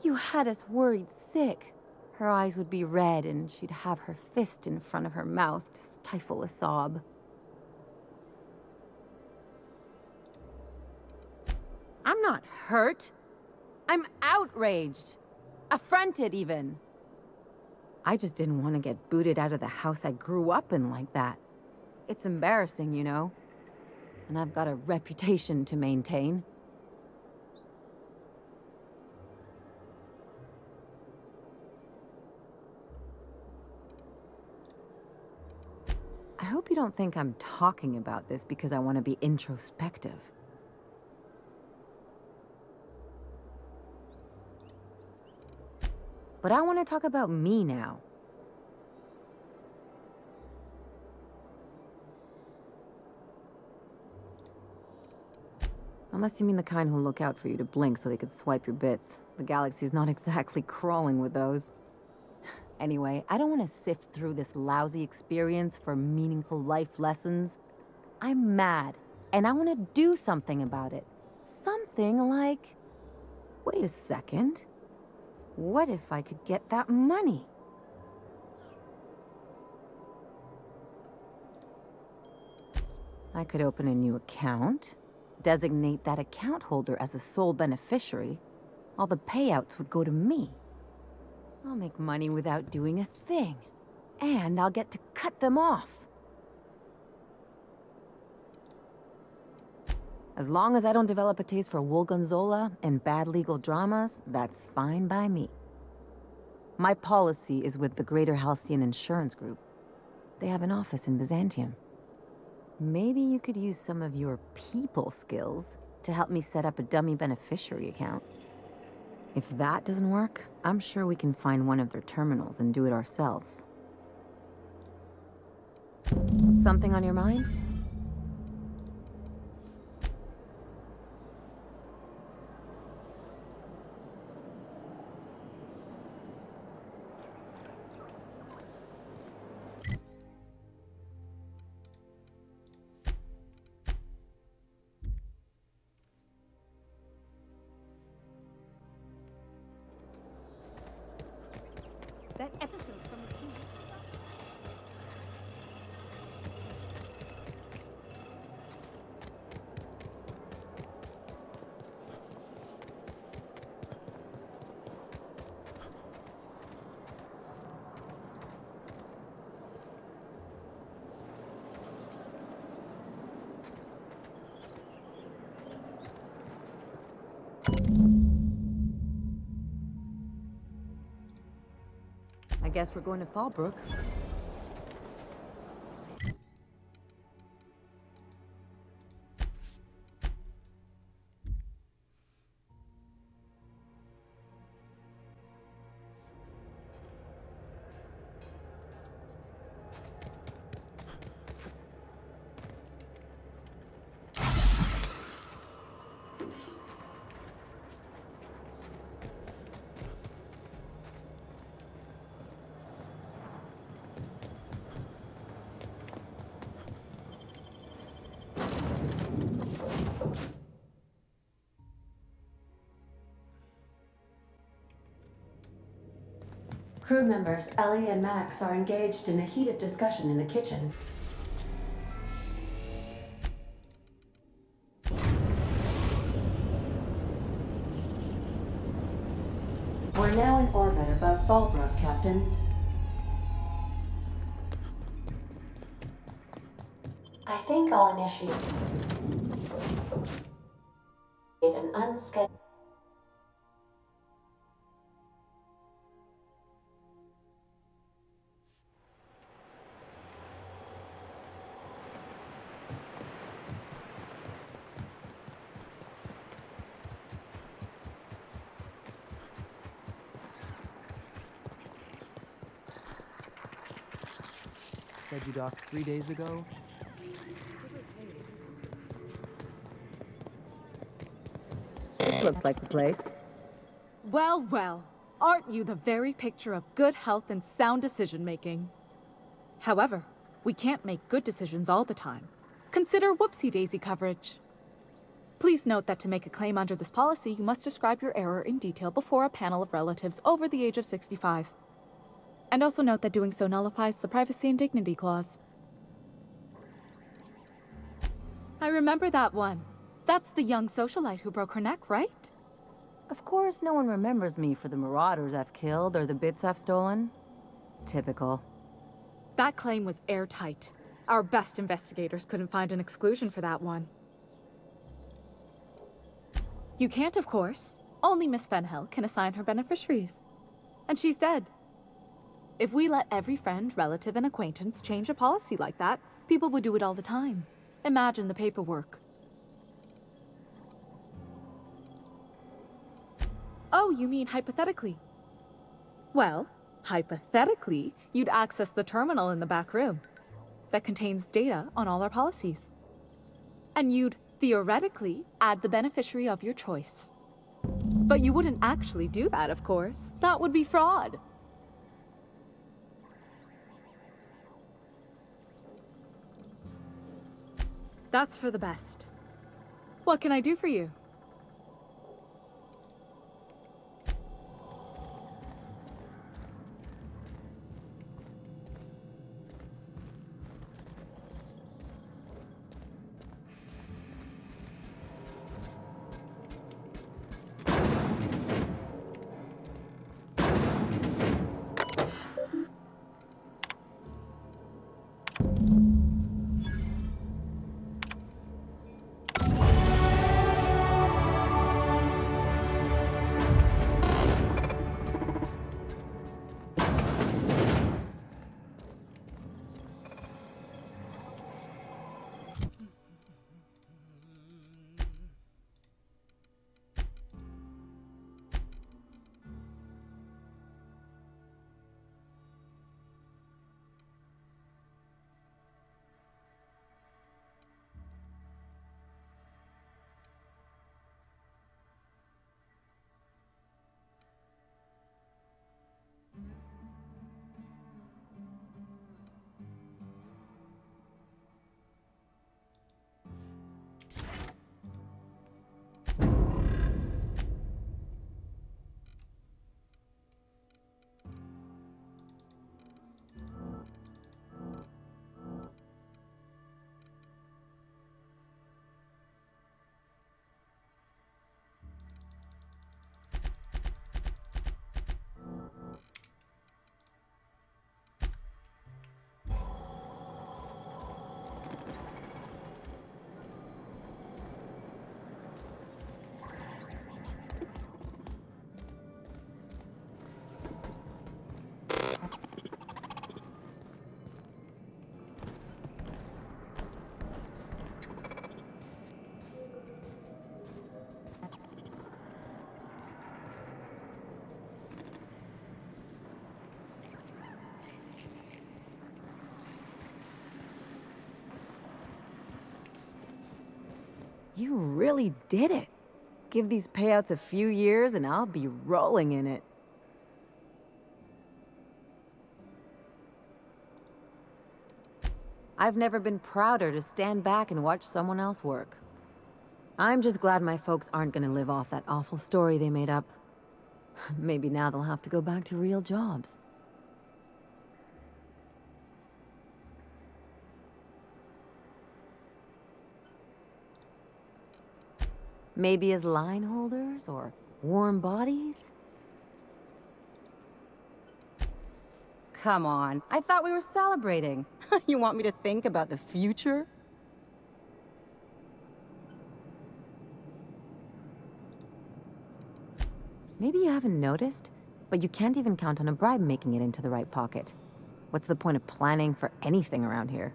"You had us worried sick." Her eyes would be red, and she'd have her fist in front of her mouth to stifle a sob. I'm not hurt. I'm outraged. Affronted, even. I just didn't want to get booted out of the house I grew up in like that. It's embarrassing, you know? And I've got a reputation to maintain. I hope you don't think I'm talking about this because I want to be introspective. But I want to talk about me now. Unless you mean the kind who'll look out for you to blink so they could swipe your bits. The galaxy's not exactly crawling with those. Anyway, I don't want to sift through this lousy experience for meaningful life lessons. I'm mad, and I want to do something about it. Something like... Wait a second. What if I could get that money? I could open a new account, designate that account holder as a sole beneficiary. All the payouts would go to me. I'll make money without doing a thing. And I'll get to cut them off. As long as I don't develop a taste for Wolgonzola and bad legal dramas, that's fine by me. My policy is with the Greater Halcyon Insurance Group. They have an office in Byzantium. Maybe you could use some of your people skills to help me set up a dummy beneficiary account. If that doesn't work, I'm sure we can find one of their terminals and do it ourselves. Something on your mind? That episode from the TV. I guess we're going to Fallbrook. Crew members Ellie and Max are engaged in a heated discussion in the kitchen. We're now in orbit above Fallbrook, Captain. I think I'll initiate an unscheduled. Said you docked 3 days ago? This looks like the place. Well, well. Aren't you the very picture of good health and sound decision-making? However, we can't make good decisions all the time. Consider whoopsie-daisy coverage. Please note that to make a claim under this policy, you must describe your error in detail before a panel of relatives over the age of 65. And also note that doing so nullifies the Privacy and Dignity Clause. I remember that one. That's the young socialite who broke her neck, right? Of course, no one remembers me for the marauders I've killed or the bits I've stolen. Typical. That claim was airtight. Our best investigators couldn't find an exclusion for that one. You can't, of course. Only Miss Fenhill can assign her beneficiaries. And she's dead. If we let every friend, relative, and acquaintance change a policy like that, people would do it all the time. Imagine the paperwork. Oh, you mean hypothetically? Well, hypothetically, you'd access the terminal in the back room that contains data on all our policies. And you'd, theoretically, add the beneficiary of your choice. But you wouldn't actually do that, of course. That would be fraud. That's for the best. What can I do for you? You really did it. Give these payouts a few years and I'll be rolling in it. I've never been prouder to stand back and watch someone else work. I'm just glad my folks aren't gonna live off that awful story they made up. Maybe now they'll have to go back to real jobs. Maybe as line holders or warm bodies? Come on, I thought we were celebrating. You want me to think about the future? Maybe you haven't noticed, but you can't even count on a bribe making it into the right pocket. What's the point of planning for anything around here?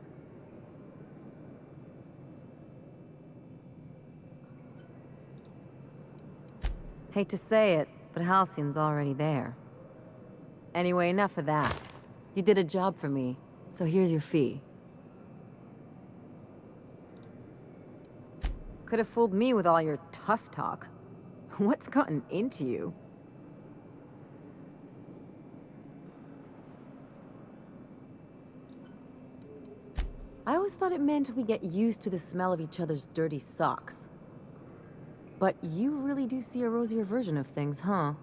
Hate to say it, but Halcyon's already there. Anyway, enough of that. You did a job for me, so here's your fee. Could have fooled me with all your tough talk. What's gotten into you? I always thought it meant we get used to the smell of each other's dirty socks. But you really do see a rosier version of things, huh?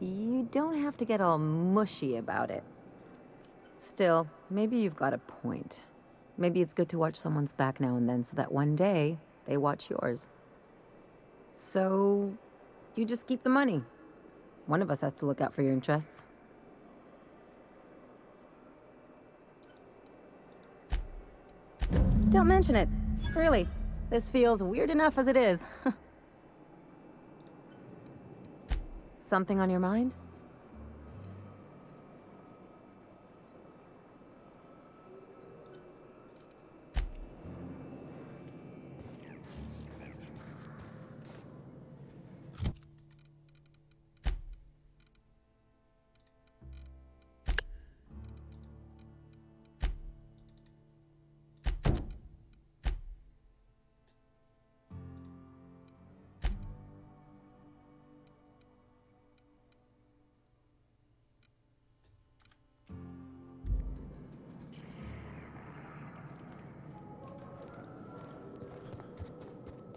You don't have to get all mushy about it. Still, maybe you've got a point. Maybe it's good to watch someone's back now and then so that one day they watch yours. So, you just keep the money. One of us has to look out for your interests. Don't mention it. Really, this feels weird enough as it is. Something on your mind?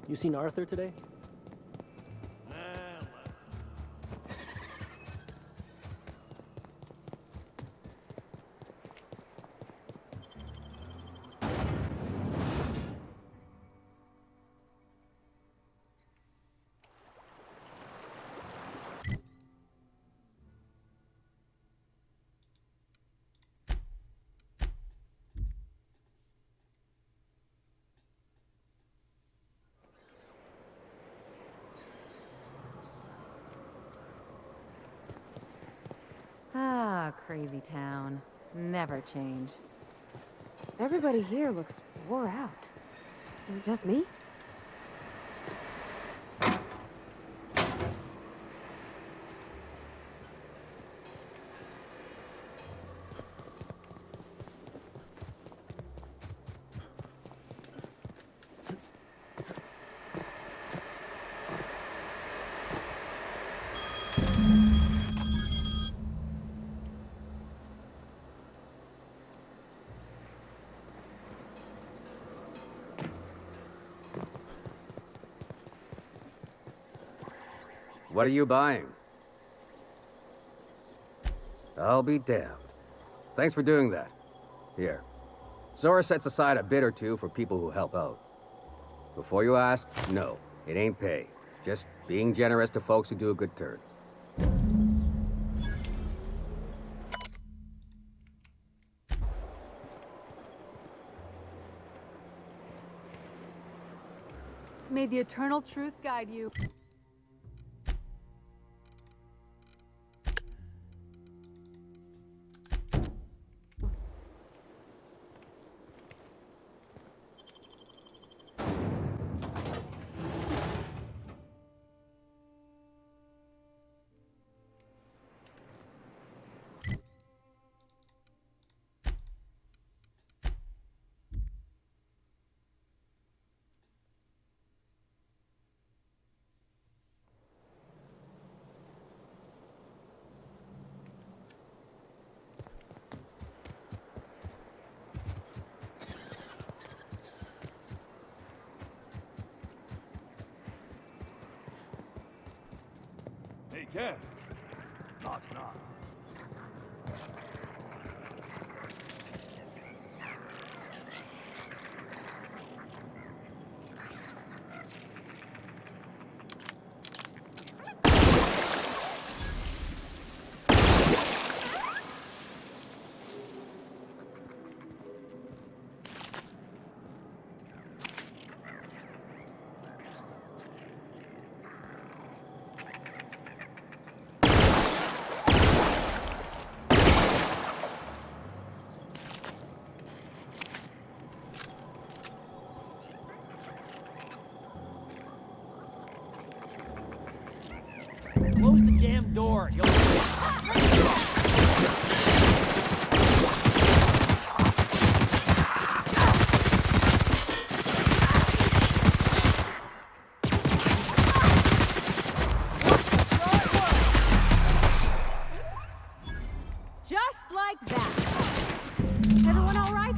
You seen Arthur today? Ah, crazy town. Never change. Everybody here looks wore out. Is it just me? What are you buying? I'll be damned. Thanks for doing that. Here. Zora sets aside a bit or two for people who help out. Before you ask, no, it ain't pay. Just being generous to folks who do a good turn. May the eternal truth guide you. Hey, Cass. Knock, knock. Close the damn door. Just like that. Everyone all right?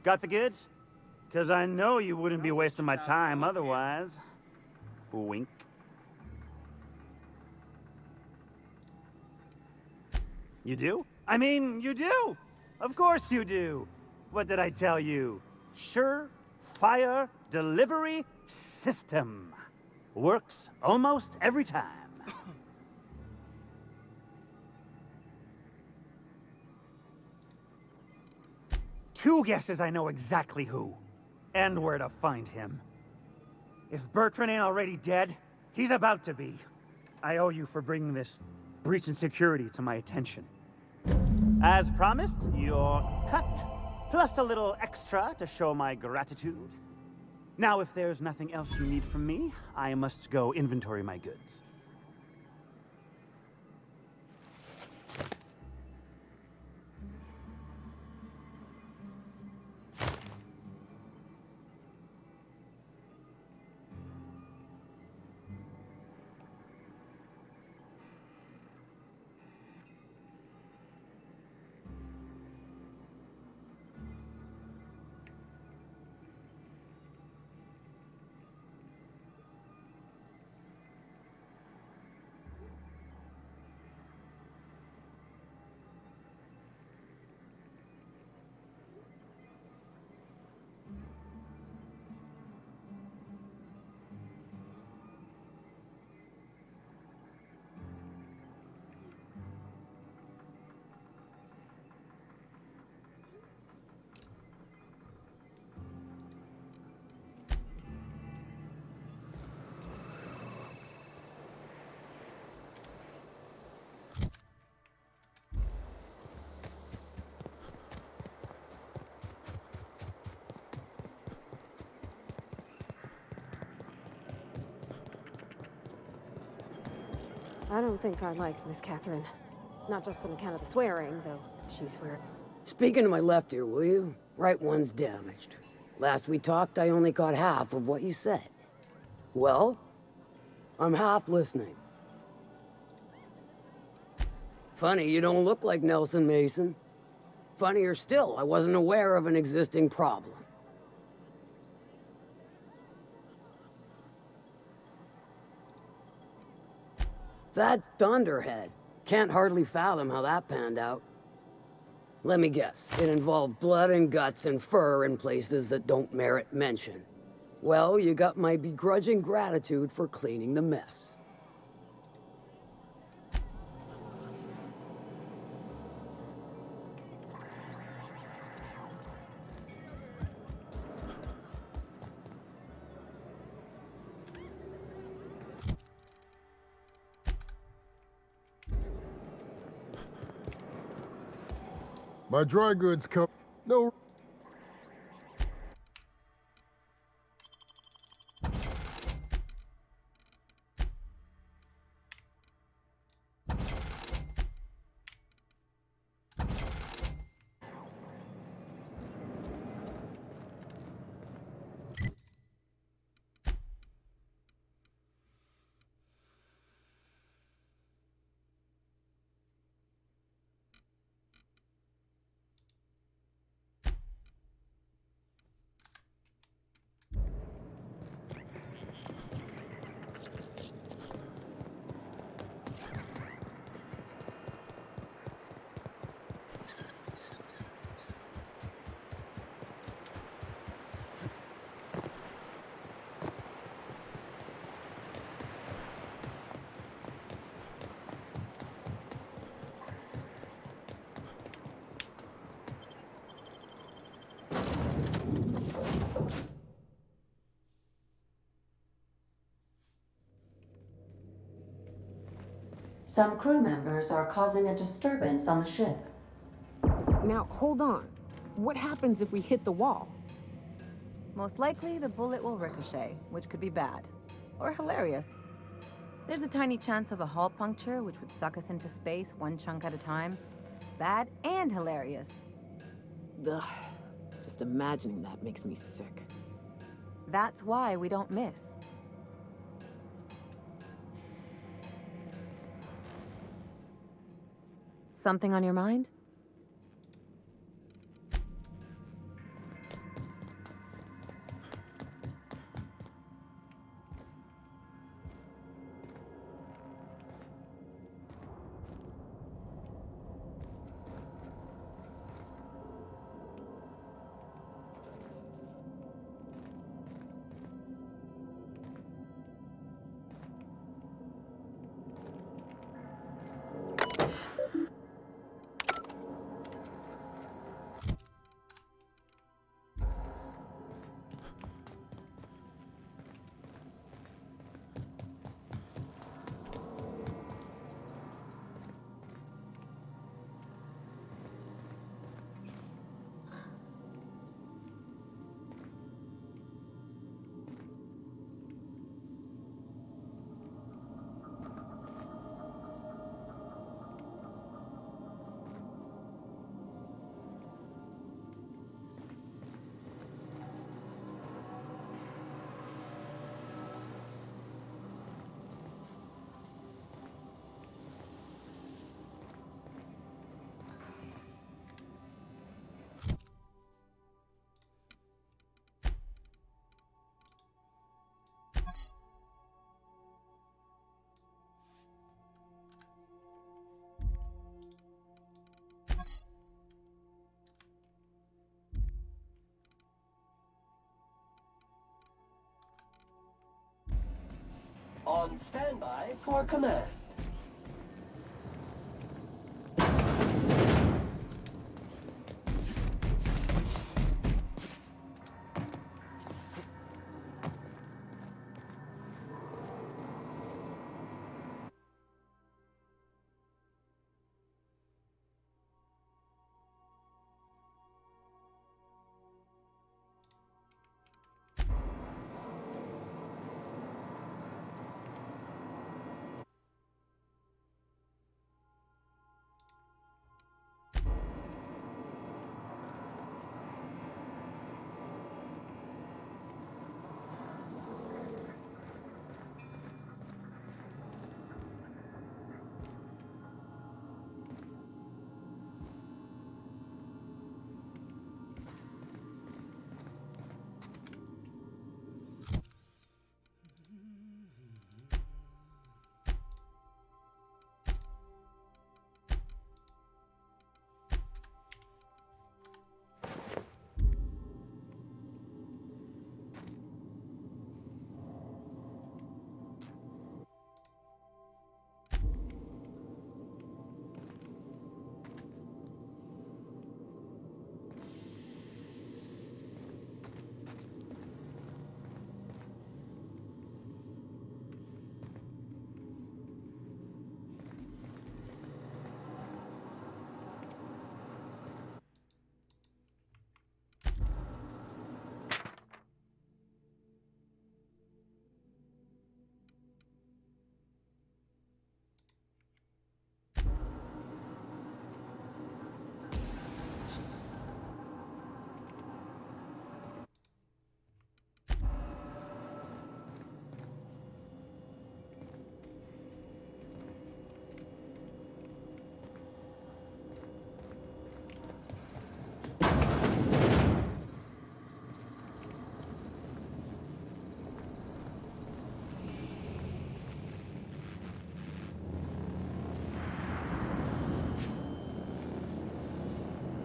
Got the goods? Because I know you wouldn't be wasting my time otherwise. Wink. You do? I mean, you do! Of course you do! What did I tell you? Sure-fire delivery system. Works almost every time. Two guesses I know exactly who. And where to find him. If Bertrand ain't already dead, he's about to be. I owe you for bringing this breach in security to my attention. As promised, your cut, plus a little extra to show my gratitude. Now, if there's nothing else you need from me, I must go inventory my goods. I don't think I like Miss Catherine. Not just on account of the swearing, though she swears. Speaking to my left ear, will you? Right one's damaged. Last we talked, I only caught half of what you said. Well, I'm half listening. Funny, you don't look like Nelson Mason. Funnier still, I wasn't aware of an existing problem. That Thunderhead. Can't hardly fathom how that panned out. Let me guess, it involved blood and guts and fur in places that don't merit mention. Well, you got my begrudging gratitude for cleaning the mess. My dry goods come. No. Some crew members are causing a disturbance on the ship. Now, hold on. What happens if we hit the wall? Most likely, the bullet will ricochet, which could be bad. Or hilarious. There's a tiny chance of a hull puncture, which would suck us into space one chunk at a time. Bad and hilarious. Ugh. Just imagining that makes me sick. That's why we don't miss. Something on your mind? Stand by for command.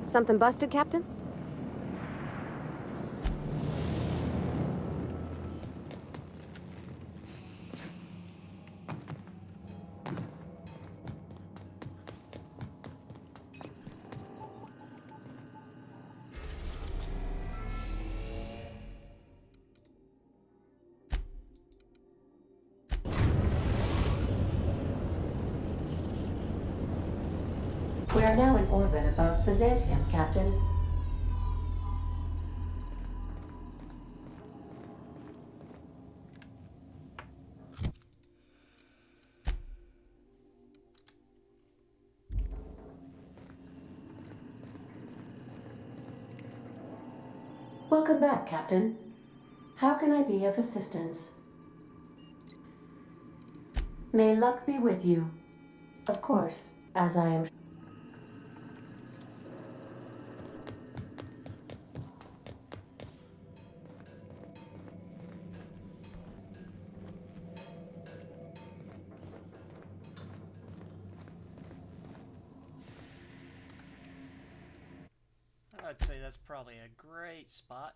Something busted, Captain? We are now in orbit above Byzantium, Captain. Welcome back, Captain. How can I be of assistance? May luck be with you. Of course, as I am. I'd say that's probably a great spot